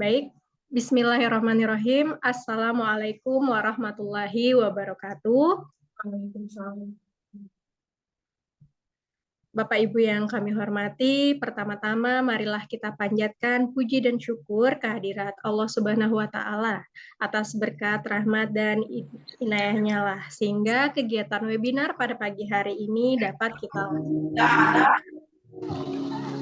Baik, Bismillahirrahmanirrahim. Assalamualaikum warahmatullahi wabarakatuh. Waalaikumsalam. Bapak Ibu yang kami hormati, pertama-tama marilah kita panjatkan puji dan syukur kehadirat Allah Subhanahu wa Ta'ala atas berkat, rahmat, dan inayahnya lah, sehingga kegiatan webinar pada pagi hari ini dapat kita laksanakan.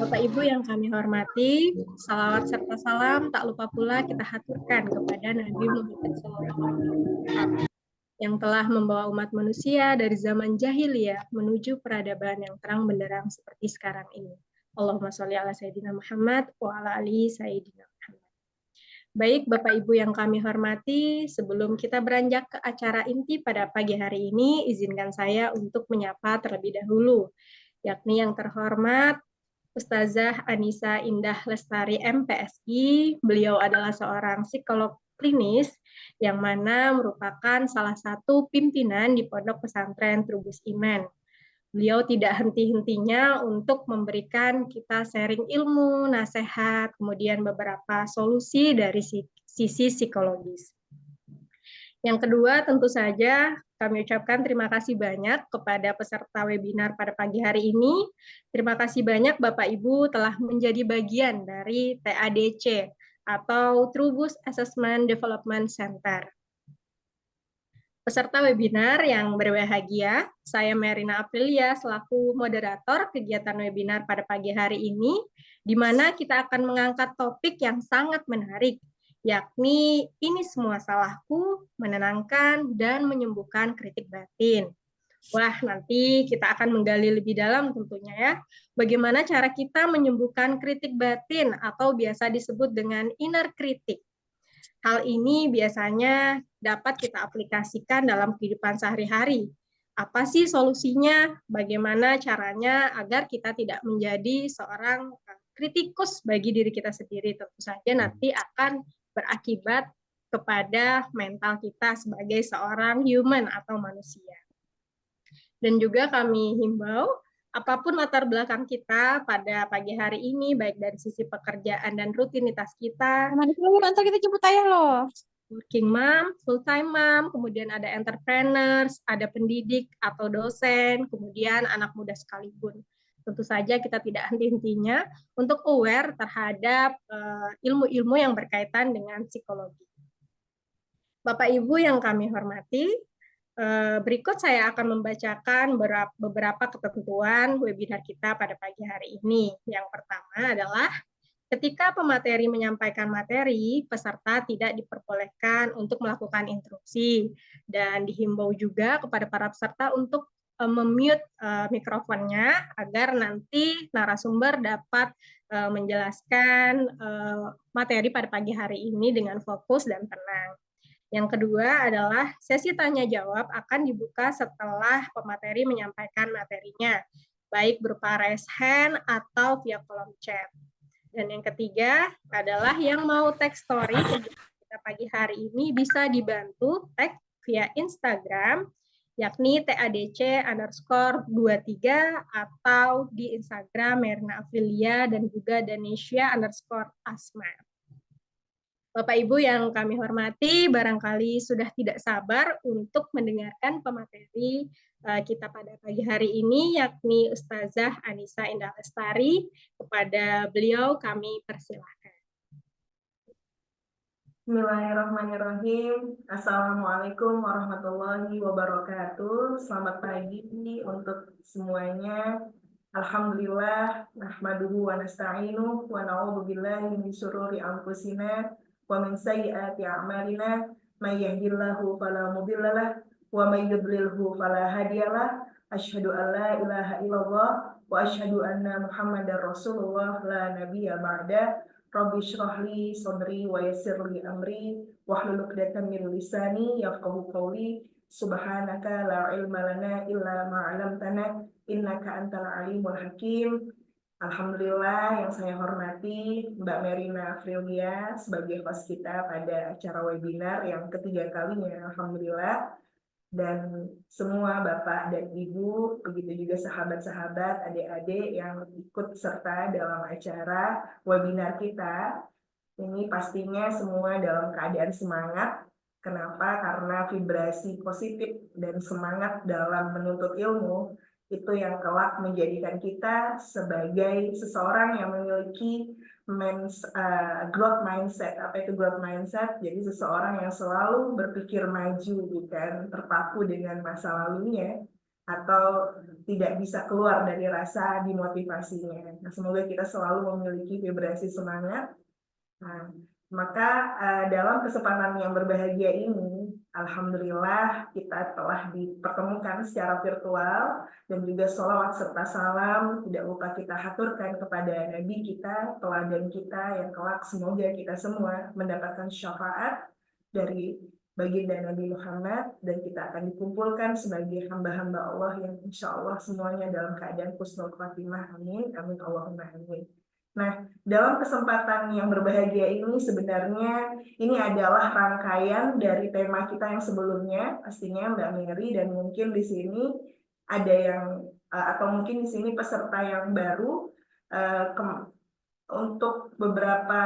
Bapak Ibu yang kami hormati, salawat serta salam tak lupa pula kita haturkan kepada Nabi Muhammad SAW yang telah membawa umat manusia dari zaman jahiliyah menuju peradaban yang terang benderang seperti sekarang ini. Allahumma sholli ala Sayyidina Muhammad wa ala ali Sayyidina Muhammad. Baik Bapak Ibu yang kami hormati, sebelum kita beranjak ke acara inti pada pagi hari ini, izinkan saya untuk menyapa terlebih dahulu, yakni yang terhormat Ustazah Anissa Indah Lestari MPSI. Beliau adalah seorang psikolog klinis yang mana merupakan salah satu pimpinan di Pondok Pesantren Trubus Iman. Beliau tidak henti-hentinya untuk memberikan kita sharing ilmu, nasihat, kemudian beberapa solusi dari sisi psikologis. Yang kedua, tentu saja kami ucapkan terima kasih banyak kepada peserta webinar pada pagi hari ini. Terima kasih banyak Bapak Ibu telah menjadi bagian dari TADC atau Trubus Assessment Development Center. Peserta webinar yang berbahagia, saya Merina Aprilia selaku moderator kegiatan webinar pada pagi hari ini, di mana kita akan mengangkat topik yang sangat menarik, yakni ini semua salahku, menenangkan dan menyembuhkan kritik batin. Wah, nanti kita akan menggali lebih dalam tentunya ya, bagaimana cara kita menyembuhkan kritik batin atau biasa disebut dengan inner critic. Hal ini biasanya dapat kita aplikasikan dalam kehidupan sehari-hari. Apa sih solusinya? Bagaimana caranya agar kita tidak menjadi seorang kritikus bagi diri kita sendiri? Tentu saja nanti akan berakibat kepada mental kita sebagai seorang human atau manusia. Dan juga kami himbau, apapun latar belakang kita pada pagi hari ini, baik dari sisi pekerjaan dan rutinitas kita, Nanti kita jemput ayah loh. working mom, full time mom, kemudian ada entrepreneurs, ada pendidik atau dosen, kemudian anak muda sekalipun. Tentu saja kita tidak henti-hentinya untuk aware terhadap ilmu-ilmu yang berkaitan dengan psikologi. Bapak Ibu yang kami hormati, berikut saya akan membacakan beberapa ketentuan webinar kita pada pagi hari ini. Yang pertama adalah ketika pemateri menyampaikan materi, peserta tidak diperbolehkan untuk melakukan interupsi dan dihimbau juga kepada para peserta untuk memute mikrofonnya agar nanti narasumber dapat menjelaskan materi pada pagi hari ini dengan fokus dan tenang. Yang kedua adalah sesi tanya jawab akan dibuka setelah pemateri menyampaikan materinya, baik berupa raise hand atau via kolom chat. Dan yang ketiga adalah yang mau tag story kita pagi hari ini bisa dibantu tag via Instagram, yakni TADC_23 atau di Instagram Merina Aprilia dan juga Danisha_Asma. Bapak Ibu yang kami hormati, barangkali sudah tidak sabar untuk mendengarkan pemateri kita pada pagi hari ini, yakni Ustazah Anissa Indah Lestari. Kepada beliau kami persilahkan. Bismillahirrahmanirrahim. Assalamualaikum warahmatullahi wabarakatuh. Selamat pagi untuk semuanya. Alhamdulillah, nahmaduhu wa nasta'inuh wa na'udzu billahi min syururi anfusina wa min sayyiati a'malina, may yahdihillahu fala mudhillalah wa may yudlilhu fala hadiyalah. Asyhadu an la ilaha illallah wa asyhadu anna Muhammadar Rasulullah la nabiyya ba'da. Rabbi shrahli sadri wa yassirli amri wahlul 'uqdatam min lisani yafqahu qawli. Subhanaka la ilma lana illa ma 'allamtana innaka antal alimul hakim. Alhamdulillah, yang saya hormati Mbak Merina Aprilia sebagai host kita pada acara webinar yang ketiga kalinya, alhamdulillah. Dan semua Bapak dan Ibu, begitu juga sahabat-sahabat, adik-adik yang ikut serta dalam acara webinar kita. Ini pastinya semua dalam keadaan semangat. Kenapa? Karena vibrasi positif dan semangat dalam menuntut ilmu itu yang kelak menjadikan kita sebagai seseorang yang memiliki growth mindset. Apa itu growth mindset? Jadi seseorang yang selalu berpikir maju, bukan terpaku dengan masa lalunya atau tidak bisa keluar dari rasa dimotivasinya. Nah, semoga kita selalu memiliki vibrasi semangat. Nah, maka dalam kesempatan yang berbahagia ini, alhamdulillah kita telah dipertemukan secara virtual dan juga sholawat serta salam tidak lupa kita haturkan kepada Nabi kita, teladan kita yang kelak semoga kita semua mendapatkan syafaat dari baginda Nabi Muhammad dan kita akan dikumpulkan sebagai hamba-hamba Allah yang insya Allah semuanya dalam keadaan husnul khatimah. Amin. Amin. Allahumma amin. Nah, dalam kesempatan yang berbahagia ini sebenarnya ini adalah rangkaian dari tema kita yang sebelumnya, pastinya Mbak Mary, dan mungkin di sini ada yang atau mungkin di sini peserta yang baru untuk beberapa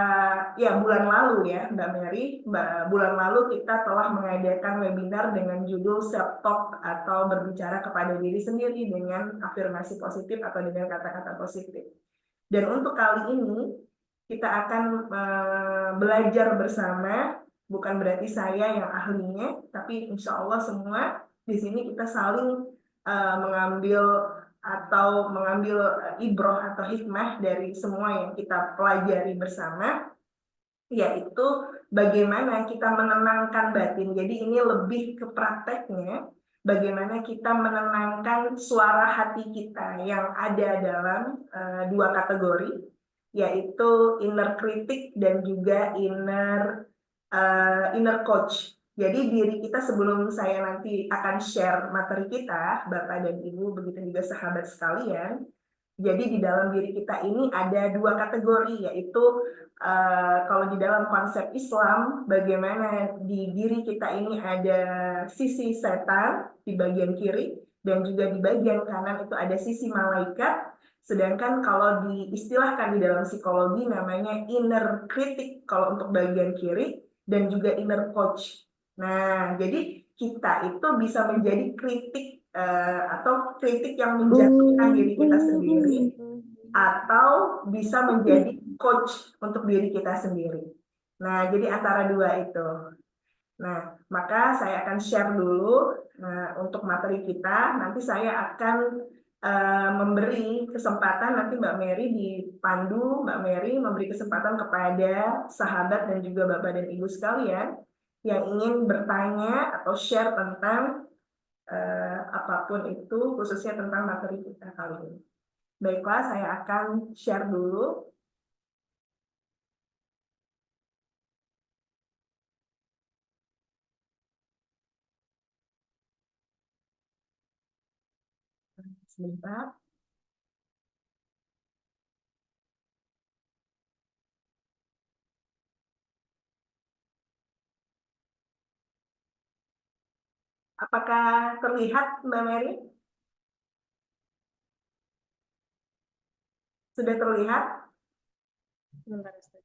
bulan lalu ya Mbak Mary, bulan lalu kita telah mengadakan webinar dengan judul self talk atau berbicara kepada diri sendiri dengan afirmasi positif atau dengan kata-kata positif. Dan untuk kali ini kita akan belajar bersama, bukan berarti saya yang ahlinya, tapi insya Allah semua di sini kita saling mengambil ibroh atau hikmah dari semua yang kita pelajari bersama, yaitu bagaimana kita menenangkan batin. Jadi ini lebih ke prakteknya, bagaimana kita menenangkan suara hati kita yang ada dalam dua kategori, yaitu inner critic dan juga inner coach. Jadi diri kita, sebelum saya nanti akan share materi kita, Bapak dan Ibu, begitu juga sahabat sekalian, jadi di dalam diri kita ini ada dua kategori, yaitu kalau di dalam konsep Islam, bagaimana di diri kita ini ada sisi setan di bagian kiri, dan juga di bagian kanan itu ada sisi malaikat. Sedangkan kalau diistilahkan di dalam psikologi namanya inner critic kalau untuk bagian kiri, dan juga inner coach. Nah, jadi kita itu bisa menjadi kritik atau kritik yang menjatuhkan diri kita sendiri, atau bisa menjadi coach untuk diri kita sendiri. Nah, jadi antara dua itu. Nah, maka saya akan share dulu untuk materi kita. Nanti saya akan memberi kesempatan, nanti Mbak Mary dipandu, Mbak Mary memberi kesempatan kepada sahabat dan juga Bapak dan Ibu sekalian yang ingin bertanya atau share tentang apapun itu, khususnya tentang materi kita kali ini. Baiklah, saya akan share dulu. Sebentar. Apakah terlihat, Mbak Mary? Sudah terlihat? Sebentar, Ustaz.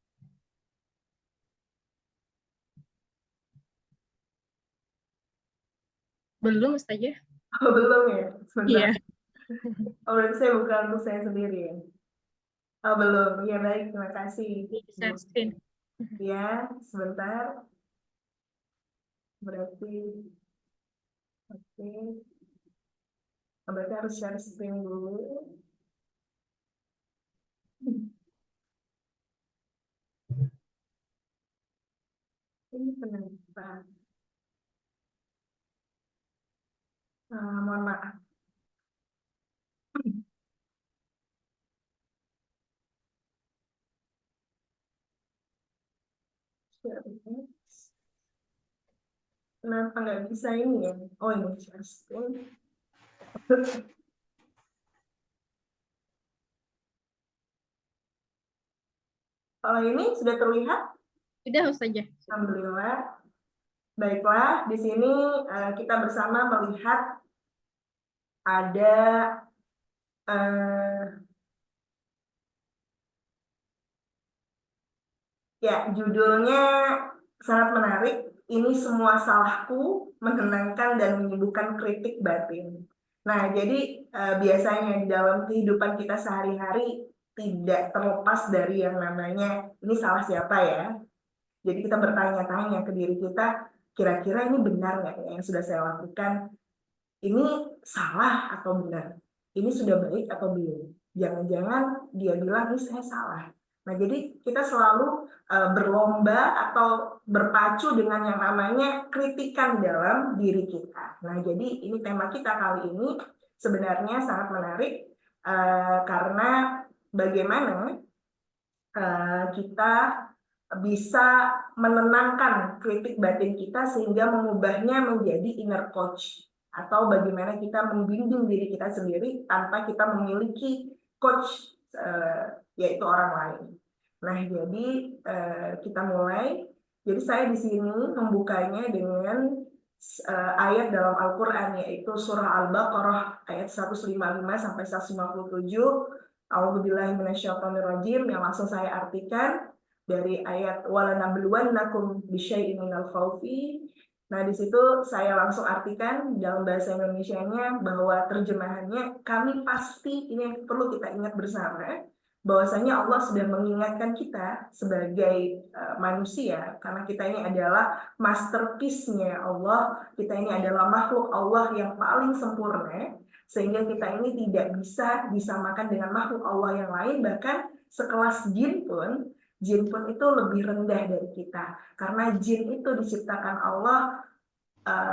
Belum, Ustaz ya? Oh, belum ya? Sebentar. Iya. Oh, berarti saya bukan untuk saya sendiri ya? Oh, belum. Ya, baik. Terima kasih. Share screen. Ya, sebentar. Berarti, oke. Berarti harus share screen dulu. Ini kenapa? Mohon maaf. Kenapa nggak bisa ini ya? Oh, ini share screen. Kalau ini sudah terlihat? Sudah, Ustaz ya. Alhamdulillah. Baiklah, di sini kita bersama melihat ada Ya, judulnya sangat menarik. Ini semua salahku, menenangkan dan menyembuhkan kritik batin. Nah, jadi biasanya di dalam kehidupan kita sehari-hari tidak terlepas dari yang namanya ini salah siapa ya. Jadi kita bertanya-tanya ke diri kita, kira-kira ini benar nggak ya yang sudah saya lakukan? Ini salah atau benar? Ini sudah baik atau belum? Jangan-jangan dia bilang ini saya salah. Nah, jadi kita selalu berlomba atau berpacu dengan yang namanya kritikan dalam diri kita. Nah, jadi ini tema kita kali ini sebenarnya sangat menarik karena bagaimana kita bisa menenangkan kritik batin kita sehingga mengubahnya menjadi inner coach, atau bagaimana kita membimbing diri kita sendiri tanpa kita memiliki coach yaitu orang lain. Nah, jadi kita mulai. Jadi saya di sini membukanya dengan ayat dalam Al-Quran, yaitu surah Al-Baqarah ayat 155 sampai 157. A'udzubillahi minasyaitonirrajim, yang langsung saya artikan dari ayat walanabluwannakum bisyai'in minal khaufi. Nah, di situ saya langsung artikan dalam bahasa Indonesianya bahwa terjemahannya, kami pasti, ini yang perlu kita ingat bersama, bahwasanya Allah sudah mengingatkan kita sebagai manusia, karena kita ini adalah masterpiece-nya Allah, kita ini adalah makhluk Allah yang paling sempurna, sehingga kita ini tidak bisa disamakan dengan makhluk Allah yang lain, bahkan sekelas jin pun itu lebih rendah dari kita, karena jin itu diciptakan Allah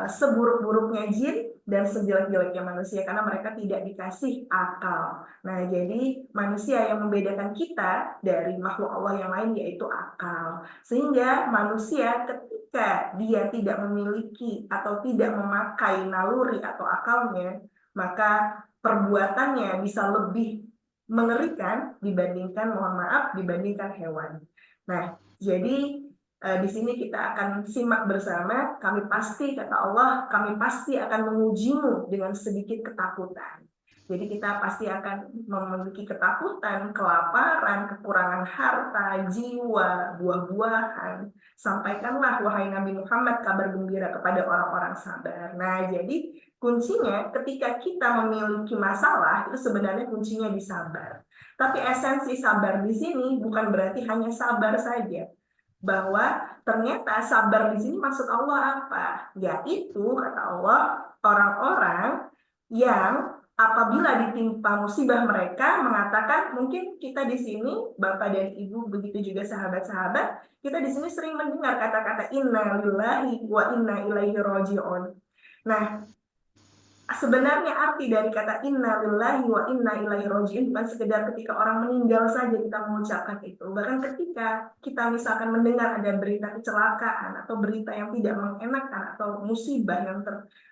seburuk-buruknya jin dan sejelek-jeleknya manusia, karena mereka tidak dikasih akal. Nah, jadi manusia yang membedakan kita dari makhluk Allah yang lain yaitu akal. Sehingga manusia ketika dia tidak memiliki atau tidak memakai naluri atau akalnya, maka perbuatannya bisa lebih mengerikan dibandingkan, mohon maaf, dibandingkan hewan. Nah, jadi di sini kita akan simak bersama, kami pasti, kata Allah, kami pasti akan mengujimu dengan sedikit ketakutan. Jadi kita pasti akan memiliki ketakutan, kelaparan, kekurangan harta, jiwa, buah-buahan. Sampaikanlah, wahai Nabi Muhammad, kabar gembira kepada orang-orang sabar. Nah, jadi kuncinya ketika kita memiliki masalah, itu sebenarnya kuncinya di sabar. Tapi esensi sabar di sini bukan berarti hanya sabar saja, bahwa ternyata sabar di sini maksud Allah apa? Yaitu, kata Allah, orang-orang yang apabila ditimpa musibah mereka mengatakan, mungkin kita di sini, Bapak dan Ibu, begitu juga sahabat-sahabat, kita di sini sering mendengar kata-kata inna lillahi wa inna ilaihi raji'un. Nah, sebenarnya arti dari kata inna lillahi wa inna ilaihi raji'un bukan sekedar ketika orang meninggal saja kita mengucapkan itu. Bahkan ketika kita misalkan mendengar ada berita kecelakaan atau berita yang tidak mengenakan atau musibah yang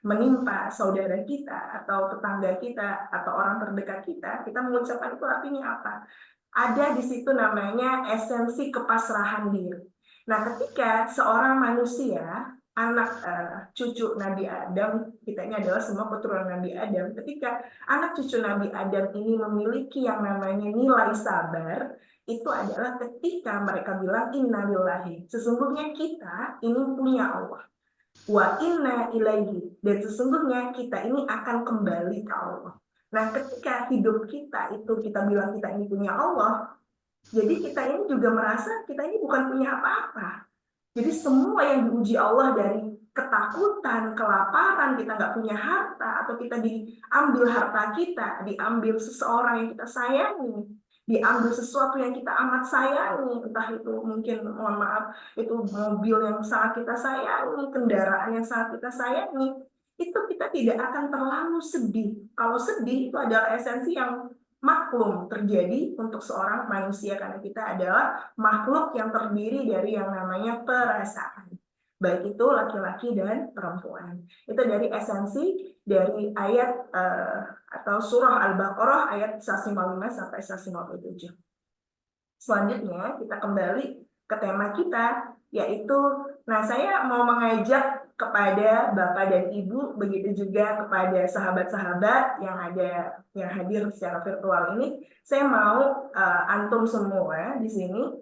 menimpa saudara kita atau tetangga kita atau orang terdekat kita, kita mengucapkan itu artinya apa? Ada di situ namanya esensi kepasrahan diri. Nah, ketika seorang manusia, anak cucu Nabi Adam, kita ini adalah semua keturunan Nabi Adam, ketika anak cucu Nabi Adam ini memiliki yang namanya nilai sabar, itu adalah ketika mereka bilang inna lillahi, sesungguhnya kita ini punya Allah, wa inna ilaihi, dan sesungguhnya kita ini akan kembali ke Allah. Nah, ketika hidup kita itu kita bilang kita ini punya Allah, jadi kita ini juga merasa kita ini bukan punya apa-apa. Jadi semua yang diuji Allah, dari ketakutan, kelaparan, kita nggak punya harta, atau kita diambil harta kita, diambil seseorang yang kita sayangi, diambil sesuatu yang kita amat sayangi, entah itu mungkin, mohon maaf, itu mobil yang sangat kita sayangi, kendaraan yang sangat kita sayangi, itu kita tidak akan terlalu sedih. Kalau sedih itu adalah esensi yang maklum terjadi untuk seorang manusia, karena kita adalah makhluk yang terdiri dari yang namanya perasaan, baik itu laki-laki dan perempuan. Itu dari esensi dari ayat atau surah Al-Baqarah ayat 155 sampai 157. Selanjutnya kita kembali ke tema kita, yaitu, nah, saya mau mengajak kepada Bapak dan Ibu, begitu juga kepada sahabat-sahabat yang hadir secara virtual ini, saya mau antum semua di sini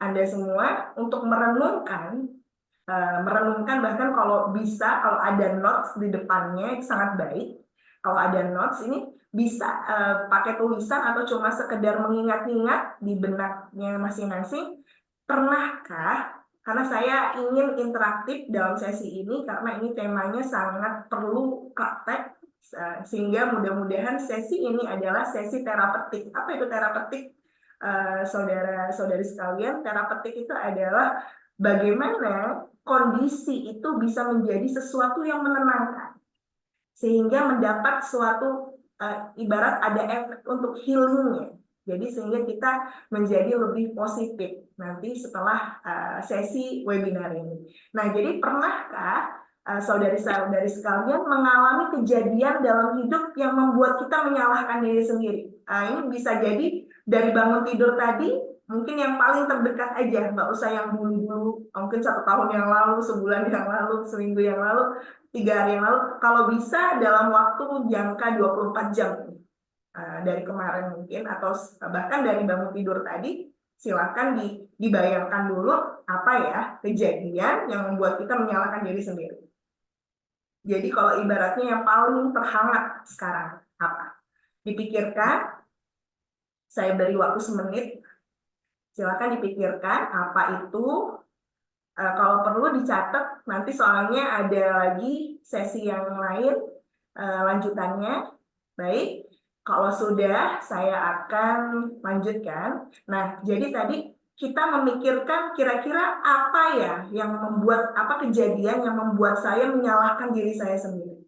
Anda semua untuk merenungkan bahkan kalau bisa, kalau ada notes di depannya itu sangat baik. Kalau ada notes ini bisa pakai tulisan atau cuma sekedar mengingat-ingat di benaknya masing-masing. Pernahkah, karena saya ingin interaktif dalam sesi ini karena ini temanya sangat perlu praktek, sehingga mudah-mudahan sesi ini adalah sesi terapeutik. Apa itu terapeutik? Saudara-saudari sekalian, terapeutik itu adalah bagaimana kondisi itu bisa menjadi sesuatu yang menenangkan, sehingga mendapat suatu ibarat ada efek untuk healingnya. Jadi sehingga kita menjadi lebih positif nanti setelah sesi webinar ini. Nah, jadi pernahkah saudari-saudari sekalian mengalami kejadian dalam hidup yang membuat kita menyalahkan diri sendiri? Ini bisa jadi dari bangun tidur tadi, mungkin yang paling terdekat aja, nggak usah yang dulu-dulu, mungkin 1 tahun yang lalu, sebulan yang lalu, seminggu yang lalu, 3 hari yang lalu, kalau bisa dalam waktu jangka 24 jam dari kemarin mungkin, atau bahkan dari bangun tidur tadi, silakan dibayangkan dulu apa ya kejadian yang membuat kita menyalahkan diri sendiri. Jadi kalau ibaratnya yang paling terhangat sekarang apa? Dipikirkan, saya beri waktu semenit, silakan dipikirkan apa itu. Kalau perlu dicatat, nanti soalnya ada lagi sesi yang lain lanjutannya. Baik, kalau sudah saya akan lanjutkan. Nah, jadi tadi kita memikirkan kira-kira apa ya yang membuat, apa kejadian yang membuat saya menyalahkan diri saya sendiri.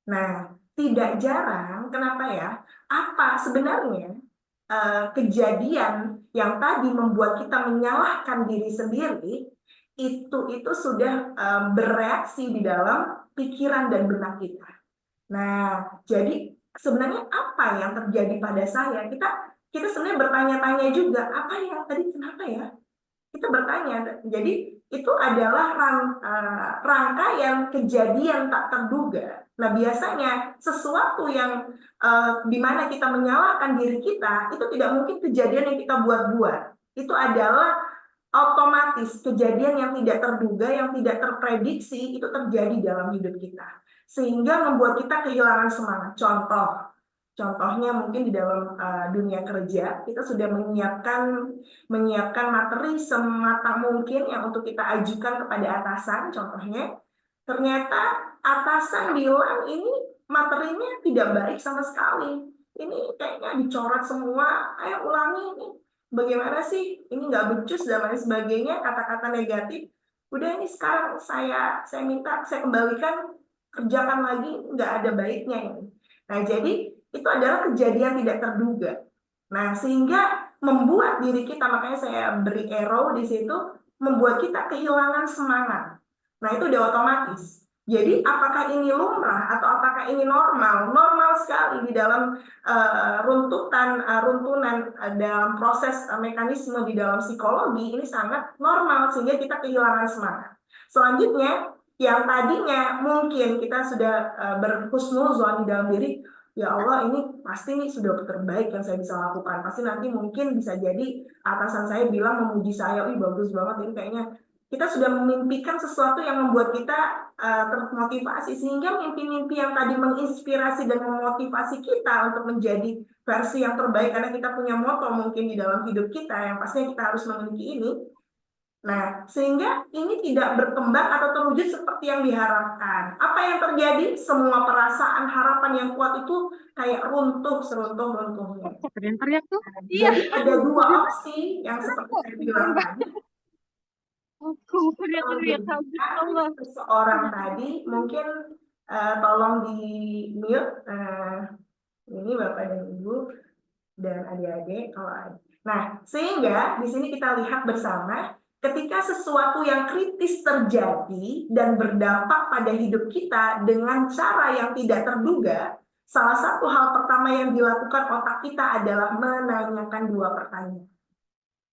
Nah, tidak jarang, kenapa ya? Apa sebenarnya kejadian yang tadi membuat kita menyalahkan diri sendiri itu sudah bereaksi di dalam pikiran dan benak kita. Nah, jadi sebenarnya apa yang terjadi pada saya? Kita sebenarnya bertanya-tanya juga, apa ya tadi, kenapa ya? Kita bertanya. Jadi itu adalah rangkaian kejadian tak terduga. Nah, biasanya sesuatu yang di mana kita menyalahkan diri kita itu tidak mungkin kejadian yang kita buat-buat. Itu adalah otomatis kejadian yang tidak terduga, yang tidak terprediksi itu terjadi dalam hidup kita, sehingga membuat kita kehilangan semangat. Contohnya mungkin di dalam dunia kerja kita sudah menyiapkan materi sematang mungkin yang untuk kita ajukan kepada atasan. Contohnya, ternyata atasan bilang ini materinya tidak baik sama sekali. Ini kayaknya dicoret semua. Ayo ulangi ini. Bagaimana sih? Ini nggak becus dan lain sebagainya, kata-kata negatif. Udah ini sekarang saya minta saya kembalikan, kerjakan lagi, nggak ada baiknya ini. Nah, jadi itu adalah kejadian tidak terduga. Nah, sehingga membuat diri kita, makanya saya beri arrow di situ, membuat kita kehilangan semangat. Nah, itu udah otomatis. Jadi, apakah ini lumrah atau apakah ini normal? Normal sekali di dalam runtunan dalam proses mekanisme di dalam psikologi, ini sangat normal sehingga kita kehilangan semangat. Selanjutnya, yang tadinya mungkin kita sudah berhusnuzon di dalam diri, ya Allah, ini pasti nih sudah terbaik yang saya bisa lakukan. Pasti nanti mungkin bisa jadi atasan saya bilang memuji saya, wih bagus banget ini kayaknya. Kita sudah memimpikan sesuatu yang membuat kita termotivasi, sehingga mimpi-mimpi yang tadi menginspirasi dan memotivasi kita untuk menjadi versi yang terbaik, karena kita punya moto mungkin di dalam hidup kita yang pastinya kita harus memiliki ini. Nah, sehingga ini tidak berkembang atau terwujud seperti yang diharapkan. Apa yang terjadi? Semua perasaan harapan yang kuat itu kayak runtuh seruntuh-runtuhnya. Teriak tuh. Jadi ada 2 opsi yang seperti saya bilang tadi. Seseorang tadi mungkin tolong di mute ini Bapak dan Ibu dan adik-adik kalau ada. Nah, sehingga di sini kita lihat bersama ketika sesuatu yang kritis terjadi dan berdampak pada hidup kita dengan cara yang tidak terduga, salah satu hal pertama yang dilakukan otak kita adalah menanyakan 2 pertanyaan.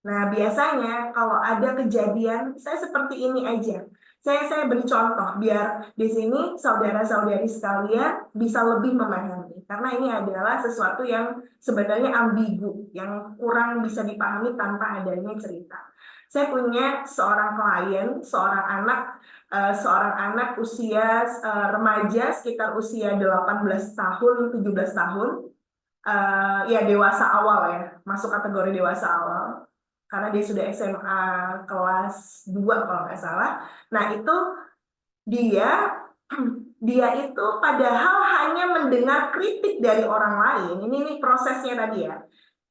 Nah, biasanya kalau ada kejadian, saya seperti ini aja. Saya beri contoh biar di sini saudara-saudari sekalian bisa lebih memahami. Karena ini adalah sesuatu yang sebenarnya ambigu, yang kurang bisa dipahami tanpa adanya cerita. Saya punya seorang klien, seorang anak usia remaja sekitar usia 18 tahun, 17 tahun, ya dewasa awal ya, masuk kategori dewasa awal, karena dia sudah SMA kelas 2 kalau nggak salah. Nah itu dia dia itu padahal hanya mendengar kritik dari orang lain. Ini prosesnya tadi ya.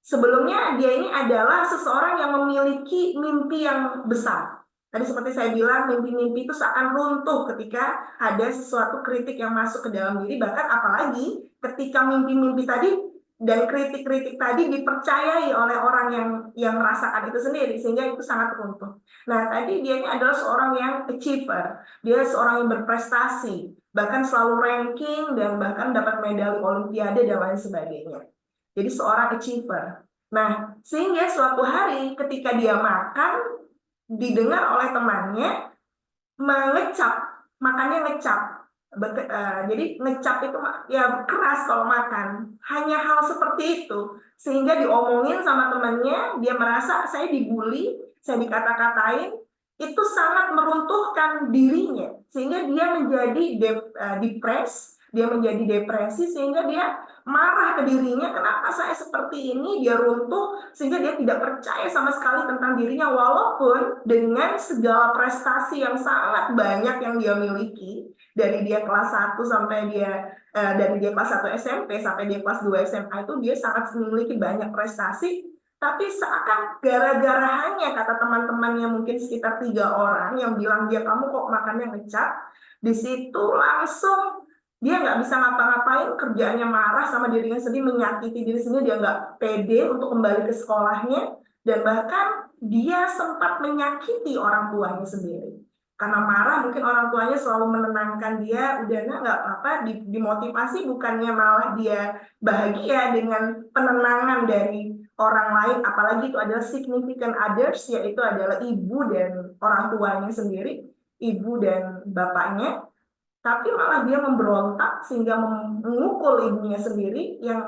Sebelumnya dia ini adalah seseorang yang memiliki mimpi yang besar. Tadi seperti saya bilang, mimpi-mimpi itu seakan runtuh ketika ada sesuatu kritik yang masuk ke dalam diri. Bahkan apalagi ketika mimpi-mimpi tadi dan kritik-kritik tadi dipercayai oleh orang yang merasakan itu sendiri, sehingga itu sangat runtuh. Nah, tadi dia ini adalah seorang yang achiever. Dia seorang yang berprestasi, bahkan selalu ranking dan bahkan dapat medali olimpiade dan lain sebagainya. Jadi seorang achiever. Nah, sehingga suatu hari ketika dia makan, didengar oleh temannya mengecap, makannya ngecap. Jadi ngecap itu ya keras kalau makan. Hanya hal seperti itu. Sehingga diomongin sama temannya, dia merasa saya dibully, saya dikata-katain, itu sangat meruntuhkan dirinya. Sehingga dia menjadi dia menjadi depresi, sehingga dia marah ke dirinya, kenapa saya seperti ini, dia runtuh, sehingga dia tidak percaya sama sekali tentang dirinya, walaupun dengan segala prestasi yang sangat banyak yang dia miliki, dari dia kelas 1 sampai dari dia kelas 1 SMP sampai dia kelas 2 SMA itu dia sangat memiliki banyak prestasi, tapi seakan gara-gara hanya kata teman-temannya mungkin sekitar 3 orang yang bilang dia kamu kok makannya ngecap, di situ langsung dia nggak bisa ngapa-ngapain, kerjaannya marah sama dirinya sendiri, menyakiti diri sendiri, dia nggak pede untuk kembali ke sekolahnya, dan bahkan dia sempat menyakiti orang tuanya sendiri. Karena marah, mungkin orang tuanya selalu menenangkan dia, udah nggak apa-apa, dimotivasi, bukannya malah dia bahagia dengan penenangan dari orang lain, apalagi itu adalah significant others, yaitu adalah ibu dan orang tuanya sendiri, ibu dan bapaknya, tapi malah dia memberontak sehingga memukul ibunya sendiri, yang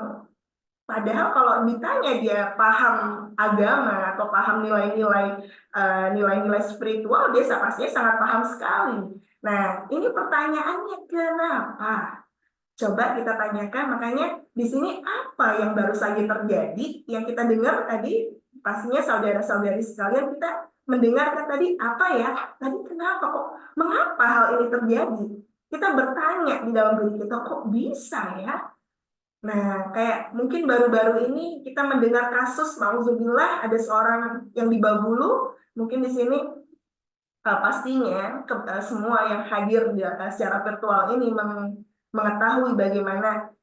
padahal kalau ditanya dia paham agama atau paham nilai-nilai spiritual, dia pastinya sangat paham sekali. Nah, ini pertanyaannya kenapa? Coba kita tanyakan, makanya di sini apa yang baru saja terjadi, yang kita dengar tadi, pastinya saudara-saudari sekalian, kita mendengarkan tadi, apa ya, tadi kenapa kok, mengapa hal ini terjadi? Kita bertanya di dalam diri kita, kok bisa ya? Nah, kayak mungkin baru-baru ini kita mendengar kasus, mauzubillah, ada seorang yang di Babulu, mungkin di sini pastinya semua yang hadir secara virtual ini mengetahui bagaimana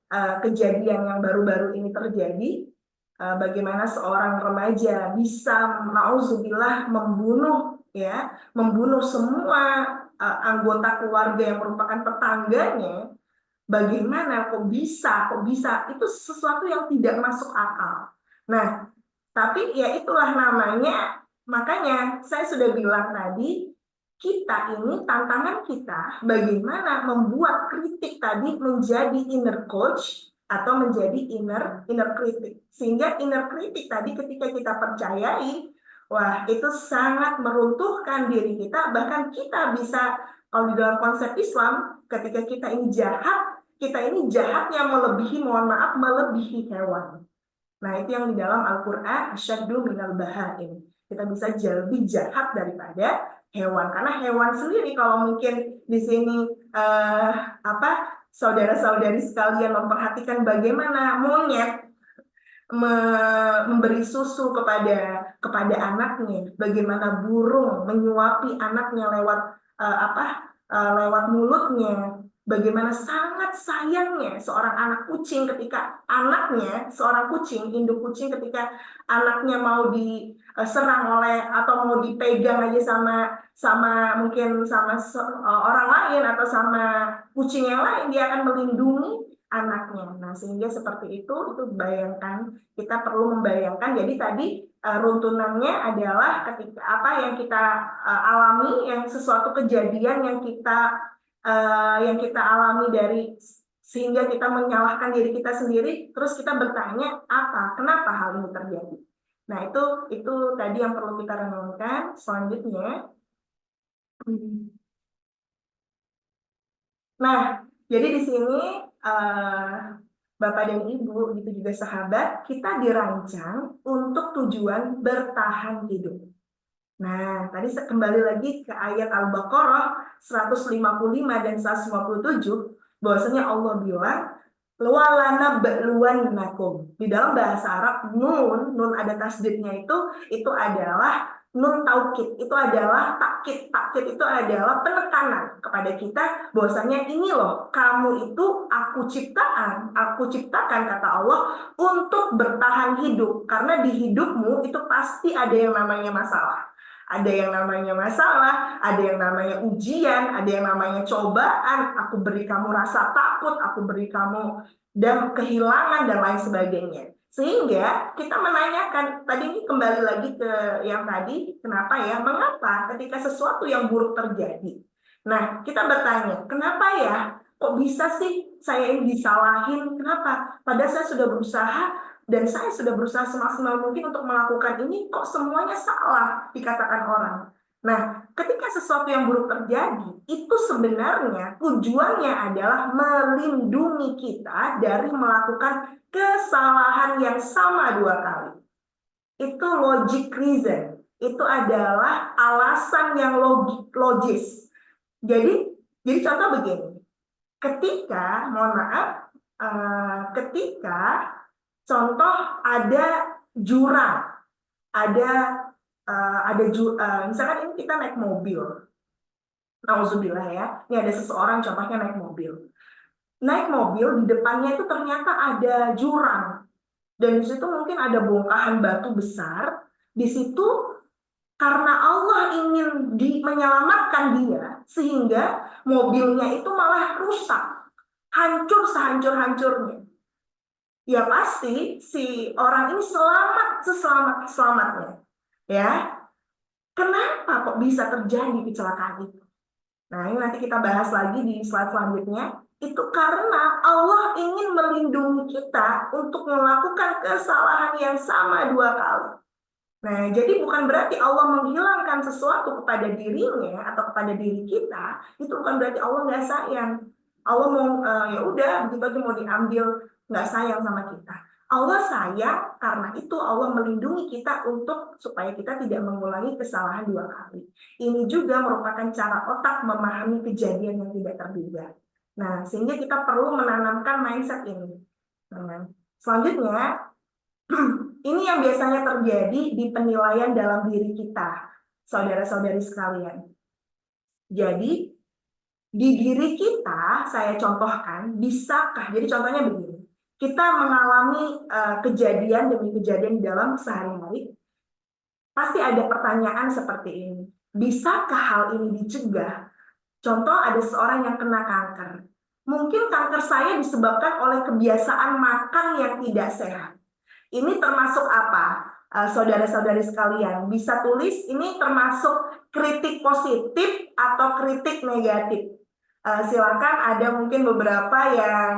kejadian yang baru-baru ini terjadi, bagaimana seorang remaja bisa mauzubillah membunuh semua anggota keluarga yang merupakan tetangganya. Bagaimana kok bisa itu sesuatu yang tidak masuk akal. Nah, tapi ya itulah namanya, makanya saya sudah bilang tadi, kita ini tantangan kita bagaimana membuat kritik tadi menjadi inner coach atau menjadi inner kritik, sehingga inner kritik tadi ketika kita percayai, wah itu sangat meruntuhkan diri kita, bahkan kita bisa, kalau di dalam konsep Islam, ketika kita ini jahatnya melebihi, mohon maaf, melebihi hewan. Nah, itu yang di dalam Al-Quran, asyaddu minal bahaim. Kita bisa lebih jahat daripada hewan. Karena hewan sendiri, kalau mungkin di sini saudara-saudari sekalian memperhatikan bagaimana monyet memberi susu kepada anaknya, bagaimana burung menyuapi anaknya lewat mulutnya, bagaimana sangat sayangnya seorang anak kucing ketika seorang kucing, induk kucing, ketika anaknya mau diserang oleh atau mau dipegang aja mungkin sama orang lain atau sama kucing yang lain, dia akan melindungi anaknya. Nah, sehingga seperti itu bayangkan, kita perlu membayangkan. Jadi tadi runtunannya adalah ketika apa yang kita alami, yang sesuatu kejadian yang kita alami sehingga kita menyalahkan diri kita sendiri, terus kita bertanya kenapa hal ini terjadi. Nah, itu tadi yang perlu kita renungkan. Selanjutnya, nah, jadi di sini Bapak dan Ibu, gitu juga sahabat, kita dirancang untuk tujuan bertahan hidup. Nah, tadi kembali lagi ke ayat Al-Baqarah 155 dan 157, bahwasanya Allah bilang, "Walana ba'luwannakum." Di dalam bahasa Arab, nun ada tasdidnya itu adalah nun taukid, itu adalah takkid. Takkid itu adalah penekanan kepada kita bahwasanya ini loh, kamu itu aku ciptakan kata Allah untuk bertahan hidup, karena di hidupmu itu pasti ada yang namanya masalah. Ada yang namanya masalah, ada yang namanya ujian, ada yang namanya cobaan. Aku beri kamu rasa takut, aku beri kamu dan kehilangan dan lain sebagainya. Sehingga kita menanyakan, tadi ini kembali lagi ke yang tadi, kenapa ya, mengapa ketika sesuatu yang buruk terjadi? Nah, kita bertanya, kenapa ya, kok bisa sih saya ini disalahin? Kenapa? Padahal saya sudah berusaha dan saya sudah berusaha semaksimal mungkin untuk melakukan ini, kok semuanya salah dikatakan orang. Nah, ketika sesuatu yang buruk terjadi, itu sebenarnya tujuannya adalah melindungi kita dari melakukan kesalahan yang sama 2 kali. Itu logic reason. Itu adalah alasan yang logis. Jadi contoh begini. Ketika, mohon maaf, ketika contoh ada jurang, misalkan ini kita naik mobil, nauzubillah ya, ini ada seseorang contohnya naik mobil. Naik mobil, di depannya itu ternyata ada jurang, dan di situ mungkin ada bongkahan batu besar. Di situ karena Allah ingin menyelamatkan dia, sehingga mobilnya itu malah rusak, hancur sehancur-hancurnya. Ya pasti si orang ini selamatnya. Ya, kenapa kok bisa terjadi kecelakaan itu? Nah, ini nanti kita bahas lagi di slide selanjutnya. Itu karena Allah ingin melindungi kita untuk melakukan kesalahan yang sama 2 kali. Nah, jadi bukan berarti Allah menghilangkan sesuatu kepada dirinya atau kepada diri kita, itu bukan berarti Allah nggak sayang. Allah mau ya udah begitu aja mau diambil, nggak sayang sama kita. Allah sayang, karena itu Allah melindungi kita untuk supaya kita tidak mengulangi kesalahan 2 kali. Ini juga merupakan cara otak memahami kejadian yang tidak terduga. Nah, sehingga kita perlu menanamkan mindset ini. Nah, selanjutnya, ini yang biasanya terjadi di penilaian dalam diri kita, saudara-saudari sekalian. Jadi, di diri kita, saya contohkan, bisakah, jadi contohnya begini, kita mengalami kejadian demi kejadian di dalam sehari-hari, pasti ada pertanyaan seperti ini. Bisakah hal ini dicegah? Contoh, ada seorang yang kena kanker. Mungkin kanker saya disebabkan oleh kebiasaan makan yang tidak sehat. Ini termasuk apa? Saudara-saudari sekalian, bisa tulis ini termasuk kritik positif atau kritik negatif. Silakan, ada mungkin beberapa yang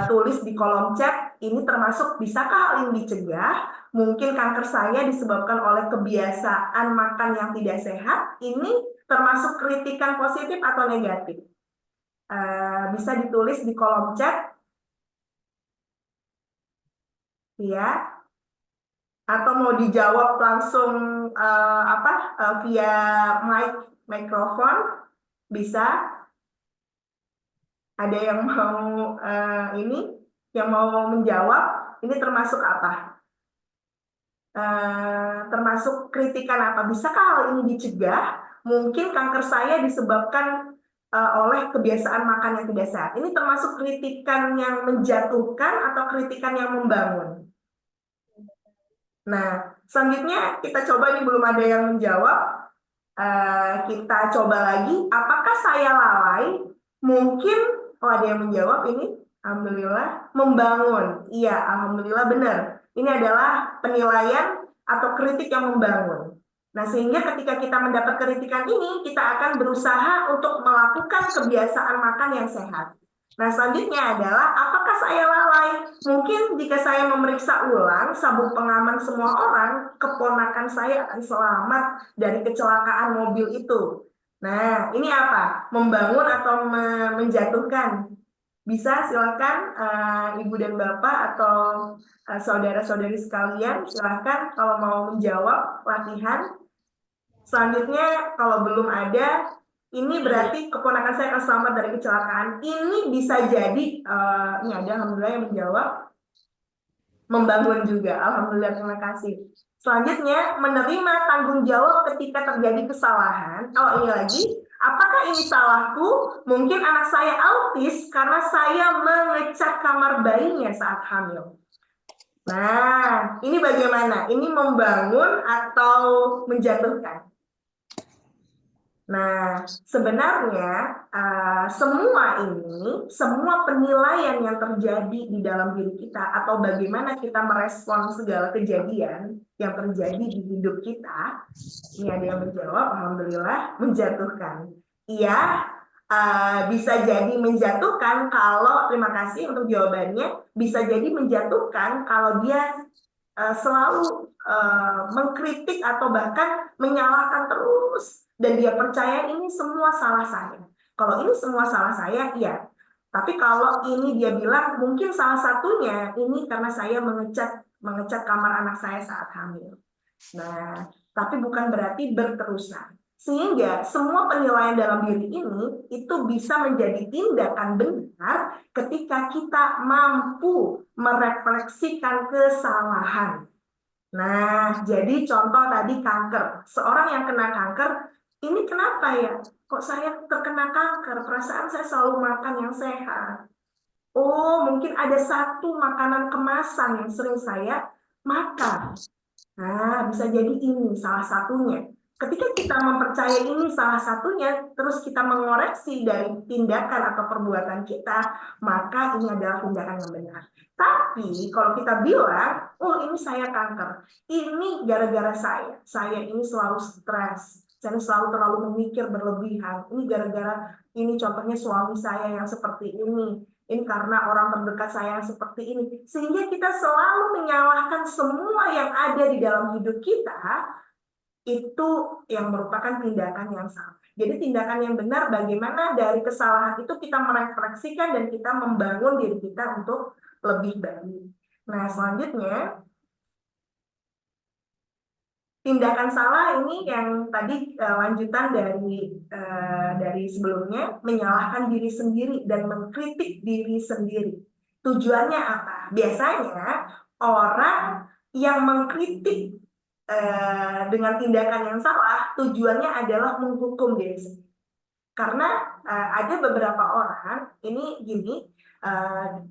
tulis di kolom chat, ini termasuk bisakah hal ini dicegah? Mungkin kanker saya disebabkan oleh kebiasaan makan yang tidak sehat. Ini termasuk kritikan positif atau negatif? Bisa ditulis di kolom chat. Ya, atau mau dijawab langsung via mikrofon, bisa. Ada yang mau yang mau menjawab, ini termasuk apa? Termasuk kritikan apa? Bisakah hal ini dicegah? Mungkin kanker saya disebabkan oleh kebiasaan makan yang tidak sehat. Ini termasuk kritikan yang menjatuhkan atau kritikan yang membangun? Nah, selanjutnya kita coba, ini belum ada yang menjawab. Kita coba lagi, apakah saya lalai? Mungkin, ada yang menjawab ini, alhamdulillah, membangun. Iya, alhamdulillah benar. Ini adalah penilaian atau kritik yang membangun. Nah, sehingga ketika kita mendapat kritikan ini, kita akan berusaha untuk melakukan kebiasaan makan yang sehat. Nah, selanjutnya adalah, apakah saya lalai? Mungkin jika saya memeriksa ulang sabuk pengaman semua orang, keponakan saya akan selamat dari kecelakaan mobil itu. Nah, ini apa? Membangun atau menjatuhkan? Bisa silakan Ibu dan Bapak atau saudara-saudari sekalian, silakan kalau mau menjawab latihan. Selanjutnya, kalau belum ada, ini berarti keponakan saya akan selamat dari kecelakaan. Ini bisa jadi, ini ada alhamdulillah yang menjawab, membangun juga. Alhamdulillah, terima kasih. Selanjutnya, menerima tanggung jawab ketika terjadi kesalahan. Oh, ini lagi, apakah ini salahku? Mungkin anak saya autis karena saya mengecat kamar bayinya saat hamil. Nah, ini bagaimana? Ini membangun atau menjatuhkan? Nah, sebenarnya semua penilaian yang terjadi di dalam diri kita atau bagaimana kita merespon segala kejadian yang terjadi di hidup kita, ini ada yang menjawab, alhamdulillah, menjatuhkan. Iya, bisa jadi menjatuhkan kalau, terima kasih untuk jawabannya, bisa jadi menjatuhkan kalau dia selalu mengkritik atau bahkan menyalahkan terus. Dan dia percaya ini semua salah saya. Kalau ini semua salah saya, iya. Tapi kalau ini dia bilang mungkin salah satunya ini karena saya mengecat kamar anak saya saat hamil. Nah, tapi bukan berarti berterusan. Sehingga semua penilaian dalam diri ini itu bisa menjadi tindakan benar ketika kita mampu merefleksikan kesalahan. Nah, jadi contoh tadi kanker. Seorang yang kena kanker, ini kenapa ya? Kok saya terkena kanker? Perasaan saya selalu makan yang sehat. Oh, mungkin ada satu makanan kemasan yang sering saya makan. Nah, bisa jadi ini salah satunya. Ketika kita mempercayai ini salah satunya, terus kita mengoreksi dari tindakan atau perbuatan kita, maka ini adalah tindakan yang benar. Tapi kalau kita bilang, oh ini saya kanker, ini gara-gara saya ini selalu stres, saya selalu terlalu memikir berlebihan, ini gara-gara ini contohnya suami saya yang seperti ini karena orang terdekat saya yang seperti ini. Sehingga kita selalu menyalahkan semua yang ada di dalam hidup kita, itu yang merupakan tindakan yang salah. Jadi tindakan yang benar bagaimana dari kesalahan itu kita merefleksikan dan kita membangun diri kita untuk lebih baik. Nah, selanjutnya, tindakan salah ini yang tadi lanjutan dari sebelumnya, menyalahkan diri sendiri dan mengkritik diri sendiri. Tujuannya apa? Biasanya orang yang mengkritik dengan tindakan yang salah, tujuannya adalah menghukum diri sendiri. Karena ada beberapa orang, ini gini,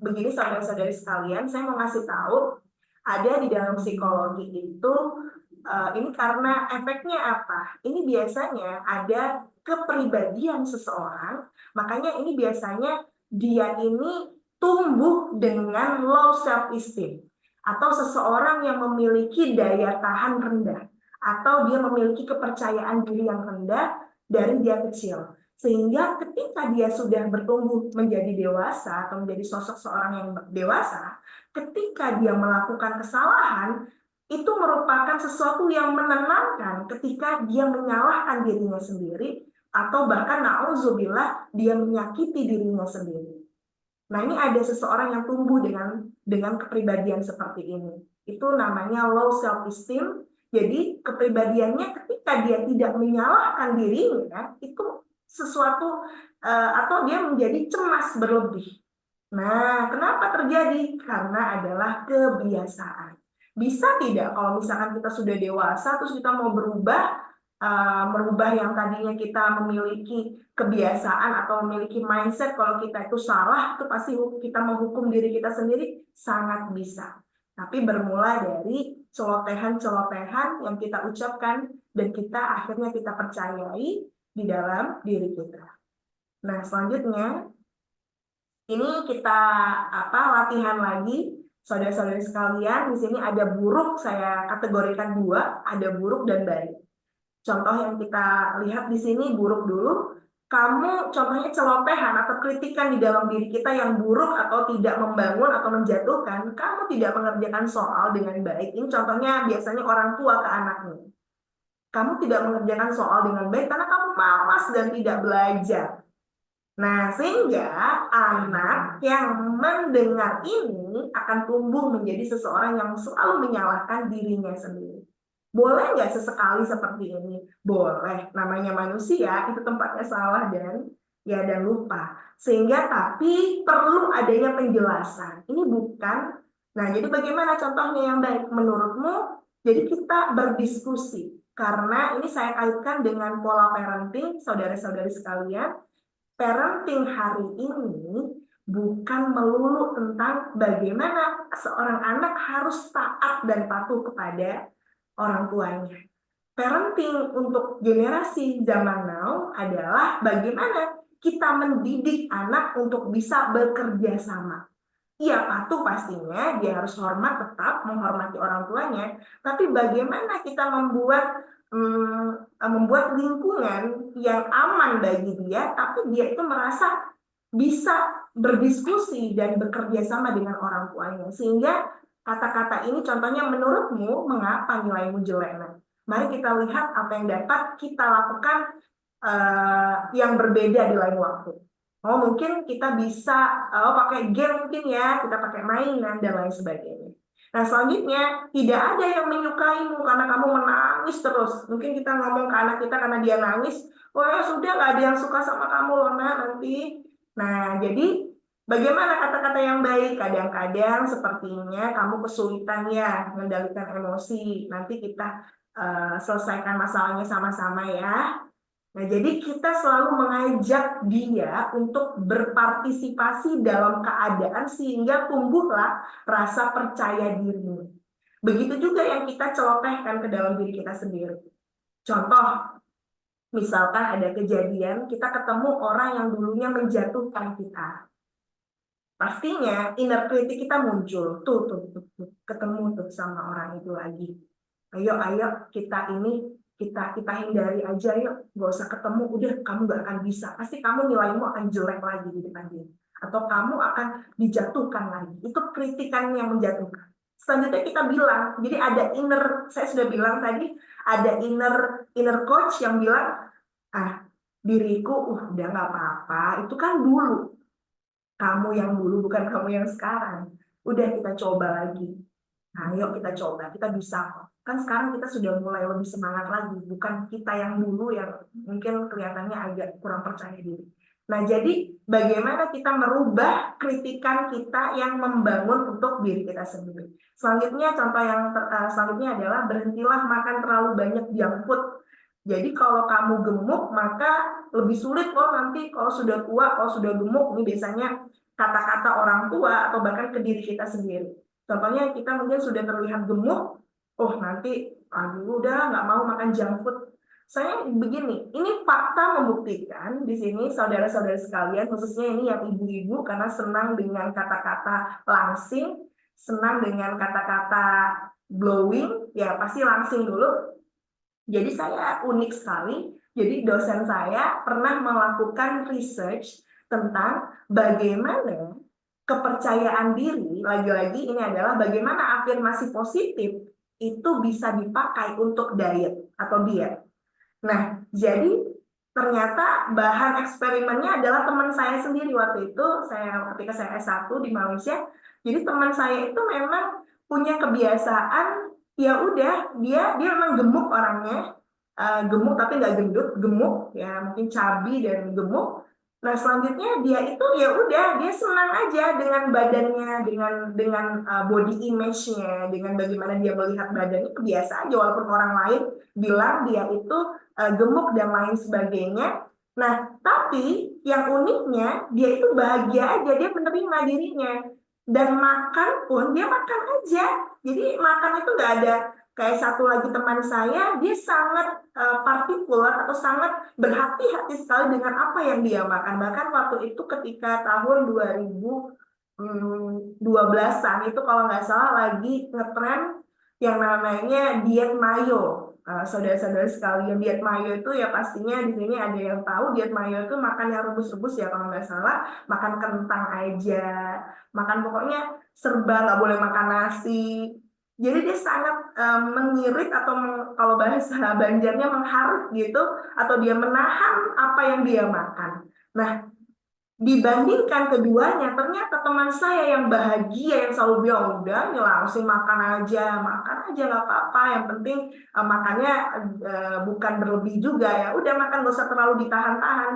begini saudara-saudari sekalian, saya mau ngasih tahu, ada di dalam psikologi itu, ini karena efeknya apa? Ini biasanya ada kepribadian seseorang, makanya ini biasanya dia ini tumbuh dengan low self-esteem. Atau seseorang yang memiliki daya tahan rendah. Atau dia memiliki kepercayaan diri yang rendah dari dia kecil. Sehingga ketika dia sudah bertumbuh menjadi dewasa atau menjadi sosok seorang yang dewasa, ketika dia melakukan kesalahan, itu merupakan sesuatu yang menenangkan ketika dia menyalahkan dirinya sendiri atau bahkan na'udzubillah dia menyakiti dirinya sendiri. Nah, ini ada seseorang yang tumbuh dengan kepribadian seperti ini. Itu namanya low self-esteem. Jadi, kepribadiannya ketika dia tidak menyalahkan dirinya, itu sesuatu atau dia menjadi cemas berlebih. Nah, kenapa terjadi? Karena adalah kebiasaan. Bisa tidak kalau misalkan kita sudah dewasa, terus kita mau merubah yang tadinya kita memiliki kebiasaan atau memiliki mindset kalau kita itu salah, itu pasti kita menghukum diri kita sendiri, sangat bisa. Tapi bermula dari celotehan-celotehan yang kita ucapkan dan kita akhirnya kita percayai di dalam diri kita. Nah, selanjutnya ini kita latihan lagi. Saudara-saudari sekalian, di sini ada buruk, saya kategorikan dua, ada buruk dan baik. Contoh yang kita lihat di sini buruk dulu. kamu contohnya celotehan atau kritikan di dalam diri kita yang buruk atau tidak membangun atau menjatuhkan, kamu tidak mengerjakan soal dengan baik. Ini contohnya biasanya orang tua ke anaknya. Kamu tidak mengerjakan soal dengan baik karena kamu malas dan tidak belajar. Nah, sehingga anak yang mendengar ini akan tumbuh menjadi seseorang yang selalu menyalahkan dirinya sendiri. Boleh nggak sesekali seperti ini? Boleh. Namanya manusia, itu tempatnya salah dan lupa. Sehingga tapi perlu adanya penjelasan. Ini bukan. Nah, jadi bagaimana contohnya yang baik menurutmu? Jadi kita berdiskusi. Karena ini saya kaitkan dengan pola parenting, saudara-saudari sekalian. Parenting hari ini bukan melulu tentang bagaimana seorang anak harus taat dan patuh kepada orang tuanya. Parenting untuk generasi zaman now adalah bagaimana kita mendidik anak untuk bisa bekerja sama. Iya, patuh pastinya, dia harus hormat, tetap menghormati orang tuanya, tapi bagaimana kita membuat lingkungan yang aman bagi dia, tapi dia itu merasa bisa berdiskusi dan bekerja sama dengan orang tuanya. Sehingga kata-kata ini contohnya menurutmu mengapa nilaimu jelek? Nah, mari kita lihat apa yang dapat kita lakukan yang berbeda di lain waktu. Oh, mungkin kita bisa pakai game mungkin ya, kita pakai mainan dan lain sebagainya. Nah, selanjutnya, tidak ada yang menyukaimu karena kamu menangis terus. Mungkin kita ngomong ke anak kita karena dia nangis, oh ya sudah, nggak ada yang suka sama kamu loh, nah nanti. Nah, jadi bagaimana kata-kata yang baik? Kadang-kadang sepertinya kamu kesulitan ya mengendalikan emosi. Nanti kita selesaikan masalahnya sama-sama ya. Nah, jadi kita selalu mengajak dia untuk berpartisipasi dalam keadaan sehingga tumbuhlah rasa percaya diri. Begitu juga yang kita celotehkan ke dalam diri kita sendiri. Contoh, misalkan ada kejadian kita ketemu orang yang dulunya menjatuhkan kita. Pastinya inner critic kita muncul. Tuh, ketemu tuh sama orang itu lagi. Ayo kita hindari aja yuk, gak usah ketemu, udah kamu gak akan bisa, pasti kamu nilaimu akan jelek lagi di depan dia, atau kamu akan dijatuhkan lagi. Itu kritikan yang menjatuhkan. Selanjutnya kita bilang, jadi ada saya sudah bilang tadi, ada inner coach yang bilang, diriku udah gak apa-apa, itu kan dulu, kamu yang dulu bukan kamu yang sekarang, udah kita coba lagi. Nah, yuk kita coba, kita bisa kok. Kan sekarang kita sudah mulai lebih semangat lagi, bukan kita yang dulu yang mungkin kelihatannya agak kurang percaya diri. Nah, jadi bagaimana kita merubah kritikan kita yang membangun untuk diri kita sendiri. Selanjutnya, contoh yang selanjutnya adalah berhentilah makan terlalu banyak junk food. Jadi kalau kamu gemuk, maka lebih sulit loh nanti kalau sudah tua, kalau sudah gemuk, ini biasanya kata-kata orang tua atau bahkan ke diri kita sendiri. Contohnya kita mungkin sudah terlihat gemuk, oh nanti, aduh udah nggak mau makan junk food. Saya begini, ini fakta membuktikan di sini saudara-saudara sekalian, khususnya ini yang ibu-ibu karena senang dengan kata-kata langsing, senang dengan kata-kata glowing, ya pasti langsing dulu. Jadi saya unik sekali, jadi dosen saya pernah melakukan research tentang bagaimana kepercayaan diri, lagi-lagi ini adalah bagaimana afirmasi positif itu bisa dipakai untuk diet atau diet. Nah, jadi ternyata bahan eksperimennya adalah teman saya sendiri waktu itu, ketika saya S1 di Malaysia, jadi teman saya itu memang punya kebiasaan, ya udah dia memang gemuk orangnya, gemuk tapi nggak gendut, gemuk ya mungkin cabi dan gemuk. Nah, selanjutnya dia itu ya udah dia senang aja dengan badannya, dengan body image-nya, dengan bagaimana dia melihat badannya, biasa aja walaupun orang lain bilang dia itu gemuk dan lain sebagainya. Nah, tapi yang uniknya dia itu bahagia aja, dia menerima dirinya dan makan pun dia makan aja. Jadi makan itu nggak ada. Kayak satu lagi teman saya, dia sangat partikular atau sangat berhati-hati sekali dengan apa yang dia makan. Bahkan waktu itu ketika tahun 2012-an itu kalau nggak salah lagi ngetren yang namanya diet mayo. saudara-saudara sekalian, diet mayo itu ya pastinya di sini ada yang tahu diet mayo itu makan yang rebus-rebus ya kalau nggak salah, makan kentang aja, makan pokoknya serba, nggak boleh makan nasi. Jadi dia sangat mengirit atau kalau bahasa Banjarnya mengharut gitu, atau dia menahan apa yang dia makan. Nah, dibandingkan keduanya, ternyata teman saya yang bahagia, yang selalu bilang, udah nih langsung makan aja nggak apa-apa, yang penting makannya bukan berlebih juga ya, udah makan gak usah terlalu ditahan-tahan,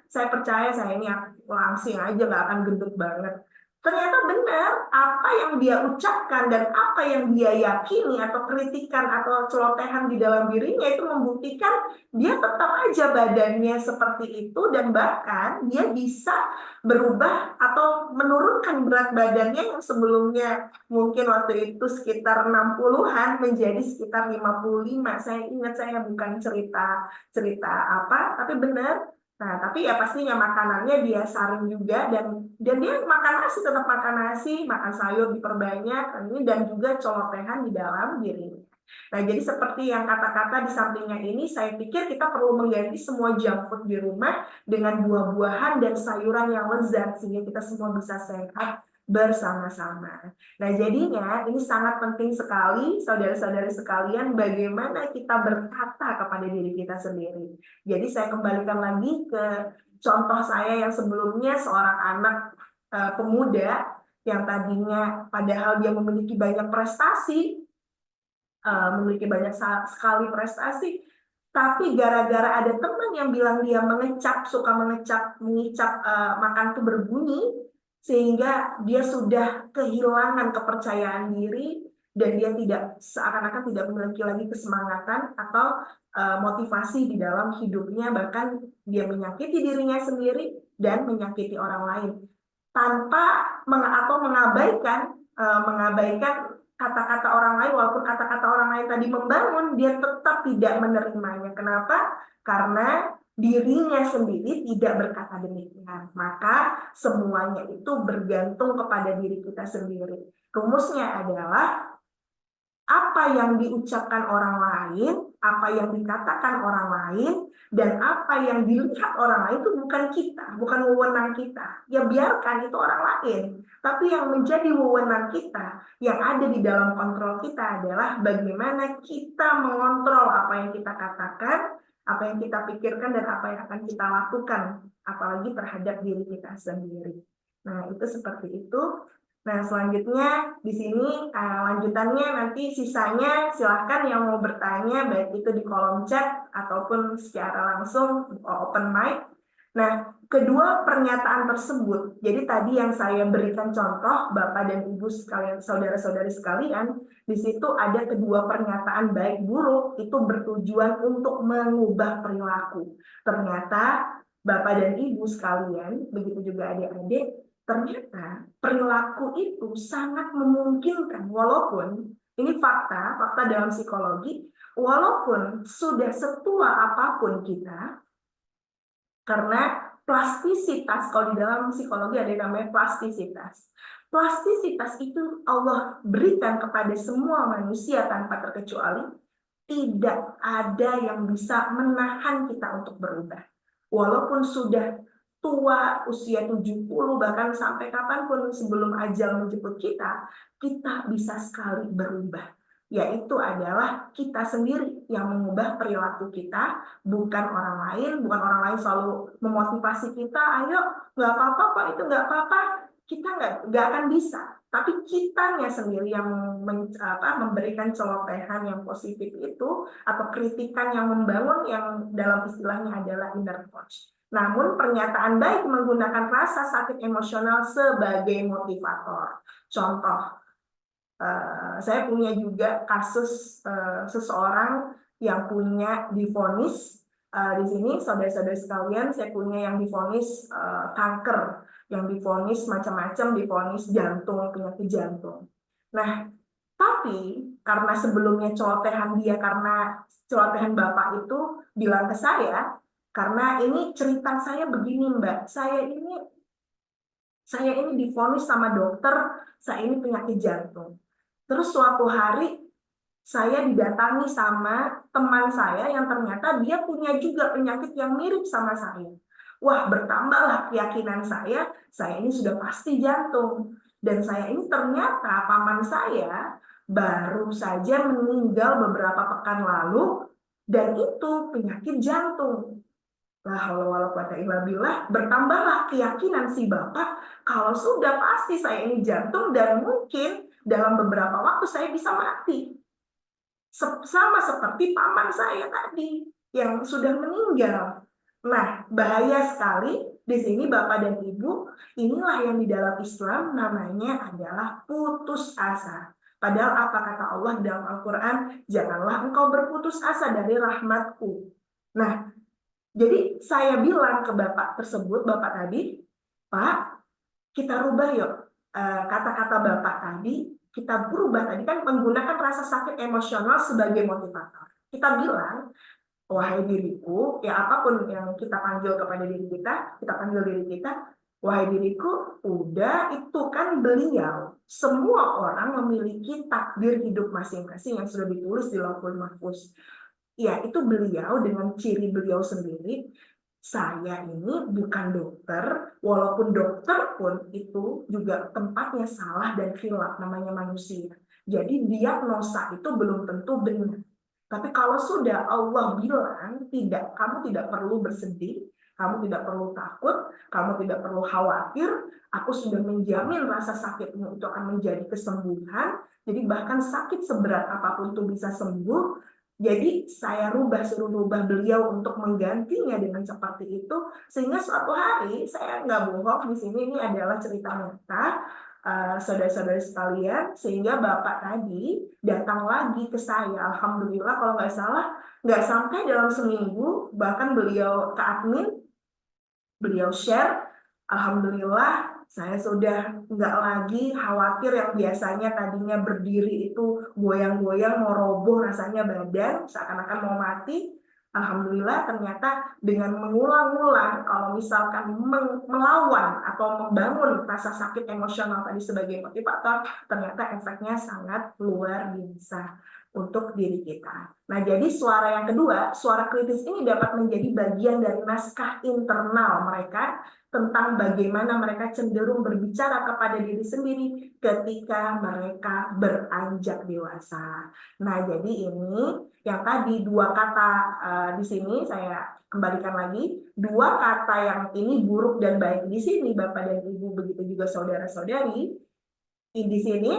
saya percaya saya ini langsing aja nggak akan gendut banget. Ternyata benar, apa yang dia ucapkan dan apa yang dia yakini atau kritikan atau celotehan di dalam dirinya itu membuktikan dia tetap aja badannya seperti itu, dan bahkan dia bisa berubah atau menurunkan berat badannya yang sebelumnya mungkin waktu itu sekitar 60-an menjadi sekitar 55. Saya ingat, saya bukan cerita apa, tapi benar. Nah, tapi ya pastinya makanannya dia saring juga, dan dia makan nasi, tetap makan nasi, makan sayur diperbanyak, dan juga colotehan di dalam dirinya. Nah, jadi seperti yang kata-kata di sampingnya ini, saya pikir kita perlu mengganti semua junk food di rumah dengan buah-buahan dan sayuran yang lezat, sehingga kita semua bisa sehat bersama-sama. Nah, jadinya ini sangat penting sekali, saudara-saudari sekalian, bagaimana kita berkata kepada diri kita sendiri. Jadi saya kembalikan lagi ke contoh saya yang sebelumnya, seorang anak pemuda yang tadinya padahal dia memiliki banyak prestasi, memiliki banyak sekali prestasi, tapi gara-gara ada teman yang bilang dia suka mengecap makan tuh berbunyi, sehingga dia sudah kehilangan kepercayaan diri, dan dia seakan-akan tidak memiliki lagi kesemangatan atau motivasi di dalam hidupnya, bahkan dia menyakiti dirinya sendiri dan menyakiti orang lain tanpa atau mengabaikan kata-kata orang lain. Walaupun kata-kata orang lain tadi membangun, dia tetap tidak menerimanya. Kenapa? Karena dirinya sendiri tidak berkata demikian. Maka semuanya itu bergantung kepada diri kita sendiri. Rumusnya adalah apa yang diucapkan orang lain, apa yang dikatakan orang lain, dan apa yang dilihat orang lain itu bukan kita, bukan wewenang kita. Ya biarkan itu orang lain. Tapi yang menjadi wewenang kita, yang ada di dalam kontrol kita adalah bagaimana kita mengontrol apa yang kita katakan, apa yang kita pikirkan, dan apa yang akan kita lakukan, apalagi terhadap diri kita sendiri. Nah, itu seperti itu. Nah, selanjutnya di sini lanjutannya nanti sisanya silahkan yang mau bertanya, baik itu di kolom chat ataupun secara langsung open mic. Nah, kedua pernyataan tersebut, jadi tadi yang saya berikan contoh Bapak dan Ibu sekalian, saudara-saudari sekalian, di situ ada kedua pernyataan baik buruk itu bertujuan untuk mengubah perilaku. Ternyata Bapak dan Ibu sekalian, begitu juga adik-adik, ternyata perilaku itu sangat memungkinkan, walaupun ini fakta dalam psikologi, walaupun sudah setua apapun kita, karena plastisitas, kalau di dalam psikologi ada yang namanya plastisitas. Plastisitas itu Allah berikan kepada semua manusia tanpa terkecuali, tidak ada yang bisa menahan kita untuk berubah. Walaupun sudah tua, usia 70, bahkan sampai kapanpun sebelum ajal menjemput kita bisa sekali berubah. Yaitu adalah kita sendiri yang mengubah perilaku kita, bukan orang lain selalu memotivasi kita, ayo nggak apa-apa kok, itu nggak apa-apa, kita nggak akan bisa. Tapi kitanya sendiri yang memberikan celotehan yang positif itu, atau kritikan yang membangun, yang dalam istilahnya adalah inner coach. Namun pernyataan baik menggunakan rasa sakit emosional sebagai motivator. Contoh, saya punya juga kasus seseorang yang punya divonis, di sini saudara-saudara sekalian, saya punya yang divonis kanker, yang divonis macam-macam, divonis jantung, penyakit jantung. Nah, tapi karena sebelumnya karena celotehan Bapak itu bilang ke saya, karena ini cerita saya begini Mbak, saya ini divonis sama dokter, saya ini penyakit jantung. Terus suatu hari saya didatangi sama teman saya yang ternyata dia punya juga penyakit yang mirip sama saya. Wah, bertambahlah keyakinan saya ini sudah pasti jantung. Dan saya ini ternyata paman saya baru saja meninggal beberapa pekan lalu, dan itu penyakit jantung. La haula wala quwata illa billah, bertambahlah keyakinan si bapak kalau sudah pasti saya ini jantung dan mungkin dalam beberapa waktu saya bisa mati. Sama seperti paman saya tadi yang sudah meninggal. Nah, bahaya sekali di sini Bapak dan Ibu, inilah yang di dalam Islam namanya adalah putus asa. Padahal apa kata Allah dalam Al-Quran? Janganlah engkau berputus asa dari rahmatku. Nah, jadi saya bilang ke Bapak tersebut, Bapak tadi, Pak, kita rubah yuk kata-kata Bapak tadi, kita berubah tadi kan menggunakan rasa sakit emosional sebagai motivator. Kita bilang, wahai diriku, ya apapun yang kita panggil kepada diri kita panggil diri kita, wahai diriku, udah itu kan beliau. Semua orang memiliki takdir hidup masing-masing yang sudah ditulis di Lauhul Mahfuz. Ya, itu beliau dengan ciri beliau sendiri. Saya ini bukan dokter, walaupun dokter pun itu juga tempatnya salah dan khilaf, namanya manusia. Jadi diagnosa itu belum tentu benar. Tapi kalau sudah Allah bilang, tidak, kamu tidak perlu bersedih, kamu tidak perlu takut, kamu tidak perlu khawatir, aku sudah menjamin rasa sakitmu itu akan menjadi kesembuhan, jadi bahkan sakit seberat apapun itu bisa sembuh. Jadi saya suruh rubah beliau untuk menggantinya dengan seperti itu, sehingga suatu hari, saya nggak bohong di sini, ini adalah cerita nyata, saudara-saudara sekalian, sehingga Bapak tadi datang lagi ke saya. Alhamdulillah kalau nggak salah, nggak sampai dalam seminggu, bahkan beliau ke admin, beliau share, Alhamdulillah saya sudah nggak lagi khawatir yang biasanya tadinya berdiri itu goyang-goyang, mau roboh rasanya badan, seakan-akan mau mati. Alhamdulillah ternyata dengan mengulang-ulang, kalau misalkan melawan atau membangun rasa sakit emosional tadi sebagai motivator, ternyata efeknya sangat luar biasa untuk diri kita. Nah, jadi suara yang kedua, suara kritis ini dapat menjadi bagian dari naskah internal mereka tentang bagaimana mereka cenderung berbicara kepada diri sendiri ketika mereka beranjak dewasa. Nah, jadi ini yang tadi dua kata di sini saya kembalikan lagi, dua kata yang ini buruk dan baik di sini Bapak dan Ibu, begitu juga saudara-saudari, di sini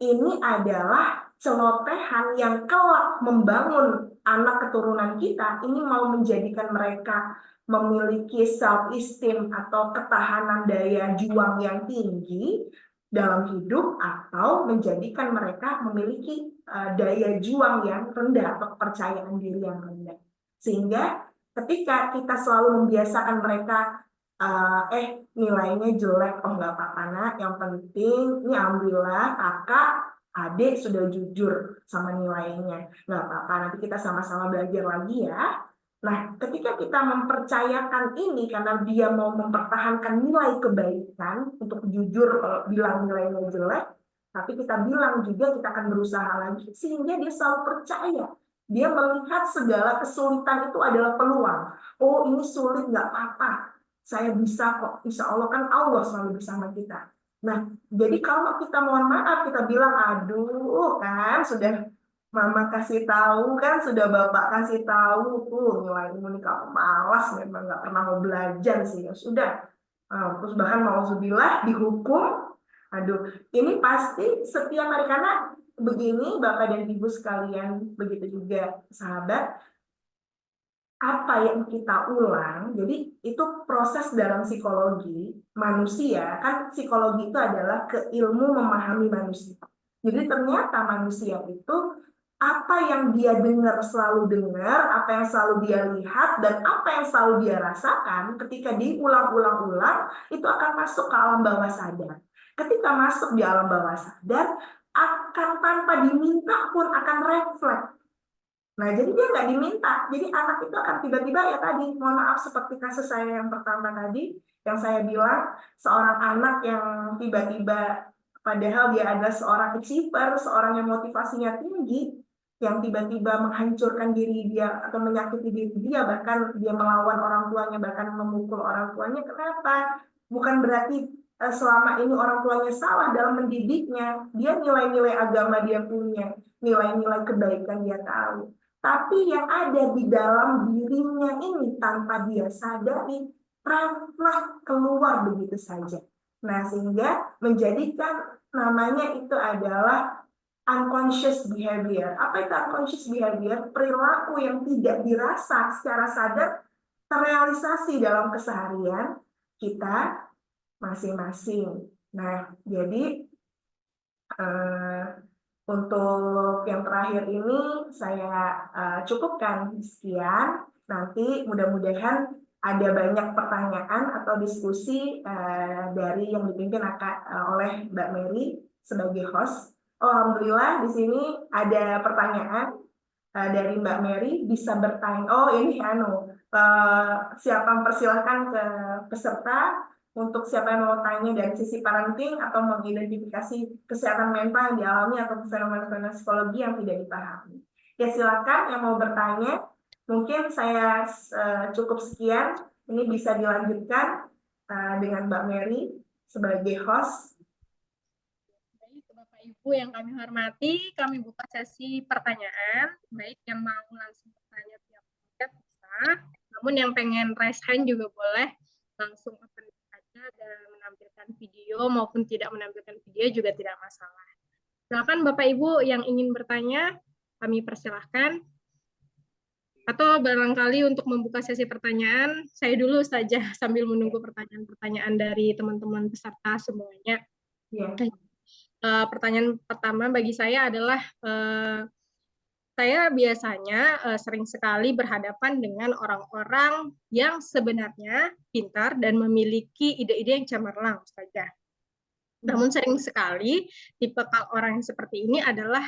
ini adalah celotehan yang kelak membangun anak keturunan kita, ini mau menjadikan mereka memiliki self-esteem atau ketahanan daya juang yang tinggi dalam hidup, atau menjadikan mereka memiliki daya juang yang rendah atau kepercayaan diri yang rendah. Sehingga ketika kita selalu membiasakan mereka nilainya jelek, oh nggak apa-apa nak, yang penting ini alhamdulillah kakak adik sudah jujur sama nilainya, nggak apa-apa, nanti kita sama-sama belajar lagi ya. Nah, ketika kita mempercayakan ini karena dia mau mempertahankan nilai kebaikan untuk jujur bilang nilainya jelek, tapi kita bilang juga kita akan berusaha lagi, sehingga dia selalu percaya. Dia melihat segala kesulitan itu adalah peluang. Oh, ini sulit, nggak apa-apa. Saya bisa kok, insya Allah kan Allah selalu bersama kita. Nah, jadi kalau kita mohon maaf, kita bilang, aduh kan sudah Mama kasih tahu kan, sudah Bapak kasih tahu tuh nilai ini kamu malas, memang nggak pernah mau belajar sih, ya sudah. Terus bahkan nauzubillah dihukum. Aduh, ini pasti setiap hari karena begini Bapak dan Ibu sekalian, begitu juga sahabat, apa yang kita ulang, jadi itu proses dalam psikologi manusia, kan psikologi itu adalah keilmu memahami manusia. Jadi ternyata manusia itu apa yang dia dengar selalu dengar, apa yang selalu dia lihat, dan apa yang selalu dia rasakan, ketika diulang-ulang-ulang, itu akan masuk ke alam bawah sadar. Ketika masuk di alam bawah sadar, akan tanpa diminta pun akan refleks. Nah, jadi dia nggak diminta. Jadi anak itu akan tiba-tiba ya tadi, mohon maaf seperti kasus saya yang pertama tadi, yang saya bilang, seorang anak yang tiba-tiba, padahal dia adalah seorang achiever, seorang yang motivasinya tinggi, yang tiba-tiba menghancurkan diri dia atau menyakiti diri dia, bahkan dia melawan orang tuanya, bahkan memukul orang tuanya. Kenapa? Bukan berarti selama ini orang tuanya salah dalam mendidiknya. Dia nilai-nilai agama dia punya, nilai-nilai kebaikan dia tahu. Tapi yang ada di dalam dirinya ini tanpa dia sadari, pernah keluar begitu saja. Nah, sehingga menjadikan namanya itu adalah unconscious behavior. Apa itu unconscious behavior? Perilaku yang tidak dirasa secara sadar terrealisasi dalam keseharian kita masing-masing. Nah, jadi untuk yang terakhir ini saya cukupkan sekian. Nanti mudah-mudahan ada banyak pertanyaan atau diskusi dari yang dipimpin oleh Mbak Mary sebagai host. Alhamdulillah di sini ada pertanyaan dari Mbak Mary, bisa bertanya. Oh ini siapa mempersilahkan ke peserta untuk siapa yang mau tanya dari sisi parenting atau mengidentifikasi kesehatan mental yang dialami atau fenomena-fenomena psikologi yang tidak dipahami. Ya silakan yang mau bertanya. Mungkin saya cukup sekian. Ini bisa dilanjutkan dengan Mbak Mary sebagai host. Bapak Ibu yang kami hormati, kami buka sesi pertanyaan. Baik yang mau langsung bertanya tiap bisa, namun yang pengen raise hand juga boleh langsung open saja dan menampilkan video maupun tidak menampilkan video juga tidak masalah. Silakan Bapak Ibu yang ingin bertanya, kami persilahkan. Atau barangkali untuk membuka sesi pertanyaan, saya dulu saja sambil menunggu pertanyaan-pertanyaan dari teman-teman peserta semuanya. Ya. Pertanyaan pertama bagi saya adalah saya biasanya sering sekali berhadapan dengan orang-orang yang sebenarnya pintar dan memiliki ide-ide yang cemerlang saja. Namun sering sekali tipe orang yang seperti ini adalah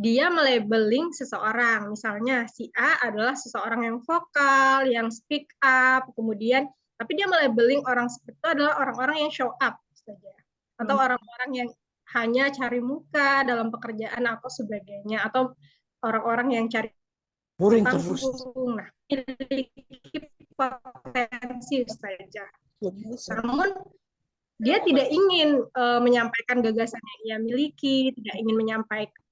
dia melabeling seseorang. Misalnya si A adalah seseorang yang vokal, yang speak up, kemudian tapi dia melabeling orang seperti itu adalah orang-orang yang show up saja. Atau orang-orang yang hanya cari muka dalam pekerjaan atau sebagainya, atau orang-orang yang cari panggung. Nah, memiliki potensi saja. Namun dia tidak ingin menyampaikan gagasan yang ia miliki, tidak ingin menyampaikan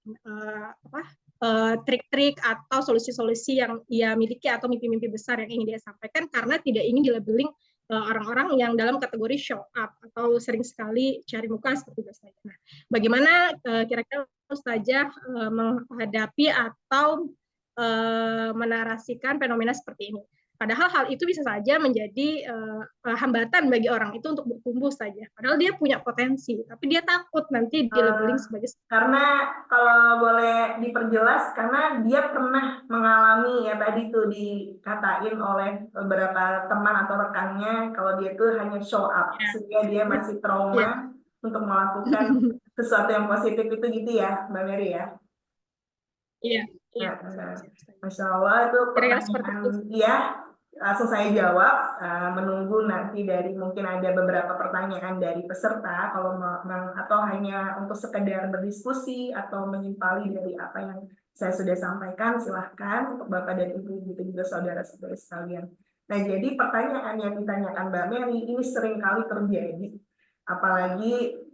trik-trik atau solusi-solusi yang ia miliki atau mimpi-mimpi besar yang ingin dia sampaikan karena tidak ingin dilabeling orang-orang yang dalam kategori show up atau sering sekali cari muka seperti biasanya. Nah, bagaimana kira-kira Ustazah menghadapi atau menarasikan fenomena seperti ini? Padahal hal itu bisa saja menjadi hambatan bagi orang itu untuk bertumbuh saja. Padahal dia punya potensi, tapi dia takut nanti dilabeling sebagai... Karena kalau boleh diperjelas, karena dia pernah mengalami ya tadi tuh dikatain oleh beberapa teman atau rekannya kalau dia tuh hanya show up, sehingga dia masih trauma untuk melakukan sesuatu yang positif itu gitu ya, Mbak Mary ya? Iya. Masya Allah itu pertanyaan, iya. Langsung saya jawab, menunggu nanti dari mungkin ada beberapa pertanyaan dari peserta, kalau atau hanya untuk sekedar berdiskusi atau menyimpali dari apa yang saya sudah sampaikan, silahkan untuk Bapak dan Ibu gitu juga saudara-saudara sekalian. Nah, jadi pertanyaan yang ditanyakan Mbak Mary ini sering kali terjadi, apalagi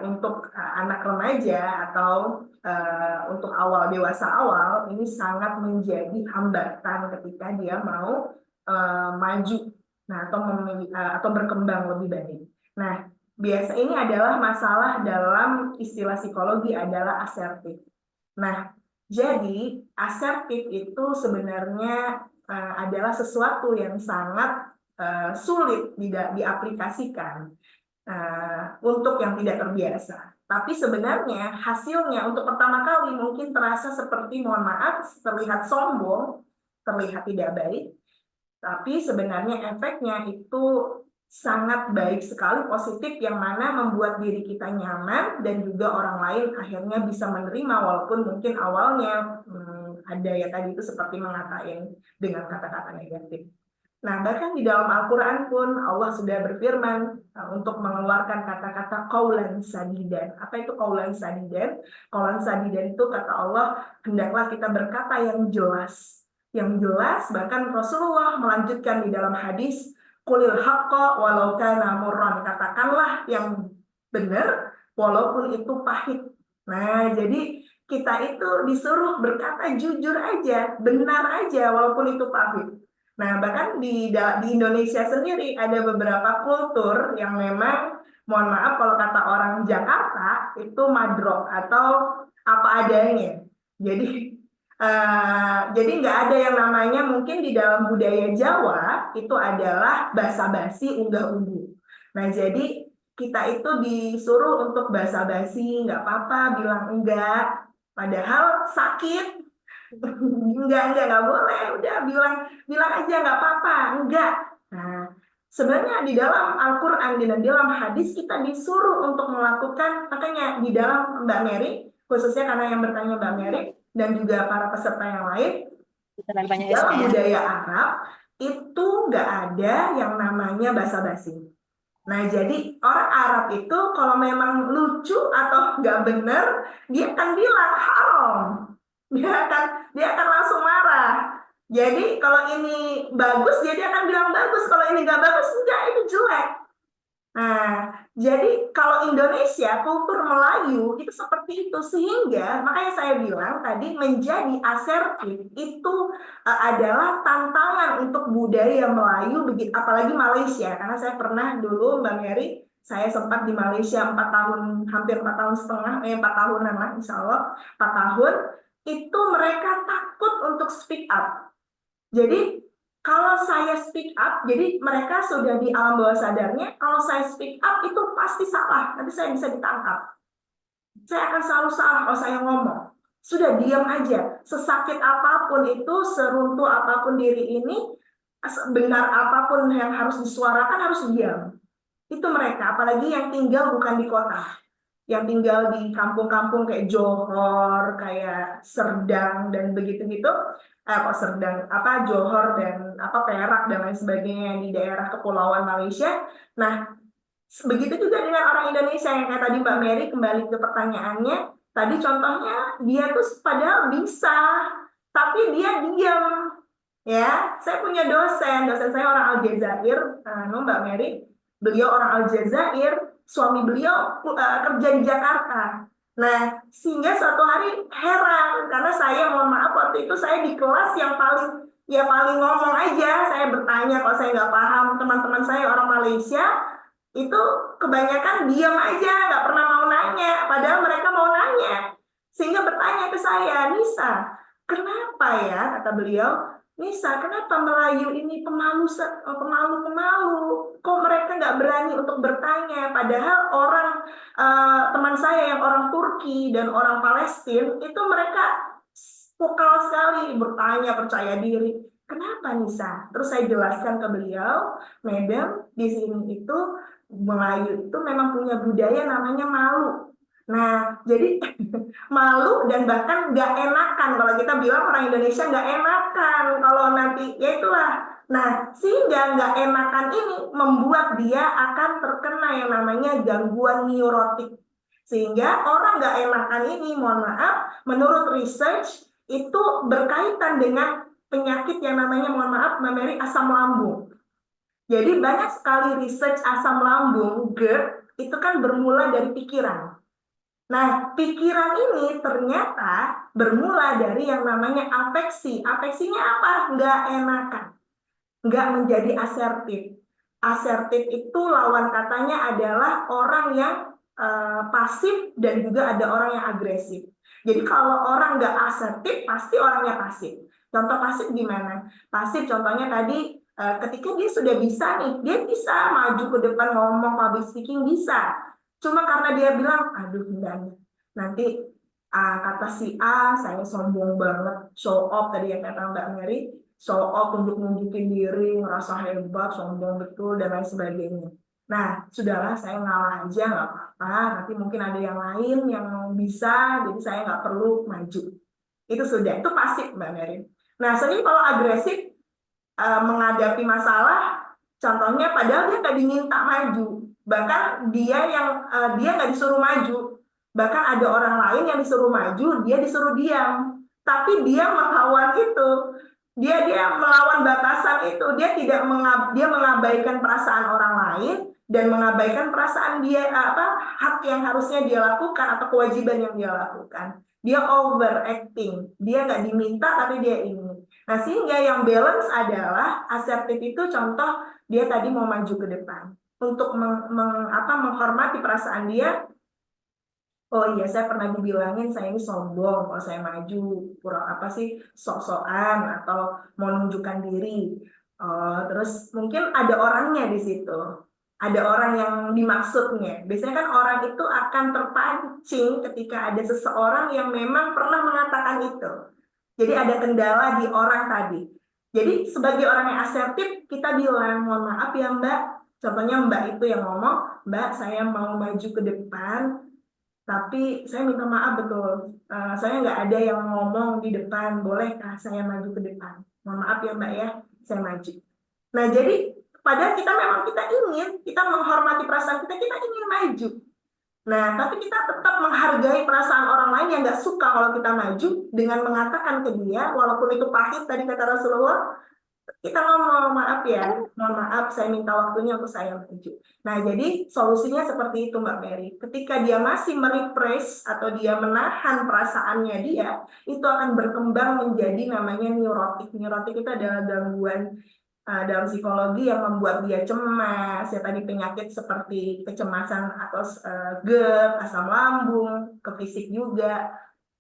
untuk anak remaja atau untuk awal dewasa awal ini sangat menjadi hambatan ketika dia mau maju, nah atau berkembang lebih baik. Nah, biasa ini adalah masalah dalam istilah psikologi adalah asertif. Nah, jadi asertif itu sebenarnya adalah sesuatu yang sangat sulit diaplikasikan untuk yang tidak terbiasa. Tapi sebenarnya hasilnya untuk pertama kali mungkin terasa seperti, mohon maaf, terlihat sombong, terlihat tidak baik, tapi sebenarnya efeknya itu sangat baik sekali, positif, yang mana membuat diri kita nyaman dan juga orang lain akhirnya bisa menerima walaupun mungkin awalnya ada ya tadi itu seperti mengatain dengan kata-kata negatif. Nah, bahkan di dalam Al-Quran pun Allah sudah berfirman untuk mengeluarkan kata-kata qaulan sadidan. Apa itu qaulan sadidan? Qaulan sadidan itu kata Allah, hendaklah kita berkata yang jelas. Yang jelas, bahkan Rasulullah melanjutkan di dalam hadis, qulil haqqa walau kana murran. Katakanlah yang benar, walaupun itu pahit. Nah, jadi kita itu disuruh berkata jujur aja, benar aja, walaupun itu pahit. Nah, bahkan di Indonesia sendiri ada beberapa kultur yang memang, mohon maaf kalau kata orang Jakarta, itu madrok atau apa adanya. Jadi nggak ada yang namanya mungkin di dalam budaya Jawa itu adalah basa-basi unggah-ungguh. Nah, jadi kita itu disuruh untuk basa-basi, nggak apa-apa, bilang enggak, padahal sakit. Enggak boleh, udah bilang bilang aja nggak apa-apa, enggak. Nah, sebenarnya di dalam Al-Quran dan dalam hadis kita disuruh untuk melakukan, makanya di dalam Mbak Mary, khususnya karena yang bertanya Mbak Mary dan juga para peserta yang lain, di dalam budaya Arab itu nggak ada yang namanya basa-basi. Nah, jadi orang Arab itu kalau memang lucu atau nggak bener, dia akan bilang haram. Dia akan langsung marah. Jadi kalau ini bagus, dia akan bilang bagus. Kalau ini nggak bagus, enggak, itu jelek. Nah, jadi kalau Indonesia, kultur Melayu itu seperti itu. Sehingga, makanya saya bilang tadi menjadi asertif itu adalah tantangan untuk budaya Melayu, apalagi Malaysia. Karena saya pernah dulu, Mbak Mary, saya sempat di Malaysia 4 tahun, hampir 4 tahun setengah, 4 tahunan lah, insya Allah, 4 tahun, itu mereka takut untuk speak up. Jadi, kalau saya speak up, jadi mereka sudah di alam bawah sadarnya, kalau saya speak up itu pasti salah, nanti saya bisa ditangkap. Saya akan selalu salah kalau saya ngomong. Sudah diam aja, sesakit apapun itu, seruntuh apapun diri ini, benar apapun yang harus disuarakan harus diam. Itu mereka, apalagi yang tinggal bukan di kota, yang tinggal di kampung-kampung kayak Johor, kayak Serdang dan begitu-gitu, kok Serdang, apa Johor dan apa Perak dan lain sebagainya di daerah kepulauan Malaysia. Nah, begitu juga dengan orang Indonesia yang kayak tadi Mbak Mary, kembali ke pertanyaannya, tadi contohnya dia tuh padahal bisa, tapi dia diam. Ya, saya punya dosen saya orang Aljazair, Mbak Mary, beliau orang Aljazair, suami beliau kerja di Jakarta. Nah, sehingga suatu hari heran karena saya mohon maaf waktu itu saya di kelas yang paling ngomong aja, saya bertanya kalau saya nggak paham, teman-teman saya orang Malaysia itu kebanyakan diam aja, nggak pernah mau nanya, padahal mereka mau nanya, sehingga bertanya ke saya, Nisa, kenapa ya, kata beliau, Nisa, kenapa Melayu ini pemalu? Kok mereka nggak berani untuk bertanya? Padahal orang teman saya yang orang Turki dan orang Palestina itu mereka vokal sekali bertanya, percaya diri. Kenapa Nisa? Terus saya jelaskan ke beliau, Madam, di sini itu Melayu itu memang punya budaya namanya malu. Nah, jadi malu dan bahkan nggak enakan kalau kita bilang orang Indonesia nggak enakan kalau nanti ya itulah. Nah, sehingga nggak enakan ini membuat dia akan terkena yang namanya gangguan neurotik. Sehingga orang nggak enakan ini, mohon maaf, menurut research itu berkaitan dengan penyakit yang namanya, mohon maaf, Mbak Mary, asam lambung. Jadi banyak sekali research asam lambung, GERD, itu kan bermula dari pikiran. Nah, pikiran ini ternyata bermula dari yang namanya afeksi. Afeksinya apa? Nggak enakan. Nggak menjadi asertif. Asertif itu lawan katanya adalah orang yang pasif dan juga ada orang yang agresif. Jadi kalau orang nggak asertif, pasti orangnya pasif. Contoh pasif gimana? Pasif contohnya tadi ketika dia sudah bisa nih, dia bisa maju ke depan ngomong public speaking bisa. Cuma karena dia bilang, aduh enggak, nanti kata si A, saya sombong banget, show off tadi yang kata Mbak Mary, show off, nunjukin diri, ngerasa hebat, sombong betul, dan lain sebagainya. Nah, sudahlah saya ngalah aja, nggak apa-apa, nanti mungkin ada yang lain yang bisa, jadi saya nggak perlu maju. Itu sudah, itu pasif Mbak Mary. Nah, sebenarnya kalau agresif, menghadapi masalah, contohnya padahal dia nggak diminta maju, bahkan dia nggak disuruh maju, bahkan ada orang lain yang disuruh maju, dia disuruh diam, tapi dia melawan itu, dia melawan batasan itu, dia mengabaikan perasaan orang lain dan mengabaikan perasaan dia hak yang harusnya dia lakukan atau kewajiban yang dia lakukan. Dia overacting, dia nggak diminta tapi dia ingin. Nah, sehingga yang balance adalah asertif itu contoh dia tadi mau maju ke depan untuk menghormati perasaan dia. Oh iya, saya pernah dibilangin saya ini sombong kalau saya maju, sok-sokan atau mau nunjukkan diri. Terus mungkin ada orangnya di situ. Ada orang yang dimaksudnya. Biasanya kan orang itu akan terpancing ketika ada seseorang yang memang pernah mengatakan itu. Jadi ada kendala di orang tadi. Jadi sebagai orang yang asertif, kita bilang, mohon maaf ya Mbak. Contohnya Mbak itu yang ngomong, Mbak saya mau maju ke depan, tapi saya minta maaf betul, saya nggak ada yang ngomong di depan, bolehkah saya maju ke depan? Mohon maaf ya Mbak ya, saya maju. Nah jadi padahal kita ingin, kita menghormati perasaan kita ingin maju. Nah tapi kita tetap menghargai perasaan orang lain yang nggak suka kalau kita maju dengan mengatakan ke dia, walaupun itu pahit tadi kata Rasulullah, kita ngomong maaf ya, mohon maaf saya minta waktunya untuk saya maju. Nah jadi solusinya seperti itu Mbak Mary. Ketika dia masih merepress atau dia menahan perasaannya dia, itu akan berkembang menjadi namanya neurotik. Neurotik itu adalah gangguan dalam psikologi yang membuat dia cemas, ya tadi penyakit seperti kecemasan atau GERD, asam lambung, ke fisik juga,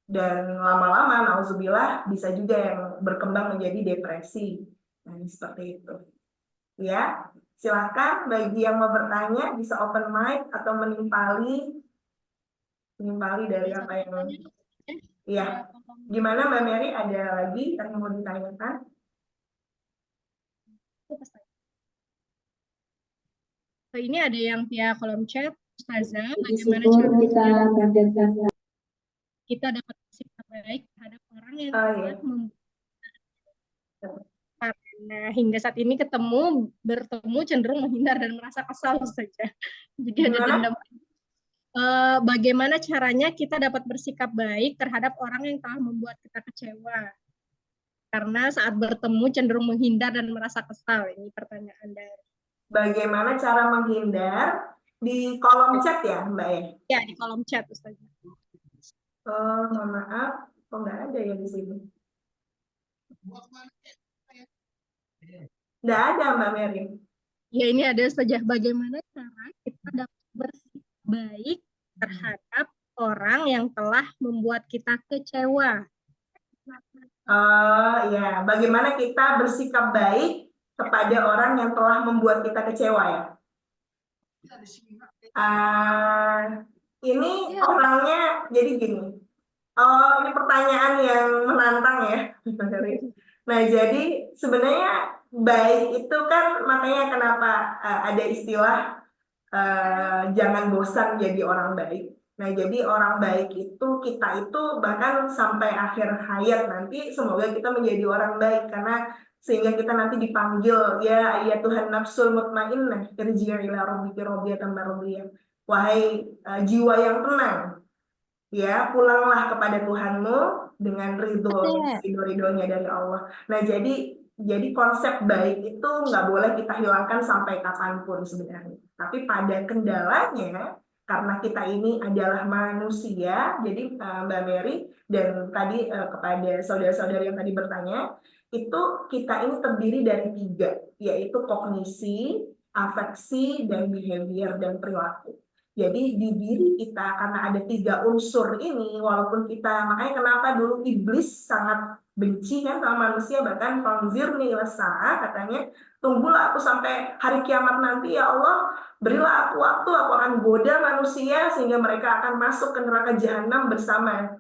dan lama-lama nauzubillah bisa juga yang berkembang menjadi depresi. Nah, seperti itu. Ya, silahkan bagi yang mau bertanya bisa open mic atau menimpali dari apa yang ya. Gimana Mbak Mary, ada lagi yang mau ditanyakan? Ini ada yang via kolom chat, Ustazah, bagaimana cara kita dapat bersikap baik terhadap orang yang telah karena hingga saat ini bertemu cenderung menghindar dan merasa kesal saja. Jadi ada dendam. Bagaimana caranya kita dapat bersikap baik terhadap orang yang telah membuat kita kecewa? Karena saat bertemu cenderung menghindar dan merasa kesal. Ini pertanyaan dari. Bagaimana cara menghindar? Di kolom chat ya, Mbak ya? Ya, di kolom chat, Ustaz. Mohon maaf, kok nggak ada ya di sini? Nggak ada, Mbak Mary. Ya, ini ada saja. Bagaimana cara kita dapat bersikap baik terhadap orang yang telah membuat kita kecewa? Ya, bagaimana kita bersikap baik kepada orang yang telah membuat kita kecewa ya? Ini orangnya jadi gini. Ini pertanyaan yang menantang ya. Nah, jadi sebenarnya baik itu kan makanya kenapa ada istilah jangan bosan jadi orang baik. Nah, jadi orang baik itu kita itu bahkan sampai akhir hayat nanti semoga kita menjadi orang baik karena sehingga kita nanti dipanggil ya Tuhan nafsul mutmainnah irji'i ila rabbiki radiyatan mardiyah. Wahai jiwa yang tenang, ya pulanglah kepada Tuhanmu dengan ridho-ridhonya dari Allah. Nah jadi konsep baik itu nggak boleh kita hilangkan sampai kapanpun sebenarnya. Tapi pada kendalanya karena kita ini adalah manusia, jadi Mbak Mary dan tadi kepada saudara-saudari yang tadi bertanya, itu kita ini terdiri dari 3, yaitu kognisi, afeksi, dan behavior dan perilaku. Jadi di diri kita karena ada 3 unsur ini, walaupun kita makanya kenapa dulu iblis sangat benci kan sama manusia, bahkan fanzirni ilasa'a katanya, tunggulah aku sampai hari kiamat nanti ya Allah, berilah aku waktu, aku akan goda manusia sehingga mereka akan masuk ke neraka jahanam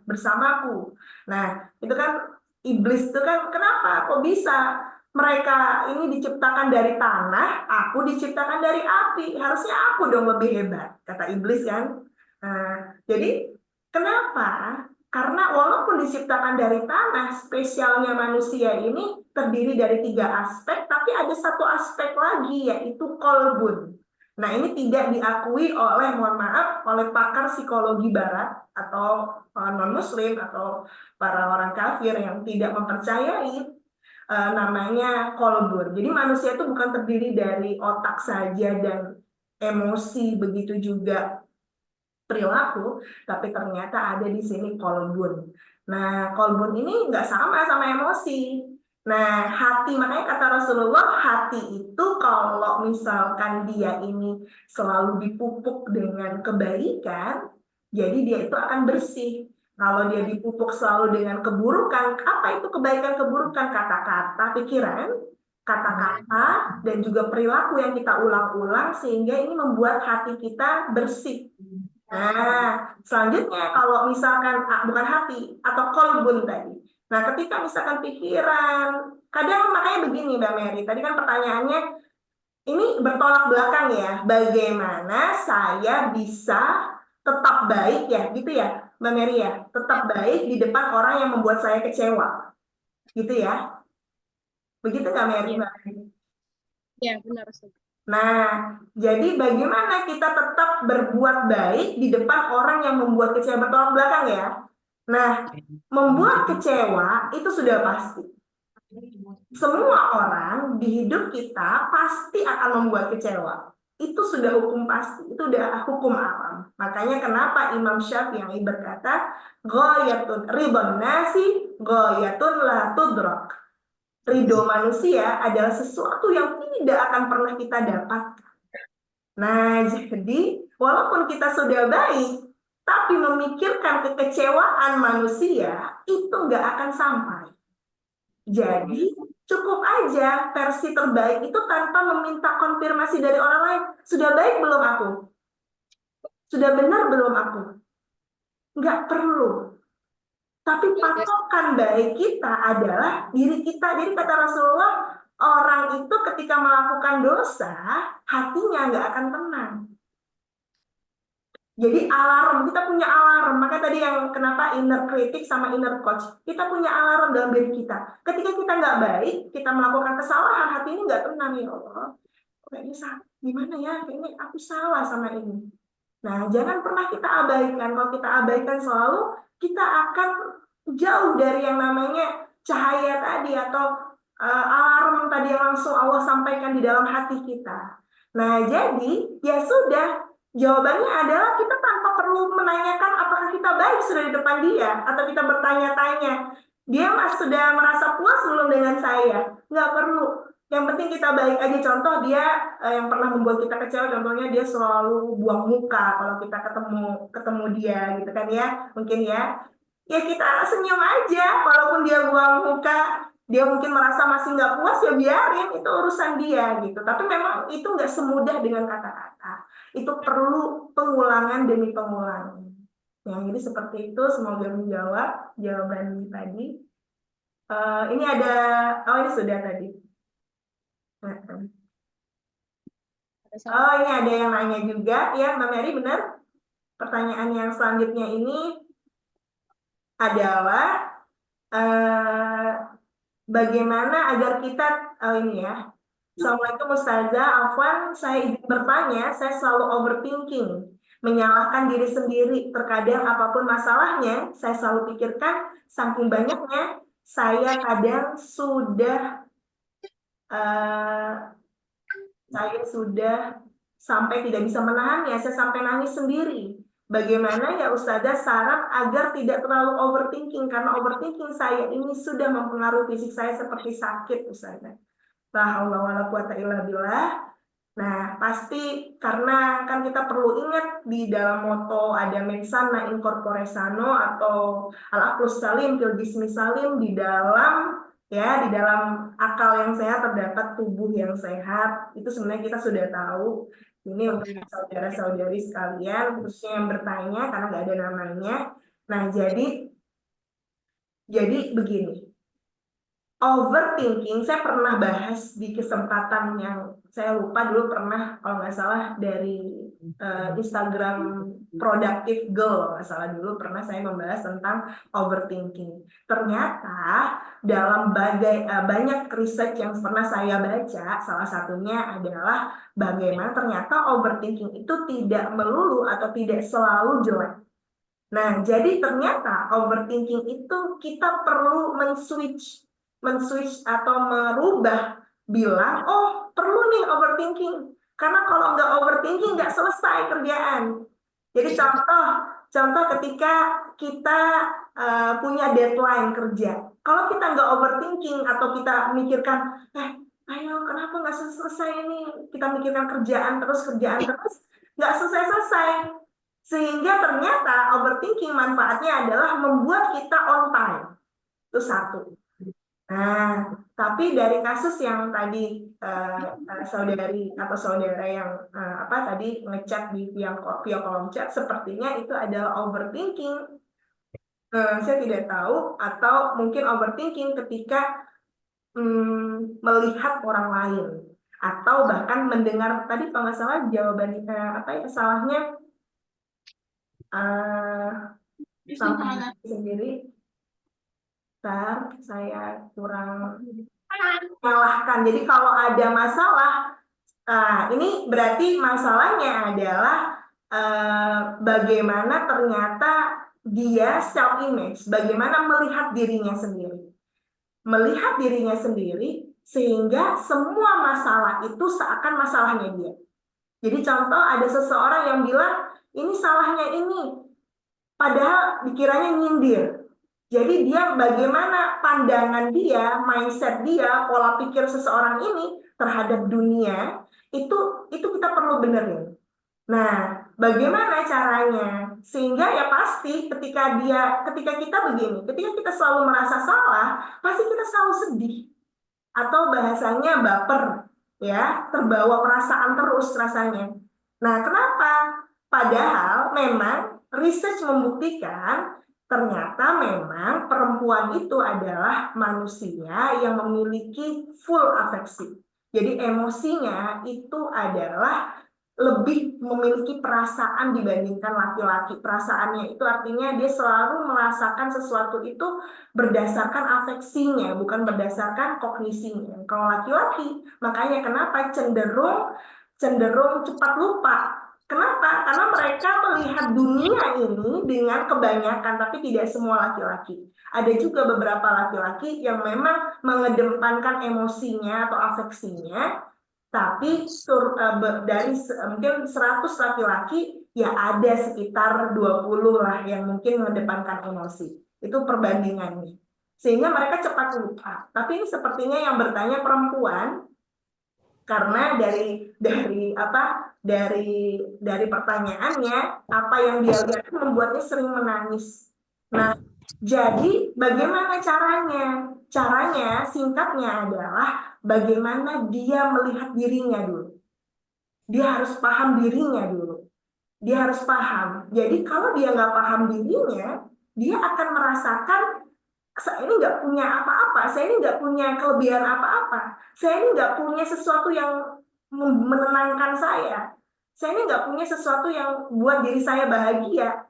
bersamaku. Nah itu kan iblis itu kan kenapa kok bisa? Mereka ini diciptakan dari tanah, aku diciptakan dari api. Harusnya aku dong lebih hebat, kata iblis kan. Jadi kenapa? Karena walaupun diciptakan dari tanah, spesialnya manusia ini terdiri dari 3 aspek, Tapi ada satu aspek lagi, yaitu kolbun. Nah, ini tidak diakui oleh, mohon maaf, oleh pakar psikologi barat atau non-muslim atau para orang kafir yang tidak mempercayai namanya kolbun. Jadi manusia itu bukan terdiri dari otak saja dan emosi, begitu juga perilaku, tapi ternyata ada di sini kolbun. Nah, kolbun ini nggak sama emosi. Nah, hati, makanya kata Rasulullah, hati itu kalau misalkan dia ini selalu dipupuk dengan kebaikan, jadi dia itu akan bersih. Kalau dia dipupuk selalu dengan keburukan, apa itu kebaikan-keburukan? Kata-kata, pikiran, kata-kata, dan juga perilaku yang kita ulang-ulang, sehingga ini membuat hati kita bersih. Nah, selanjutnya kalau misalkan bukan hati atau kolbun tadi. Nah, ketika misalkan pikiran, kadang makanya begini Mbak Mary, tadi kan pertanyaannya ini bertolak belakang ya. Bagaimana saya bisa tetap baik ya, gitu ya Mbak Mary ya, tetap baik di depan orang yang membuat saya kecewa, gitu ya. Begitu nggak Mary? Iya, iya benar. Nah, jadi bagaimana kita tetap berbuat baik di depan orang yang membuat kecewa, bertolak belakang ya. Nah, membuat kecewa itu sudah pasti. Semua orang di hidup kita pasti akan membuat kecewa. Itu sudah hukum pasti, itu udah hukum alam. Makanya kenapa Imam Syafi'i berkata, "Ghayatun ridhon nasi, ghayatun la tudrak." Ridho manusia adalah sesuatu yang tidak akan pernah kita dapat. Nah, jadi walaupun kita sudah baik, tapi memikirkan kekecewaan manusia itu nggak akan sampai. Jadi cukup aja versi terbaik itu tanpa meminta konfirmasi dari orang lain. Sudah baik belum aku? Sudah benar belum aku? Nggak perlu. Tapi patokan baik kita adalah diri kita. Jadi kata Rasulullah, orang itu ketika melakukan dosa, hatinya nggak akan tenang. Jadi alarm, kita punya alarm. Makanya tadi yang kenapa inner critic sama inner coach. Kita punya alarm dalam diri kita. Ketika kita nggak baik, kita melakukan kesalahan, hati ini nggak tenang. Ya Allah, kayaknya gimana ya, kayaknya aku salah sama ini. Nah, jangan pernah kita abaikan. Kalau kita abaikan selalu, kita akan jauh dari yang namanya cahaya tadi atau alarm tadi yang langsung Allah sampaikan di dalam hati kita. Nah, jadi ya sudah, jawabannya adalah kita tanpa perlu menanyakan apakah kita baik sudah di depan dia, atau kita bertanya-tanya, dia sudah merasa puas belum dengan saya? Nggak perlu. Yang penting kita baik aja. Contoh dia yang pernah membuat kita kecewa, contohnya dia selalu buang muka kalau kita ketemu dia gitu kan ya, mungkin ya. Ya kita senyum aja, walaupun dia buang muka, dia mungkin merasa masih nggak puas, ya biarin, itu urusan dia gitu. Tapi memang itu nggak semudah dengan kata-kata. Itu perlu pengulangan demi pengulangan. Ya, jadi seperti itu, semoga menjawab jawaban tadi. Ini ada, oh ini sudah tadi. Oh, ini ada yang nanya juga ya, Mbak Mary, benar? Pertanyaan yang selanjutnya ini adalah bagaimana agar kita, ini ya, Assalamualaikum Ustazah, Afwan, saya izin bertanya, saya selalu overthinking, menyalahkan diri sendiri, terkadang apapun masalahnya, saya selalu pikirkan, saking banyaknya, saya kadang sudah sampai tidak bisa menahannya, saya sampai nangis sendiri. Bagaimana ya Ustazah saran agar tidak terlalu overthinking, karena overthinking saya ini sudah mempengaruhi fisik saya seperti sakit Ustazah. La haula wala quwata illa billah. Nah, pasti karena kan kita perlu ingat di dalam moto ada mens sana in corpore sano atau al aqlus salim fil jismi salim, di dalam akal yang sehat terdapat tubuh yang sehat. Itu sebenarnya kita sudah tahu. Ini untuk saudara-saudari sekalian, khususnya yang bertanya karena nggak ada namanya. Nah, jadi begini. Overthinking, saya pernah bahas di kesempatan yang saya lupa dulu, pernah kalau nggak salah dari Instagram Productive Girl, nggak salah dulu pernah saya membahas tentang overthinking. Ternyata dalam banyak research yang pernah saya baca, salah satunya adalah bagaimana ternyata overthinking itu tidak melulu atau tidak selalu jelek. Nah, jadi ternyata overthinking itu kita perlu men-switch atau merubah, bilang, oh perlu nih overthinking. Karena kalau nggak overthinking nggak selesai kerjaan. Jadi contoh ketika kita punya deadline kerja. Kalau kita nggak overthinking atau kita mikirkan, ayo kenapa nggak selesai ini? Kita mikirkan kerjaan terus, nggak selesai-selesai. Sehingga ternyata overthinking manfaatnya adalah membuat kita on time. Itu satu. Nah, tapi dari kasus yang tadi saudari atau saudara yang tadi ngechat di via kolom chat, sepertinya itu adalah overthinking. Saya tidak tahu, atau mungkin overthinking ketika melihat orang lain, atau bahkan mendengar tadi kalau nggak salah jawaban salahnya sama sendiri. Saya kurang menyalahkan. Jadi kalau ada masalah, ini berarti masalahnya adalah bagaimana ternyata dia self image, bagaimana melihat dirinya sendiri, sehingga semua masalah itu seakan masalahnya dia. Jadi contoh ada seseorang yang bilang ini salahnya ini, padahal dikiranya nyindir. Jadi dia bagaimana pandangan dia, mindset dia, pola pikir seseorang ini terhadap dunia, itu kita perlu benerin. Nah, bagaimana caranya? Sehingga ya pasti ketika kita begini, ketika kita selalu merasa salah, pasti kita selalu sedih. Atau bahasanya baper, ya, terbawa perasaan terus rasanya. Nah, kenapa? Padahal memang research membuktikan ternyata memang perempuan itu adalah manusia yang memiliki full afeksi. Jadi emosinya itu adalah lebih memiliki perasaan dibandingkan laki-laki. Perasaannya itu artinya dia selalu merasakan sesuatu itu berdasarkan afeksinya, bukan berdasarkan kognisinya. Kalau laki-laki, makanya kenapa cenderung cepat lupa. Kenapa? Karena mereka melihat dunia ini dengan kebanyakan, tapi tidak semua laki-laki. Ada juga beberapa laki-laki yang memang mengedepankan emosinya atau afeksinya, tapi dari mungkin 100 laki-laki, ya ada sekitar 20 lah yang mungkin mengedepankan emosi. Itu perbandingannya. Sehingga mereka cepat lupa. Tapi ini sepertinya yang bertanya perempuan, karena dari pertanyaannya, apa yang dia lihat membuatnya sering menangis. Nah, jadi bagaimana caranya? Caranya singkatnya adalah bagaimana dia melihat dirinya dulu. Dia harus paham dirinya dulu. Dia harus paham. Jadi kalau dia nggak paham dirinya, dia akan merasakan saya ini nggak punya apa-apa, saya ini nggak punya kelebihan apa-apa, saya ini nggak punya sesuatu yang menenangkan saya ini nggak punya sesuatu yang buat diri saya bahagia.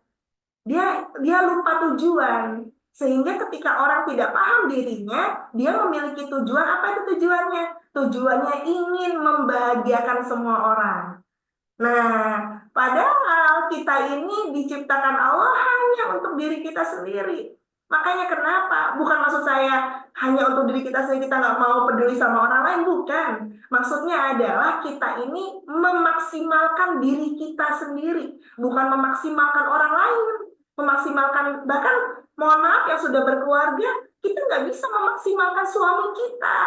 Dia lupa tujuan, sehingga ketika orang tidak paham dirinya, dia memiliki tujuan. Apa itu tujuannya? Tujuannya ingin membahagiakan semua orang. Nah, padahal kita ini diciptakan Allah hanya untuk diri kita sendiri. Makanya kenapa? Bukan maksud saya hanya untuk diri kita sendiri, kita nggak mau peduli sama orang lain, bukan. Maksudnya adalah kita ini memaksimalkan diri kita sendiri, bukan memaksimalkan orang lain. Memaksimalkan, bahkan mohon maaf yang sudah berkeluarga, kita nggak bisa memaksimalkan suami kita.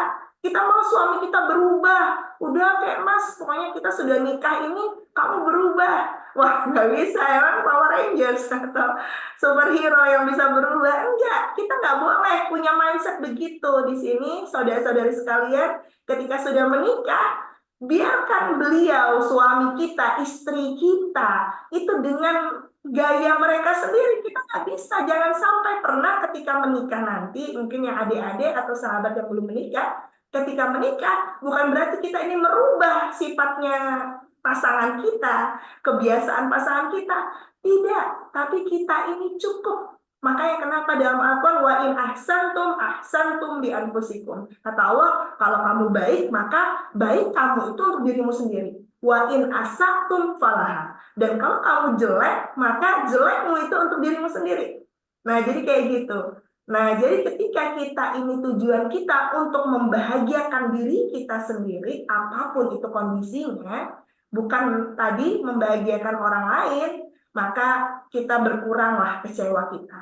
Kita mau suami kita berubah, udah kayak Mas, pokoknya kita sudah nikah ini, kamu berubah. Wah, nggak bisa, emang Power Rangers atau superhero yang bisa berubah. Enggak, kita nggak boleh punya mindset begitu di sini, saudara-saudari sekalian. Ketika sudah menikah, biarkan beliau, suami kita, istri kita, itu dengan gaya mereka sendiri. Kita nggak bisa, jangan sampai pernah ketika menikah nanti, mungkin yang adik-adik atau sahabat yang belum menikah, ketika menikah, bukan berarti kita ini merubah sifatnya pasangan kita, kebiasaan pasangan kita. Tidak, tapi kita ini cukup. Makanya kenapa dalam Al-Quran wa in ahsantum bi anfusikum. Kata Allah, kalau kamu baik, maka baik kamu itu untuk dirimu sendiri. Wa in asatum falaha. Dan kalau kamu jelek, maka jelekmu itu untuk dirimu sendiri. Nah, jadi kayak gitu. Nah, jadi ketika kita ini tujuan kita untuk membahagiakan diri kita sendiri, apapun itu kondisinya, bukan tadi membahagiakan orang lain, maka kita berkuranglah kecewa kita.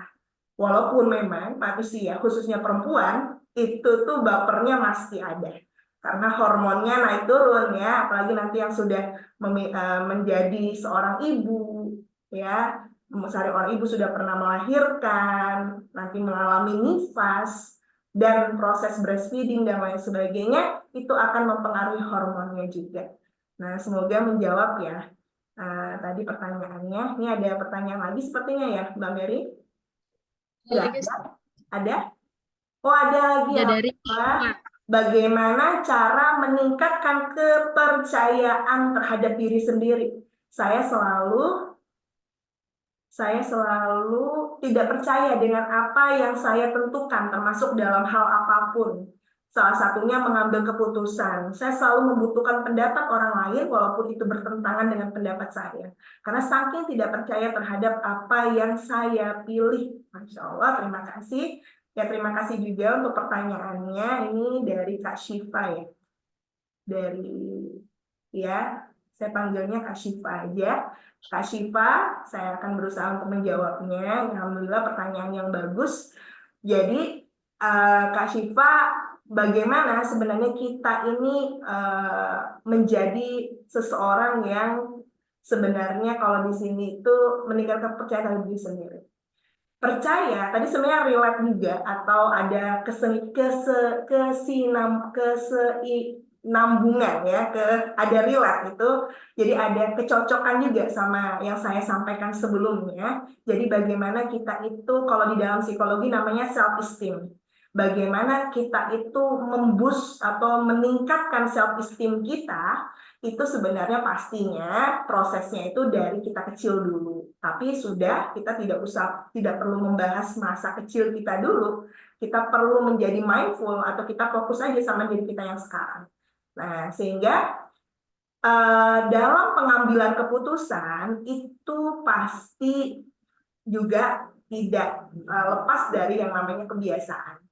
Walaupun memang manusia, khususnya perempuan, itu tuh bapernya masih ada. Karena hormonnya naik turun ya, apalagi nanti yang sudah menjadi seorang ibu, ya, seorang ibu sudah pernah melahirkan, nanti mengalami nifas, dan proses breastfeeding dan lain sebagainya, itu akan mempengaruhi hormonnya juga. Nah, semoga menjawab ya. Tadi pertanyaannya. Ini ada pertanyaan lagi sepertinya ya, Mbak Mary? Nggak ada? Ada? Oh, ada lagi Ya, ya, dari Pak. Bagaimana cara meningkatkan kepercayaan terhadap diri sendiri? Saya selalu tidak percaya dengan apa yang saya tentukan, termasuk dalam hal apapun. Salah satunya mengambil keputusan. Saya selalu membutuhkan pendapat orang lain walaupun itu bertentangan dengan pendapat saya. Karena saking tidak percaya terhadap apa yang saya pilih. Masya Allah, terima kasih. Ya, terima kasih juga untuk pertanyaannya. Ini dari Kak Syifa ya. Saya panggilnya Kak Syifa aja. Kak Syifa, saya akan berusaha untuk menjawabnya. Alhamdulillah pertanyaan yang bagus. Jadi, Kak Syifa, bagaimana sebenarnya kita ini menjadi seseorang yang sebenarnya kalau di sini itu meningkatkan kepercayaan diri sendiri. Percaya, tadi sebenarnya relate juga atau ada kesinambungan ya, ada relate itu, jadi ada kecocokan juga sama yang saya sampaikan sebelumnya. Jadi bagaimana kita itu kalau di dalam psikologi namanya self esteem. Bagaimana kita itu memboost atau meningkatkan self esteem kita, itu sebenarnya pastinya prosesnya itu dari kita kecil dulu. Tapi kita tidak perlu membahas masa kecil kita dulu. Kita perlu menjadi mindful atau kita fokus aja sama diri kita yang sekarang. Nah, sehingga dalam pengambilan keputusan itu pasti juga tidak lepas dari yang namanya kebiasaan.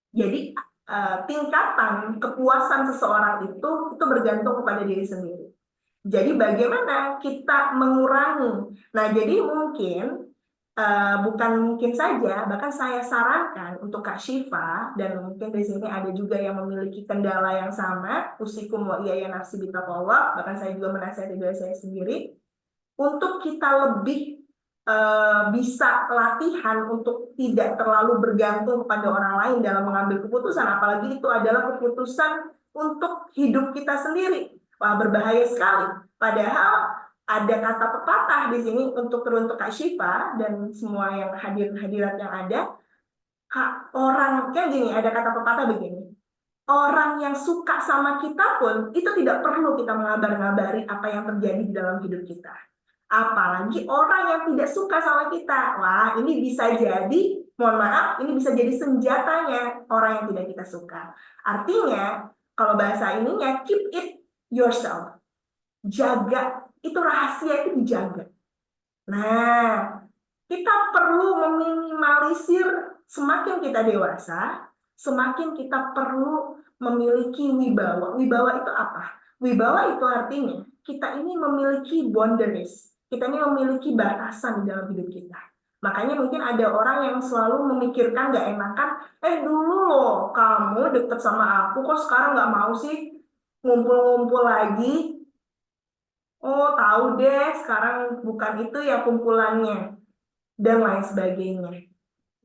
Jadi tingkatan kepuasan seseorang itu bergantung kepada diri sendiri. Jadi bagaimana kita mengurangi? Nah, jadi bukan mungkin saja, bahkan saya sarankan untuk Kak Syifa, dan mungkin di sini ada juga yang memiliki kendala yang sama, usikum wa iyaya nafsi bitaqwa, bahkan saya juga menasihati diri saya sendiri, untuk kita lebih bisa latihan untuk tidak terlalu bergantung pada orang lain dalam mengambil keputusan, apalagi itu adalah keputusan untuk hidup kita sendiri. Wah, berbahaya sekali. Padahal ada kata pepatah di sini untuk Kak Syifa dan semua yang hadirat yang ada. Orang kayak gini, ada kata pepatah begini. Orang yang suka sama kita pun itu tidak perlu kita mengabar-ngabari apa yang terjadi di dalam hidup kita. Apalagi orang yang tidak suka sama kita. Wah, ini bisa jadi, mohon maaf, ini bisa jadi senjatanya orang yang tidak kita suka. Artinya, kalau bahasa ininya, keep it yourself. Jaga, itu rahasia itu dijaga. Nah, kita perlu meminimalisir semakin kita dewasa, semakin kita perlu memiliki wibawa. Wibawa itu apa? Wibawa itu artinya kita ini memiliki boundaries. Kita ini memiliki batasan di dalam hidup kita. Makanya mungkin ada orang yang selalu memikirkan gak enakan, dulu loh kamu deket sama aku, kok sekarang gak mau sih ngumpul-ngumpul lagi? Oh, tahu deh, sekarang bukan itu ya kumpulannya, dan lain sebagainya.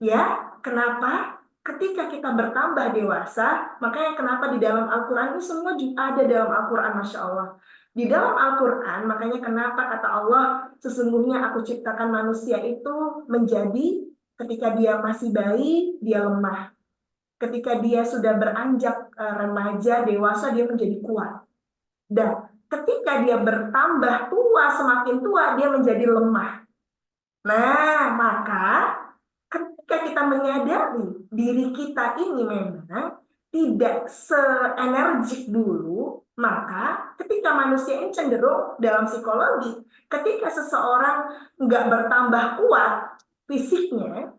Ya, kenapa? Ketika kita bertambah dewasa, makanya kenapa di dalam Al-Quran ini semua juga ada dalam Al-Quran, Masya Allah. Di dalam Al-Quran, makanya kenapa kata Allah, sesungguhnya aku ciptakan manusia itu menjadi, ketika dia masih bayi, dia lemah. Ketika dia sudah beranjak remaja, dewasa, dia menjadi kuat. Dan ketika dia bertambah tua, semakin tua, dia menjadi lemah. Nah, maka ketika kita menyadari diri kita ini memang tidak seenergik dulu, maka ketika manusia ini cenderung dalam psikologi, ketika seseorang nggak bertambah kuat fisiknya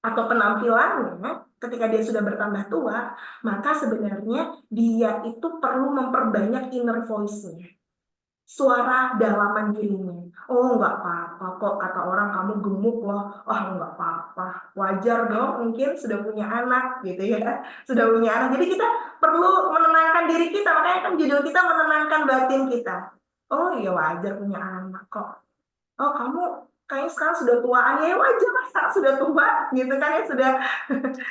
atau penampilannya, ketika dia sudah bertambah tua, maka sebenarnya dia itu perlu memperbanyak inner voice-nya, suara dalaman dirinya. Oh, nggak apa-apa kok, kata orang kamu gemuk loh. Oh, nggak apa-apa, wajar dong, mungkin sudah punya anak gitu ya, sudah punya anak. Jadi kita perlu menenangkan diri kita, makanya kan judul kita menenangkan batin kita. Oh iya, wajar punya anak kok. Oh, kamu kayaknya sekarang sudah tuaan, ya wajar lah sekarang sudah tua gitu kan ya, sudah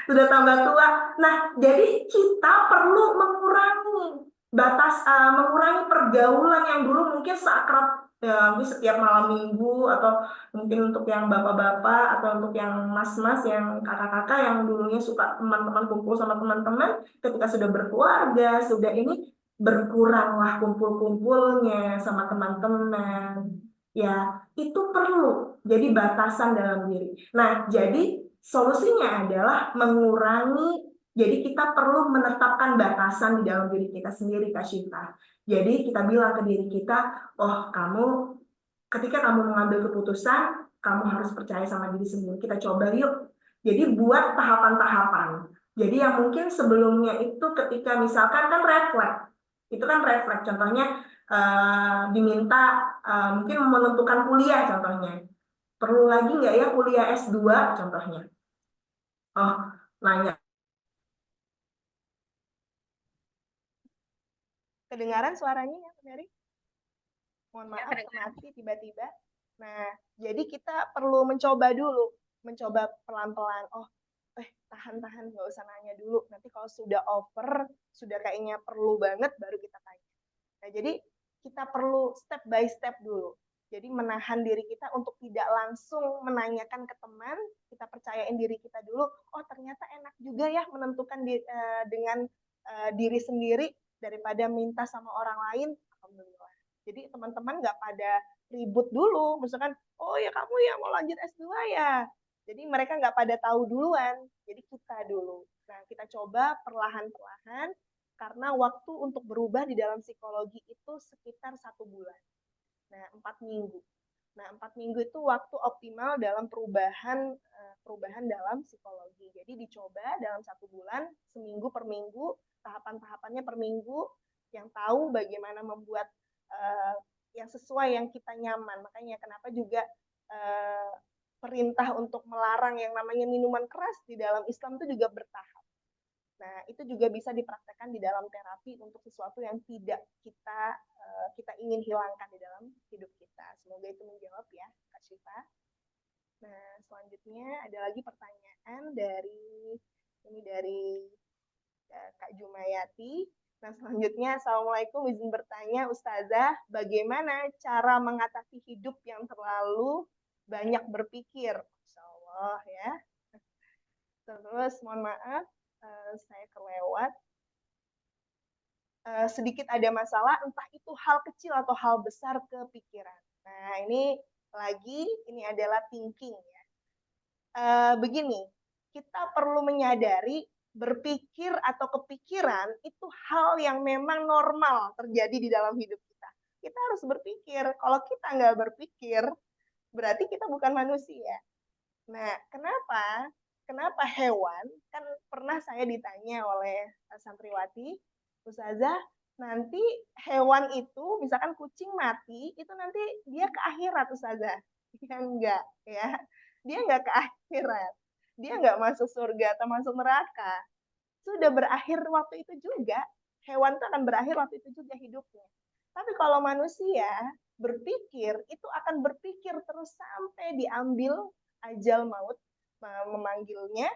sudah tambah tua. Nah, jadi kita perlu mengurangi mengurangi pergaulan yang dulu mungkin seakrab ya, mungkin setiap malam minggu, atau mungkin untuk yang bapak-bapak atau untuk yang mas-mas, yang kakak-kakak yang dulunya suka teman-teman kumpul sama teman-teman, ketika sudah berkeluarga, sudah ini berkuranglah kumpul-kumpulnya sama teman-teman. Ya, itu perlu jadi batasan dalam diri. Nah, jadi solusinya adalah mengurangi, jadi kita perlu menetapkan batasan di dalam diri kita sendiri, Kak Syifa. Jadi kita bilang ke diri kita, oh kamu, ketika kamu mengambil keputusan, kamu harus percaya sama diri sendiri. Kita coba yuk. Jadi buat tahapan-tahapan. Jadi yang mungkin sebelumnya itu ketika misalkan kan refleks, itu kan refleks. Contohnya diminta mungkin menentukan kuliah contohnya. Perlu lagi nggak ya kuliah S2 contohnya? Oh, nanya. Kedengaran suaranya ya, Mary? Mohon Ya, maaf, kedengaran. mati tiba-tiba. Nah, jadi kita perlu mencoba dulu, mencoba pelan-pelan. Oh, tahan-tahan, nggak usah nanya dulu. Nanti kalau sudah over, sudah kayaknya perlu banget, baru kita tanya. Nah, jadi kita perlu step by step dulu. Jadi menahan diri kita untuk tidak langsung menanyakan ke teman, kita percayain diri kita dulu, oh ternyata enak juga ya menentukan dengan diri sendiri daripada minta sama orang lain. Alhamdulillah. Jadi teman-teman nggak pada ribut dulu, misalkan, oh ya kamu ya mau lanjut S2 ya. Jadi mereka nggak pada tahu duluan, jadi kita dulu. Nah, kita coba perlahan-perlahan, karena waktu untuk berubah di dalam psikologi itu sekitar 1 bulan. Nah, 4 minggu. Nah, 4 minggu itu waktu optimal dalam perubahan dalam psikologi. Jadi dicoba dalam 1 bulan, seminggu per minggu, tahapan-tahapannya per minggu, yang tahu bagaimana membuat yang sesuai yang kita nyaman. Makanya kenapa juga perintah untuk melarang yang namanya minuman keras di dalam Islam itu juga bertahap. Nah, itu juga bisa dipraktekkan di dalam terapi untuk sesuatu yang tidak kita ingin hilangkan di dalam hidup kita. Semoga itu menjawab ya, Kak Syifa. Nah, selanjutnya ada lagi pertanyaan dari Kak Jumayati. Nah, selanjutnya, Assalamualaikum, izin bertanya, Ustazah, bagaimana cara mengatasi hidup yang terlalu banyak berpikir? Insya Allah ya. Terus, mohon maaf, saya kelewat. Sedikit ada masalah, entah itu hal kecil atau hal besar kepikiran. Nah, ini adalah thinking ya. Begini, kita perlu menyadari berpikir atau kepikiran itu hal yang memang normal terjadi di dalam hidup kita. Kita harus berpikir. Kalau kita nggak berpikir, berarti kita bukan manusia. Nah, kenapa? Kenapa hewan? Kan pernah saya ditanya oleh santriwati, Ustazah, nanti hewan itu, misalkan kucing mati, itu nanti dia ke akhirat, Ustazah. Ya enggak, ya. Dia enggak ke akhirat. Dia enggak masuk surga atau masuk neraka. Sudah berakhir waktu itu juga. Hewan itu akan berakhir waktu itu juga hidupnya. Tapi kalau manusia berpikir, itu akan berpikir terus sampai diambil ajal maut memanggilnya,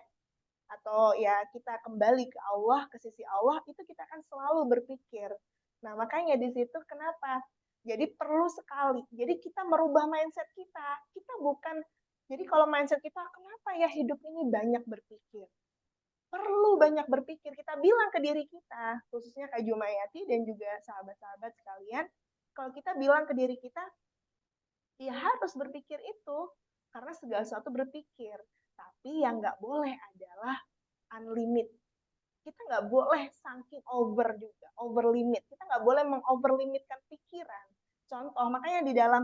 atau ya kita kembali ke Allah, ke sisi Allah, itu kita akan selalu berpikir. Nah, makanya di situ kenapa? Jadi perlu sekali. Jadi kita merubah mindset kita. Kita bukan, jadi kalau mindset kita, kenapa ya hidup ini banyak berpikir? perlu banyak berpikir. Kita bilang ke diri kita, khususnya Kak Jumayati dan juga sahabat-sahabat sekalian, kalau kita bilang ke diri kita, ya harus berpikir itu, karena segala sesuatu berpikir. Tapi yang nggak boleh adalah unlimited. Kita nggak boleh saking over juga, over limit. Kita nggak boleh mengoverlimitkan pikiran. Contoh, makanya di dalam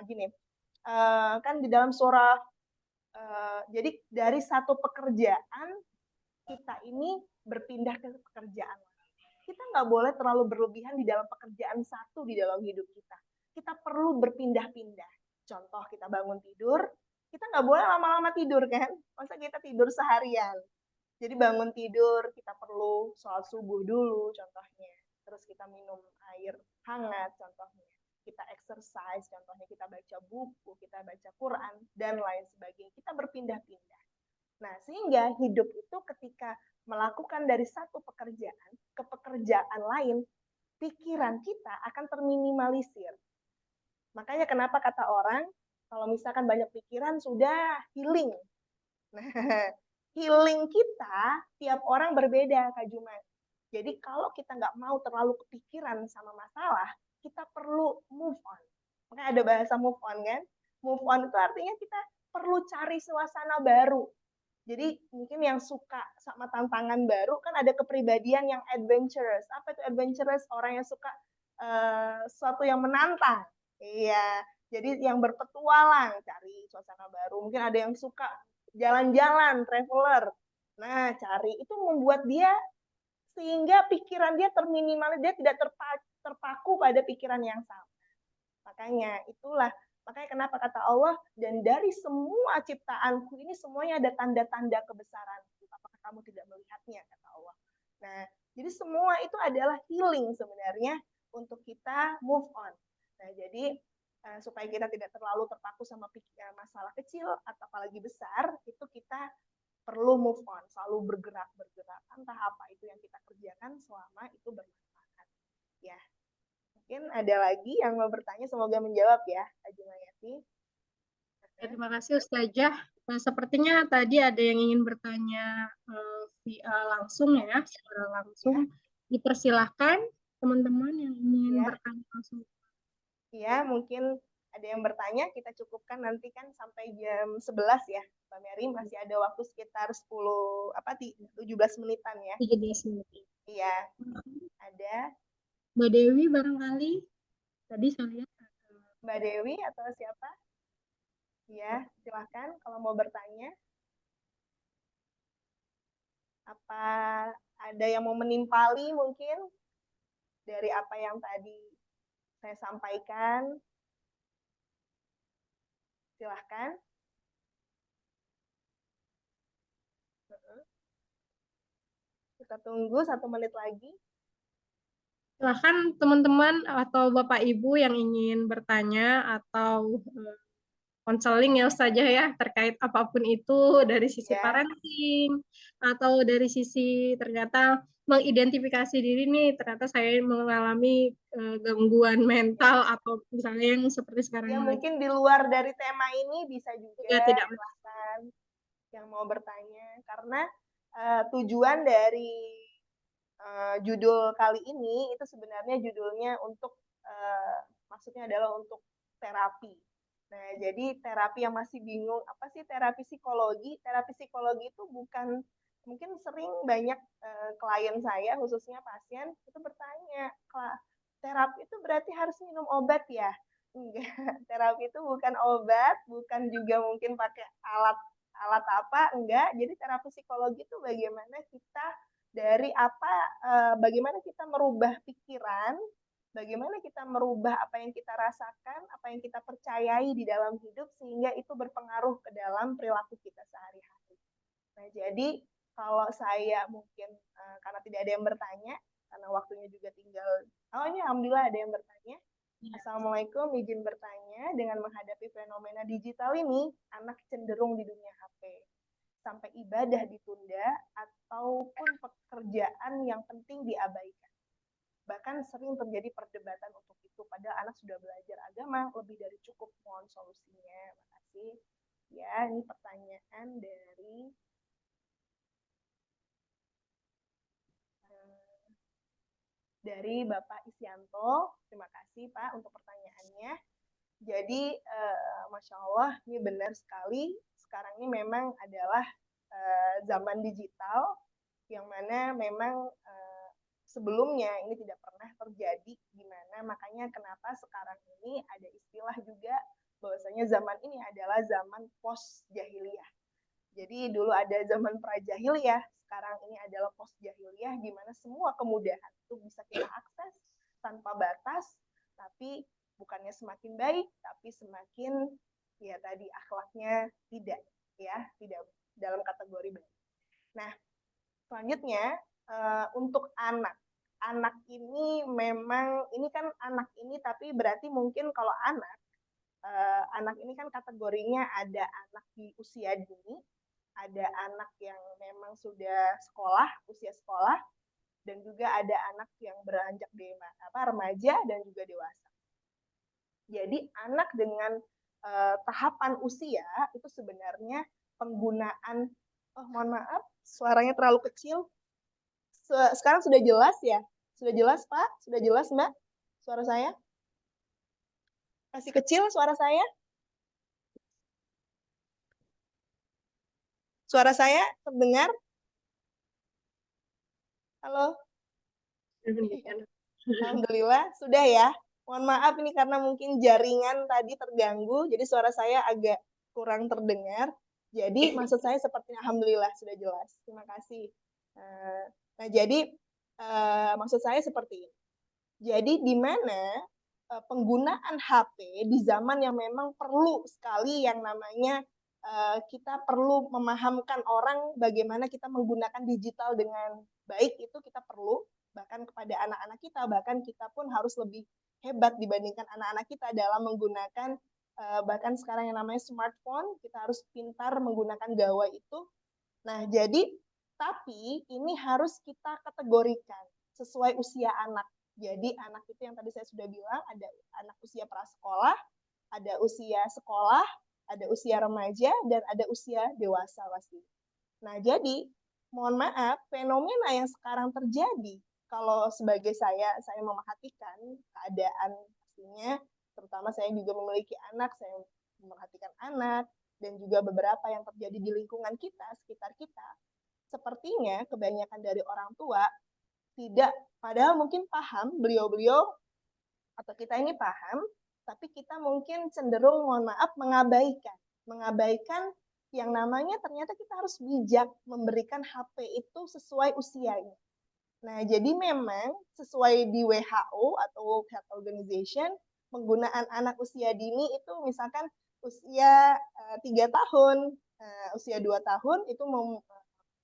gini, kan di dalam surah, jadi dari satu pekerjaan kita ini berpindah ke pekerjaan lain. Kita nggak boleh terlalu berlebihan di dalam pekerjaan satu di dalam hidup kita. Kita perlu berpindah-pindah. Contoh, kita bangun tidur, kita nggak boleh lama-lama tidur kan? Masa kita tidur seharian? Jadi bangun tidur, kita perlu sholat subuh dulu contohnya. Terus kita minum air hangat contohnya. Kita exercise contohnya, kita baca buku, kita baca Quran, dan lain sebagainya. Kita berpindah-pindah. Nah, sehingga hidup itu ketika melakukan dari satu pekerjaan ke pekerjaan lain, pikiran kita akan terminimalisir. Makanya kenapa kata orang, kalau misalkan banyak pikiran sudah healing. Nah, healing kita tiap orang berbeda, Kak Juma. Jadi kalau kita nggak mau terlalu kepikiran sama masalah, kita perlu move on. Makanya ada bahasa move on kan? Move on itu artinya kita perlu cari suasana baru. Jadi mungkin yang suka sama tantangan baru kan ada kepribadian yang adventurous. Apa itu adventurous? Orang yang suka sesuatu yang menantang. Iya, jadi yang berpetualang, cari suasana baru. Mungkin ada yang suka jalan-jalan, traveler. Nah, cari itu membuat dia sehingga pikiran dia terminimalis, dia tidak terpaku pada pikiran yang sama. Makanya kenapa kata Allah, dan dari semua ciptaanku ini semuanya ada tanda-tanda kebesaran. Apakah kamu tidak melihatnya, kata Allah. Nah, jadi semua itu adalah healing sebenarnya untuk kita move on. Nah, jadi supaya kita tidak terlalu terpaku sama masalah kecil atau apalagi besar, itu kita perlu move on, selalu bergerak, entah apa itu yang kita kerjakan selama itu bermanfaat. Ya, mungkin ada lagi yang mau bertanya, semoga menjawab ya, Kak Jumayati. Terima kasih Ustazah. Sepertinya tadi ada yang ingin bertanya via langsung ya, secara langsung. Dipersilahkan teman-teman yang ingin bertanya langsung. Ya, mungkin ada yang bertanya, kita cukupkan nanti kan sampai jam 11 ya, Mbak Mary, masih ada waktu sekitar 17 menitan ya. 17 menit. Iya, ada. Mbak Dewi barangkali, tadi saya lihat. Mbak Dewi atau siapa? Ya, silahkan kalau mau bertanya. Apa ada yang mau menimpali mungkin dari apa yang tadi saya sampaikan? Silahkan. Kita tunggu 1 menit lagi. Silahkan teman-teman atau Bapak Ibu yang ingin bertanya atau konseling ya Ustazah ya, terkait apapun itu dari sisi parenting atau dari sisi ternyata mengidentifikasi diri nih, ternyata saya mengalami gangguan mental atau misalnya yang seperti sekarang. Ya mungkin di luar dari tema ini bisa juga ya, tidak silahkan yang mau bertanya, karena tujuan dari judul kali ini itu sebenarnya judulnya untuk maksudnya adalah untuk terapi. Nah, jadi terapi yang masih bingung, apa sih terapi psikologi? Terapi psikologi itu bukan, mungkin sering banyak klien saya, khususnya pasien, itu bertanya, terapi itu berarti harus minum obat ya? Enggak, terapi itu bukan obat, bukan juga mungkin pakai alat apa, enggak. Jadi terapi psikologi itu bagaimana kita bagaimana kita merubah pikiran, bagaimana kita merubah apa yang kita rasakan, apa yang kita percayai di dalam hidup, sehingga itu berpengaruh ke dalam perilaku kita sehari-hari. Nah, jadi kalau saya mungkin, karena tidak ada yang bertanya, karena waktunya juga tinggal, ini alhamdulillah ada yang bertanya. Assalamualaikum, izin bertanya, dengan menghadapi fenomena digital ini, anak cenderung di dunia HP. Sampai ibadah ditunda, ataupun pekerjaan yang penting diabaikan. Bahkan sering terjadi perdebatan untuk itu, padahal anak sudah belajar agama lebih dari cukup. Mohon solusinya. Makasih. Ya, ini pertanyaan dari dari Bapak Isyanto. Terima kasih Pak untuk pertanyaannya. Jadi, Masya Allah, ini benar sekali. Sekarang ini memang adalah zaman digital, yang mana memang sebelumnya ini tidak pernah terjadi, gimana makanya kenapa sekarang ini ada istilah juga bahwasanya zaman ini adalah zaman post jahiliyah. Jadi dulu ada zaman pra-jahiliyah, sekarang ini adalah post jahiliyah, di mana semua kemudahan itu bisa kita akses tanpa batas, tapi bukannya semakin baik, tapi semakin ya tadi akhlaknya tidak dalam kategori baik. Nah, selanjutnya untuk anak. Anak ini memang, ini kan anak ini, tapi berarti mungkin kalau anak ini kan kategorinya ada anak di usia dini, ada anak yang memang sudah sekolah, usia sekolah, dan juga ada anak yang beranjak remaja dan juga dewasa. Jadi anak dengan tahapan usia itu sebenarnya penggunaan, mohon maaf, suaranya terlalu kecil. Sekarang sudah jelas ya? Sudah jelas Pak? Sudah jelas Mbak? Suara saya? Masih kecil suara saya? Suara saya terdengar? Halo? Alhamdulillah, sudah ya. Mohon maaf ini karena mungkin jaringan tadi terganggu, jadi suara saya agak kurang terdengar. Jadi maksud saya sepertinya alhamdulillah sudah jelas. Terima kasih. Nah, jadi maksud saya seperti ini. Jadi di mana penggunaan HP di zaman yang memang perlu sekali yang namanya kita perlu memahamkan orang bagaimana kita menggunakan digital dengan baik, itu kita perlu, bahkan kepada anak-anak kita, bahkan kita pun harus lebih hebat dibandingkan anak-anak kita dalam menggunakan bahkan sekarang yang namanya smartphone, kita harus pintar menggunakan gawai itu. Nah, jadi tapi ini harus kita kategorikan sesuai usia anak. Jadi anak itu yang tadi saya sudah bilang, ada anak usia prasekolah, ada usia sekolah, ada usia remaja, dan ada usia dewasa pasti. Nah, jadi mohon maaf, fenomena yang sekarang terjadi, kalau sebagai saya memerhatikan keadaan pastinya, terutama saya juga memiliki anak, saya memerhatikan anak, dan juga beberapa yang terjadi di lingkungan kita, sekitar kita, sepertinya kebanyakan dari orang tua tidak, padahal mungkin paham, beliau-beliau atau kita ini paham, tapi kita mungkin cenderung, mohon maaf, mengabaikan yang namanya ternyata kita harus bijak memberikan HP itu sesuai usianya. Nah, jadi memang sesuai di WHO atau World Health Organization, penggunaan anak usia dini itu misalkan usia 3 tahun, usia 2 tahun itu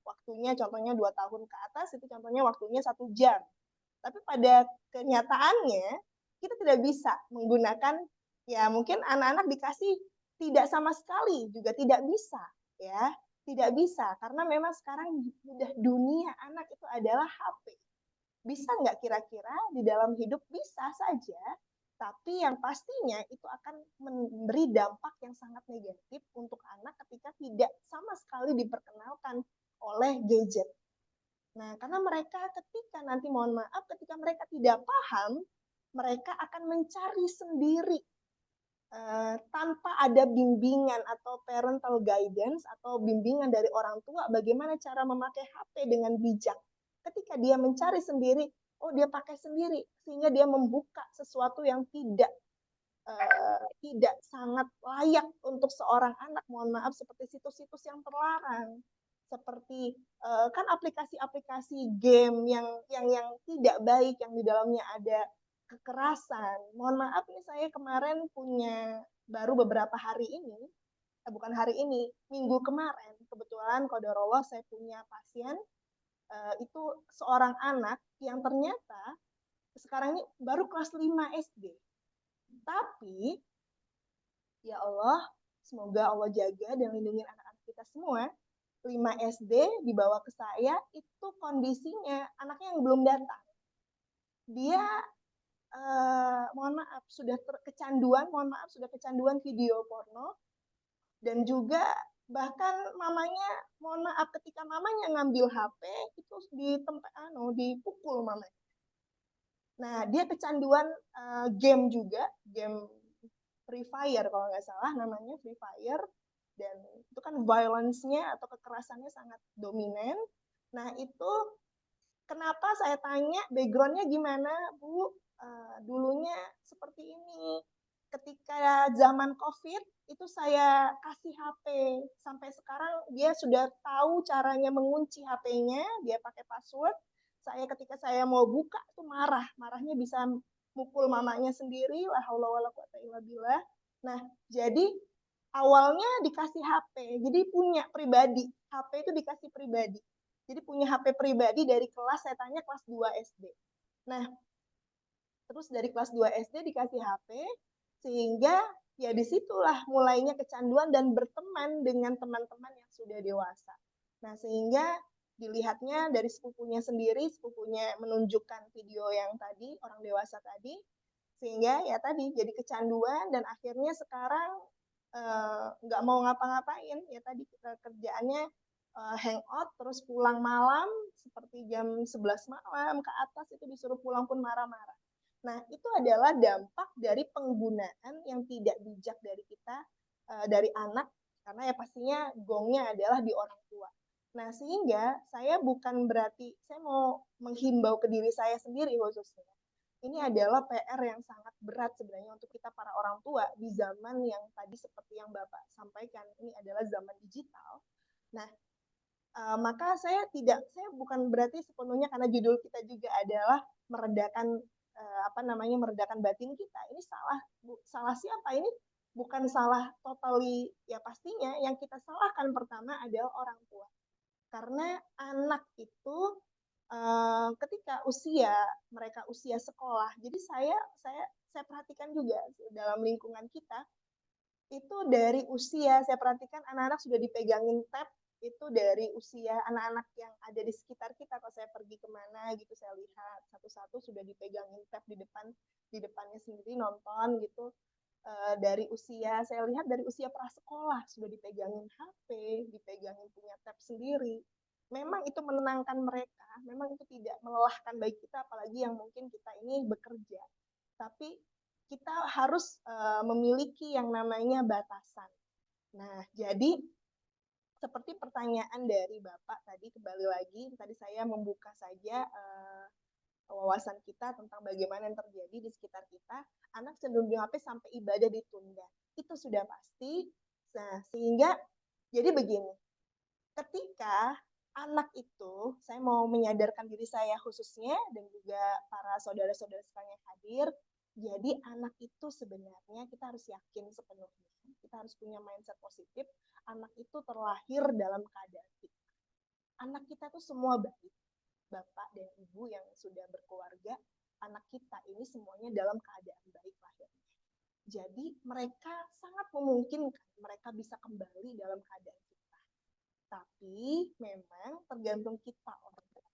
waktunya contohnya 2 tahun ke atas, itu contohnya waktunya 1 jam. Tapi pada kenyataannya kita tidak bisa menggunakan, ya mungkin anak-anak dikasih tidak sama sekali juga tidak bisa, ya tidak bisa, karena memang sekarang sudah dunia anak itu adalah HP. Bisa nggak kira-kira di dalam hidup? Bisa saja, tapi yang pastinya itu akan memberi dampak yang sangat negatif untuk anak ketika tidak sama sekali diperkenalkan oleh gadget. Nah, karena mereka ketika nanti, mohon maaf, ketika mereka tidak paham, mereka akan mencari sendiri tanpa ada bimbingan atau parental guidance atau bimbingan dari orang tua bagaimana cara memakai HP dengan bijak. Ketika dia mencari sendiri, oh dia pakai sendiri, sehingga dia membuka sesuatu yang tidak sangat layak untuk seorang anak, mohon maaf, seperti situs-situs yang terlarang, seperti kan aplikasi-aplikasi game yang tidak baik, yang di dalamnya ada kekerasan. Mohon maaf nih, saya kemarin punya baru beberapa hari ini, bukan hari ini, minggu kemarin, kebetulan qadarullah saya punya pasien itu seorang anak yang ternyata sekarang ini baru kelas 5 SD. Tapi ya Allah, semoga Allah jaga dan lindungi anak-anak kita semua. 5 SD dibawa ke saya, itu kondisinya anaknya yang belum datang. Dia mohon maaf sudah kecanduan video porno, dan juga bahkan mamanya, mohon maaf, ketika mamanya ngambil HP itu dipukul mamanya. Nah, dia kecanduan game juga, game Free Fire kalau nggak salah namanya Free Fire, dan itu kan violence-nya atau kekerasannya sangat dominan. Nah, itu kenapa saya tanya background-nya gimana, Bu? Dulunya seperti ini. Ketika zaman COVID, itu saya kasih HP. Sampai sekarang dia sudah tahu caranya mengunci HP-nya, dia pakai password. Ketika saya mau buka, itu marah. Marahnya bisa mukul mamanya sendiri, la haula wala quwata illa billah. Nah, jadi awalnya dikasih HP, jadi punya pribadi. HP itu dikasih pribadi. Jadi punya HP pribadi dari kelas, saya tanya kelas 2 SD. Nah, terus dari kelas 2 SD dikasih HP, sehingga ya disitulah mulainya kecanduan dan berteman dengan teman-teman yang sudah dewasa. Nah, sehingga dilihatnya dari sepupunya sendiri, sepupunya menunjukkan video yang tadi, orang dewasa tadi, sehingga ya tadi jadi kecanduan dan akhirnya sekarang nggak mau ngapa-ngapain, ya tadi kerjaannya hangout terus pulang malam seperti jam 11 malam ke atas itu disuruh pulang pun marah-marah. Nah, itu adalah dampak dari penggunaan yang tidak bijak dari kita, dari anak, karena ya pastinya gongnya adalah di orang tua. Nah, sehingga saya bukan berarti saya mau menghimbau ke diri saya sendiri khususnya. Ini adalah PR yang sangat berat sebenarnya untuk kita para orang tua di zaman yang tadi seperti yang Bapak sampaikan, ini adalah zaman digital. Nah, maka saya bukan berarti sepenuhnya karena judul kita juga adalah meredakan meredakan batin kita. Ini salah siapa? Ini bukan salah totally, ya pastinya yang kita salahkan pertama adalah orang tua. Karena anak itu ketika mereka usia sekolah, jadi saya perhatikan juga dalam lingkungan kita, itu dari usia saya perhatikan anak-anak sudah dipegangin tab itu dari usia anak-anak yang ada di sekitar kita. Kalau saya pergi kemana gitu, saya lihat satu-satu sudah dipegangin tab di depannya sendiri nonton gitu. Dari usia saya lihat dari usia prasekolah sudah dipegangin HP, dipegangin punya tab sendiri. Memang itu menenangkan mereka, memang itu tidak melelahkan bagi kita, apalagi yang mungkin kita ini bekerja. Tapi kita harus memiliki yang namanya batasan. Nah, jadi seperti pertanyaan dari Bapak tadi, kembali lagi, tadi saya membuka saja wawasan kita tentang bagaimana yang terjadi di sekitar kita, anak cenderung di HP sampai ibadah ditunda. Itu sudah pasti. Nah, sehingga jadi begini, ketika anak itu, saya mau menyadarkan diri saya khususnya dan juga para saudara-saudara sekalian yang hadir, jadi anak itu sebenarnya kita harus yakin sepenuhnya, kita harus punya mindset positif, anak itu terlahir dalam keadaan kita. Anak kita tuh semua baik, Bapak dan Ibu yang sudah berkeluarga, anak kita ini semuanya dalam keadaan baik lahirnya. Jadi mereka sangat memungkinkan mereka bisa kembali dalam keadaan kita. Tapi memang tergantung kita orang tua.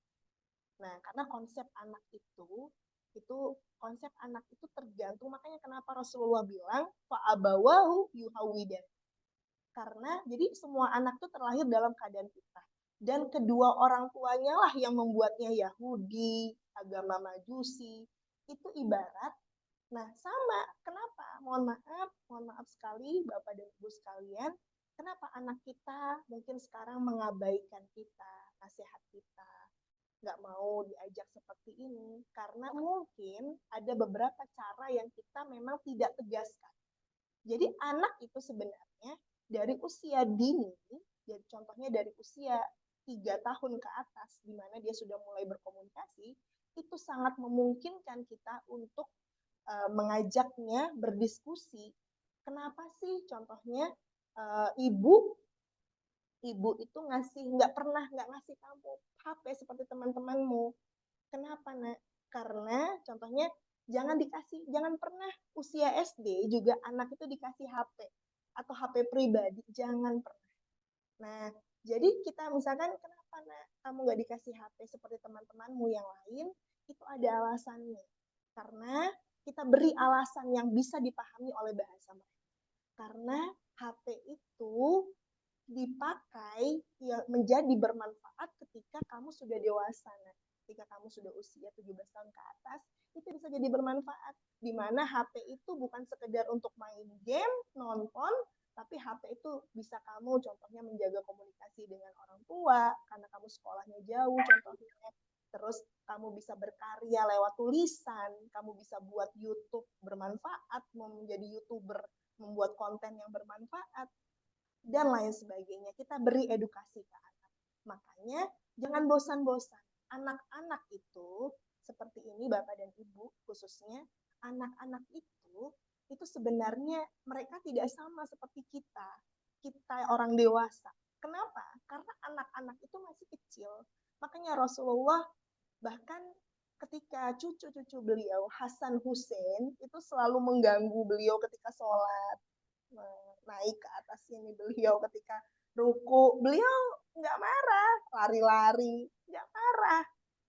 Nah, karena konsep anak itu konsep anak itu tergantung, makanya kenapa Rasulullah bilang fa'abawahu yuhawidan. Karena jadi semua anak itu terlahir dalam keadaan kita. Dan kedua orang tuanya lah yang membuatnya Yahudi, agama Majusi. Itu ibarat. Nah, sama. Kenapa? Mohon maaf sekali Bapak dan Ibu sekalian. Kenapa anak kita mungkin sekarang mengabaikan kita, nasihat kita, nggak mau diajak seperti ini? Karena mungkin ada beberapa cara yang kita memang tidak tegaskan. Jadi anak itu sebenarnya dari usia dini, jadi contohnya dari usia 3 tahun ke atas, di mana dia sudah mulai berkomunikasi, itu sangat memungkinkan kita untuk mengajaknya berdiskusi. Kenapa sih contohnya ibu itu nggak pernah ngasih kamu HP seperti teman-temanmu. Kenapa, Nak? Karena contohnya jangan pernah usia SD juga anak itu dikasih HP atau HP pribadi, jangan pernah. Nah, jadi kita misalkan kenapa, Nak, kamu nggak dikasih HP seperti teman-temanmu yang lain, itu ada alasannya. Karena kita beri alasan yang bisa dipahami oleh bahasa mereka. Karena HP itu dipakai menjadi bermanfaat ketika kamu sudah dewasa. Nah, ketika kamu sudah usia 17 tahun ke atas, itu bisa jadi bermanfaat. Di mana HP itu bukan sekedar untuk main game, nonton, tapi HP itu bisa kamu contohnya menjaga komunikasi dengan orang tua, karena kamu sekolahnya jauh contohnya. Terus kamu bisa berkarya lewat tulisan, kamu bisa buat YouTube bermanfaat, mau menjadi YouTuber, membuat konten yang bermanfaat, dan lain sebagainya. Kita beri edukasi ke anak. Makanya jangan bosan-bosan. Anak-anak itu seperti ini Bapak dan Ibu khususnya, anak-anak itu sebenarnya mereka tidak sama seperti kita orang dewasa. Kenapa? Karena anak-anak itu masih kecil. Makanya Rasulullah bahkan ketika cucu-cucu beliau Hasan Hussein itu selalu mengganggu beliau ketika sholat, naik ke atas ini beliau ketika ruku, beliau nggak marah, lari-lari, nggak marah.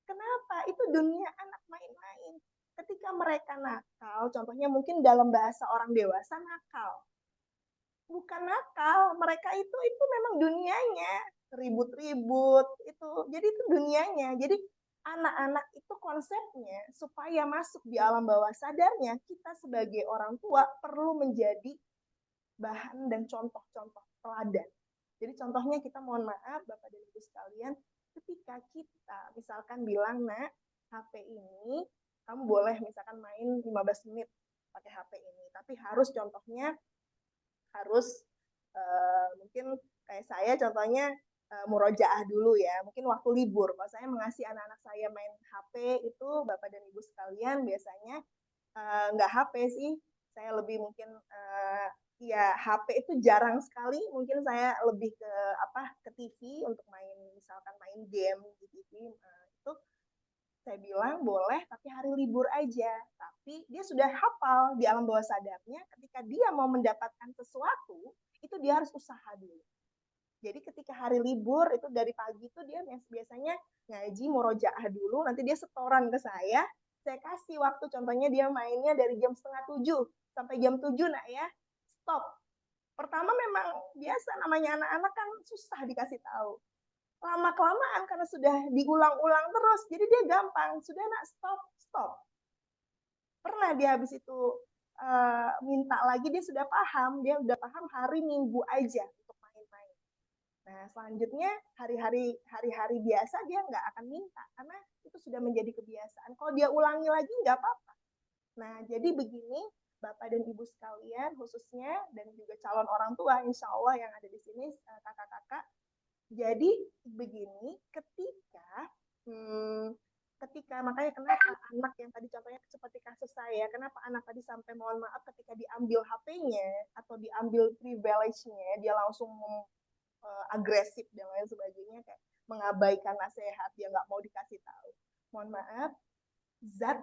Kenapa? Itu dunia anak main-main. Ketika mereka nakal, contohnya mungkin dalam bahasa orang dewasa nakal. Bukan nakal, mereka itu memang dunianya, ribut-ribut, itu. Jadi itu dunianya. Jadi anak-anak itu konsepnya supaya masuk di alam bawah sadarnya, kita sebagai orang tua perlu menjadi bahan dan contoh-contoh teladan. Jadi contohnya kita mohon maaf Bapak dan Ibu sekalian, ketika kita misalkan bilang, nak, HP ini kamu boleh misalkan main 15 menit pakai HP ini, tapi harus contohnya harus mungkin kayak saya contohnya murojaah dulu ya, mungkin waktu libur. Kalau saya mengasih anak-anak saya main HP itu Bapak dan Ibu sekalian biasanya nggak HP sih, saya lebih mungkin ya HP itu jarang sekali, mungkin saya lebih ke ke TV untuk main misalkan main game di TV itu saya bilang boleh tapi hari libur aja, tapi dia sudah hafal di alam bawah sadarnya ketika dia mau mendapatkan sesuatu itu dia harus usaha dulu. Jadi ketika hari libur itu dari pagi itu dia biasanya ngaji murojaah dulu, nanti dia setoran ke saya kasih waktu contohnya dia mainnya dari jam 6:30 sampai jam 7 nak ya, stop. Pertama memang biasa namanya anak-anak kan susah dikasih tahu. Lama-kelamaan karena sudah diulang-ulang terus, jadi dia gampang. Sudah nak stop, stop. Pernah dia habis itu minta lagi, dia sudah paham hari Minggu aja untuk main-main. Nah, selanjutnya hari-hari biasa dia nggak akan minta karena itu sudah menjadi kebiasaan. Kalau dia ulangi lagi nggak apa-apa. Nah, jadi begini Bapak dan Ibu sekalian khususnya dan juga calon orang tua insya Allah yang ada di sini kakak-kakak. Jadi begini ketika makanya kenapa anak yang tadi contohnya seperti kasus saya, kenapa anak tadi sampai mohon maaf ketika diambil HP-nya atau diambil privilege-nya dia langsung agresif dan lain sebagainya, kayak mengabaikan nasihat, dia nggak mau dikasih tahu. Mohon maaf, zat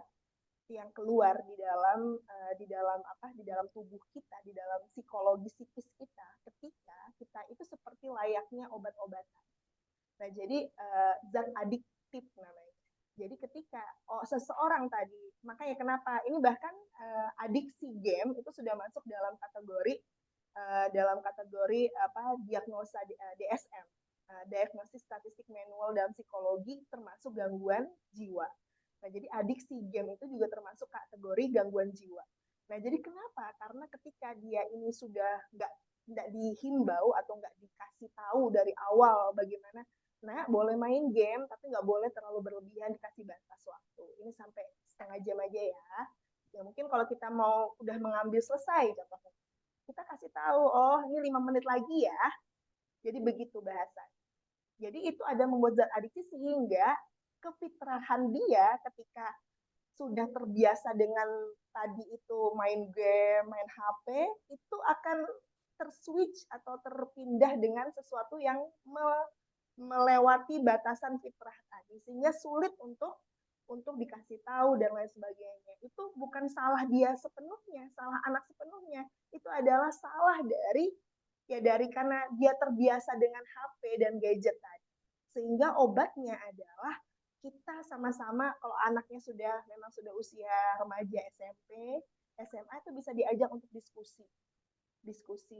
yang keluar di dalam tubuh kita, di dalam psikologi psikis kita ketika kita itu seperti layaknya obat-obatan. Nah, jadi zat adiktif namanya. Jadi ketika seseorang tadi, makanya kenapa ini bahkan adiksi game itu sudah masuk dalam kategori diagnosa DSM, diagnosis statistik manual dalam psikologi, termasuk gangguan jiwa. Nah, jadi adiksi game itu juga termasuk kategori gangguan jiwa. Nah, jadi kenapa? Karena ketika dia ini sudah nggak dihimbau atau nggak dikasih tahu dari awal bagaimana, nah boleh main game tapi nggak boleh terlalu berlebihan, dikasih batas waktu. Ini sampai setengah jam aja ya. Ya mungkin kalau kita mau udah mengambil selesai contohnya, kita kasih tahu, oh ini 5 menit lagi ya. Jadi begitu bahasa. Jadi itu ada membuat zat adiksi sehingga kefitrahan dia ketika sudah terbiasa dengan tadi itu main game, main HP, itu akan terswitch atau terpindah dengan sesuatu yang melewati batasan fitrah tadi, sehingga sulit untuk dikasih tahu dan lain sebagainya. Itu bukan salah dia sepenuhnya, salah anak sepenuhnya. Itu adalah salah dari karena dia terbiasa dengan HP dan gadget tadi. Sehingga obatnya adalah kita sama-sama, kalau anaknya memang sudah usia remaja SMP, SMA, itu bisa diajak untuk diskusi.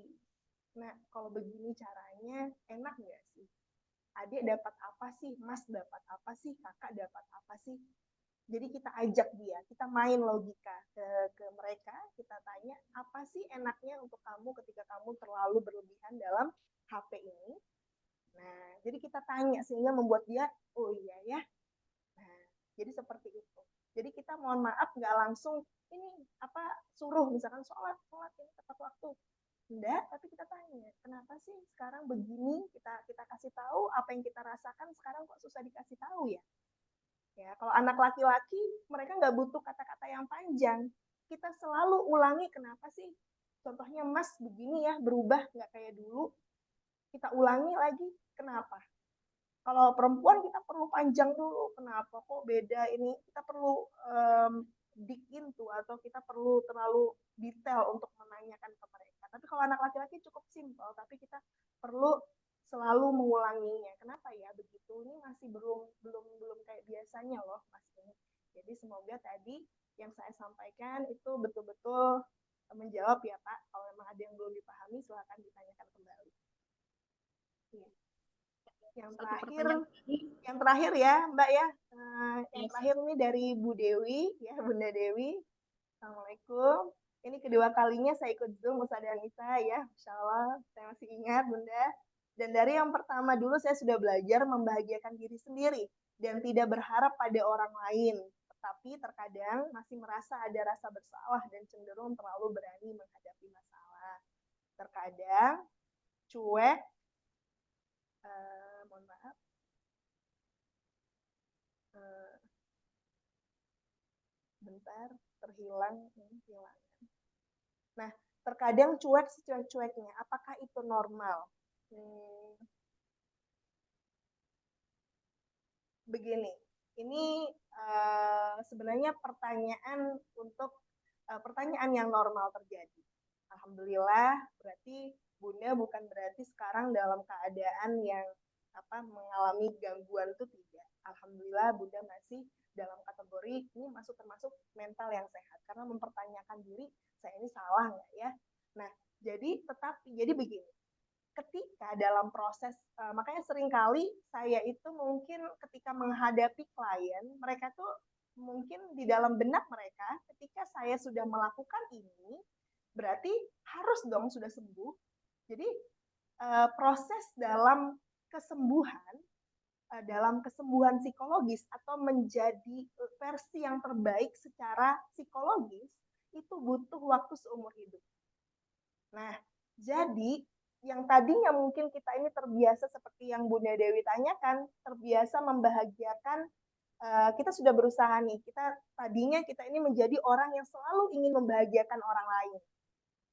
Nah, kalau begini caranya enak nggak sih? adik dapat apa sih, mas dapat apa sih, kakak dapat apa sih. Jadi kita ajak dia, kita main logika ke mereka, kita tanya apa sih enaknya untuk kamu ketika kamu terlalu berlebihan dalam HP ini. Nah, jadi kita tanya sehingga membuat dia, oh iya ya. Nah, jadi seperti itu. Jadi kita mohon maaf nggak langsung ini suruh misalkan sholat ini tepat waktu. Enggak, tapi kita tanya, kenapa sih sekarang begini? Kita kasih tahu apa yang kita rasakan sekarang kok susah dikasih tahu ya. Ya, kalau anak laki-laki mereka nggak butuh kata-kata yang panjang. Kita selalu ulangi kenapa sih? Contohnya Mas begini ya, berubah nggak kayak dulu. Kita ulangi lagi, kenapa? Kalau perempuan kita perlu panjang dulu, kenapa kok beda ini? Kita perlu dig into atau kita perlu terlalu detail untuk menanyakan ke mereka. Tapi kalau anak laki-laki cukup simpel, tapi kita perlu selalu mengulanginya. Kenapa ya begitu? Ini masih belum kayak biasanya loh, Mas ini. Jadi semoga tadi yang saya sampaikan itu betul-betul menjawab ya Pak. Kalau memang ada yang belum dipahami, silakan ditanyakan kembali. Ya. Yang terakhir ya Mbak ya, yang terakhir ini dari Bu Dewi ya, Bunda Dewi. Assalamualaikum. Ini kedua kalinya saya ikut Zoom Ustazah Anissa ya, Insya Allah saya masih ingat Bunda. Dan dari yang pertama dulu saya sudah belajar membahagiakan diri sendiri dan tidak berharap pada orang lain. Tetapi terkadang masih merasa ada rasa bersalah dan cenderung terlalu berani menghadapi masalah. Terkadang cuek, mohon maaf, bentar, terhilang. Nah, terkadang cuek secuek-cueknya, apakah itu normal? Begini, ini sebenarnya pertanyaan yang normal terjadi. Alhamdulillah, berarti Bunda bukan berarti sekarang dalam keadaan yang mengalami gangguan itu tidak. Alhamdulillah Bunda masih dalam kategori ini termasuk mental yang sehat karena mempertanyakan diri, saya ini salah nggak ya? Nah, jadi begini, ketika dalam proses, makanya seringkali saya itu mungkin ketika menghadapi klien, mereka tuh mungkin di dalam benak mereka, ketika saya sudah melakukan ini, berarti harus dong sudah sembuh. Jadi proses dalam kesembuhan, psikologis atau menjadi versi yang terbaik secara psikologis, itu butuh waktu seumur hidup. Nah, jadi yang tadinya mungkin kita ini terbiasa seperti yang Bunda Dewi tanyakan, terbiasa membahagiakan, kita sudah berusaha nih, tadinya kita ini menjadi orang yang selalu ingin membahagiakan orang lain.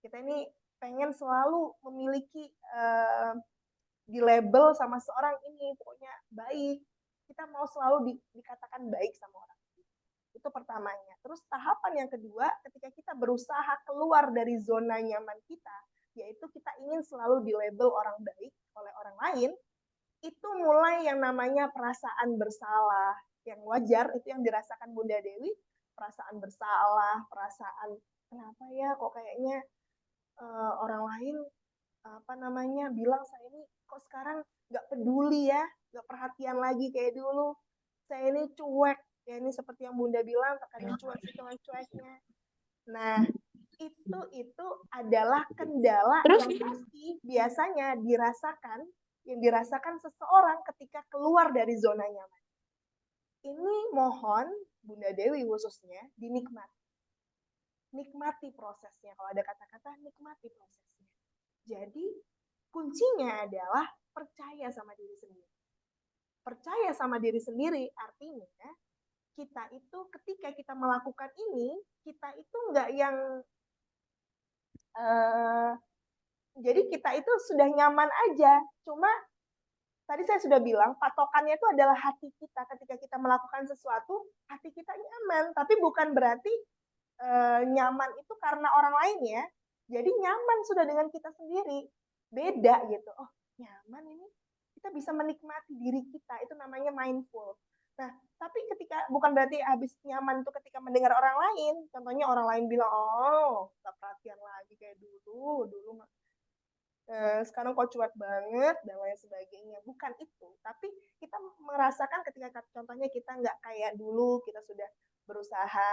Kita ini pengen selalu memiliki di label sama seorang ini, pokoknya baik. Kita mau selalu dikatakan baik sama orang. Itu pertamanya. Terus tahapan yang kedua, ketika kita berusaha keluar dari zona nyaman kita, yaitu kita ingin selalu di label orang baik oleh orang lain, itu mulai yang namanya perasaan bersalah. Yang wajar, itu yang dirasakan Bunda Dewi, perasaan bersalah, perasaan kenapa ya kok kayaknya orang lain bilang saya ini kok sekarang nggak peduli ya, nggak perhatian lagi kayak dulu. Saya ini cuek, ya ini seperti yang Bunda bilang, terkadang cuek-cueknya. Nah, itu adalah kendala yang pasti biasanya dirasakan seseorang ketika keluar dari zona nyaman. Ini mohon Bunda Dewi khususnya dinikmati. Nikmati prosesnya. Kalau ada kata-kata, nikmati prosesnya. Jadi, kuncinya adalah percaya sama diri sendiri. Percaya sama diri sendiri artinya kita itu ketika kita melakukan ini, kita itu nggak yang jadi kita itu sudah nyaman aja. Cuma tadi saya sudah bilang patokannya itu adalah hati kita. Ketika kita melakukan sesuatu, hati kita nyaman. Tapi bukan berarti nyaman itu karena orang lain ya. Jadi nyaman sudah dengan kita sendiri. Beda gitu. Oh, nyaman ini. Kita bisa menikmati diri kita. Itu namanya mindful. Nah, tapi bukan berarti habis nyaman itu ketika mendengar orang lain. Contohnya orang lain bilang, oh, gak perhatian lagi kayak dulu sekarang kok cuek banget dan lain sebagainya. Bukan itu, tapi kita merasakan ketika contohnya kita nggak kayak dulu, kita sudah berusaha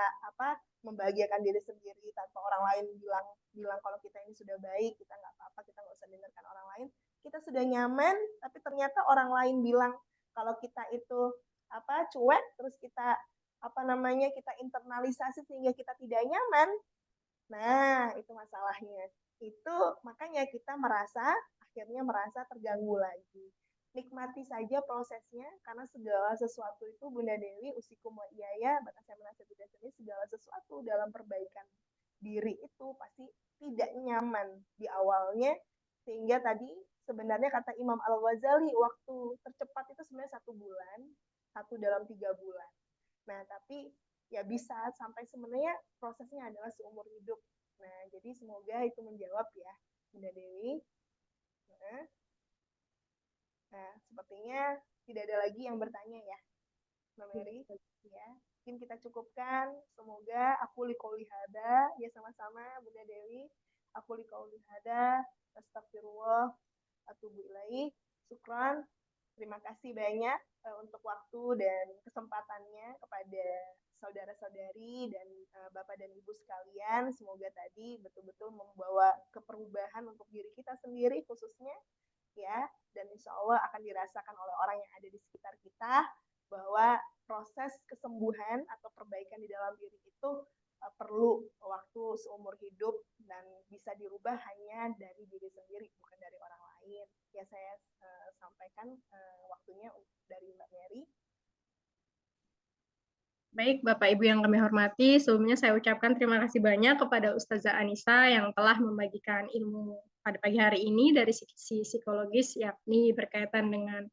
membahagiakan diri sendiri tanpa orang lain bilang kalau kita ini sudah baik, kita nggak apa-apa, kita nggak usah dengarkan orang lain. Kita sudah nyaman, tapi ternyata orang lain bilang kalau kita itu cuek, terus kita kita internalisasi sehingga kita tidak nyaman. Nah, itu masalahnya. Itu makanya kita akhirnya merasa terganggu lagi. Nikmati saja prosesnya, karena segala sesuatu itu, Bunda Dewi, usikum wa iyaya, bahkan saya merasa tidak sendiri, segala sesuatu dalam perbaikan diri itu pasti tidak nyaman di awalnya, sehingga tadi sebenarnya kata Imam Al-Ghazali, waktu tercepat itu sebenarnya 1 bulan, 1 dalam 3 bulan. Nah, tapi ya bisa sampai sebenarnya prosesnya adalah seumur hidup. Nah, jadi semoga itu menjawab ya, Bunda Dewi. Nah, sepertinya tidak ada lagi yang bertanya ya, Mbak Mary. Ya, mungkin kita cukupkan. Semoga aku liqouli hada, ya sama-sama Bunda Dewi. Aku liqouli hada, astagfirullah, atubu ilaih. Syukran. Terima kasih banyak untuk waktu dan kesempatannya kepada saudara-saudari dan Bapak dan Ibu sekalian. Semoga tadi betul-betul membawa keperubahan untuk diri kita sendiri khususnya, ya, dan insya Allah akan dirasakan oleh orang yang ada di sekitar kita, bahwa proses kesembuhan atau perbaikan di dalam diri itu perlu waktu seumur hidup dan bisa dirubah hanya dari diri sendiri, bukan dari orang lain. Ya, saya sampaikan waktunya dari Mbak Mary. Baik, Bapak Ibu yang kami hormati, sebelumnya saya ucapkan terima kasih banyak kepada Ustazah Anissa yang telah membagikan ilmu pada pagi hari ini dari sisi psikologis, yakni berkaitan dengan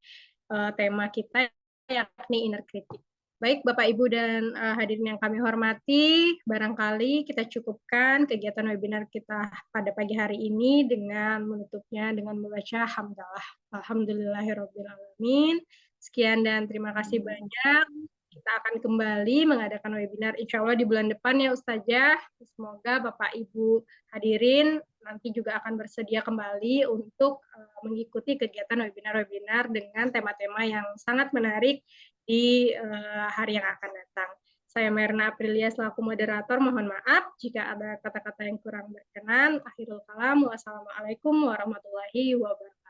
tema kita, yakni inner critic. Baik, Bapak, Ibu, dan hadirin yang kami hormati, barangkali kita cukupkan kegiatan webinar kita pada pagi hari ini dengan menutupnya dengan membaca hamdalah. Alhamdulillahirrabbilalamin. Sekian dan terima kasih banyak. Kita akan kembali mengadakan webinar insya Allah di bulan depan ya Ustazah. Semoga Bapak Ibu hadirin nanti juga akan bersedia kembali untuk mengikuti kegiatan webinar-webinar dengan tema-tema yang sangat menarik di hari yang akan datang. Saya Merna Aprilia selaku moderator, mohon maaf jika ada kata-kata yang kurang berkenan. Akhirul kalam, wassalamualaikum warahmatullahi wabarakatuh.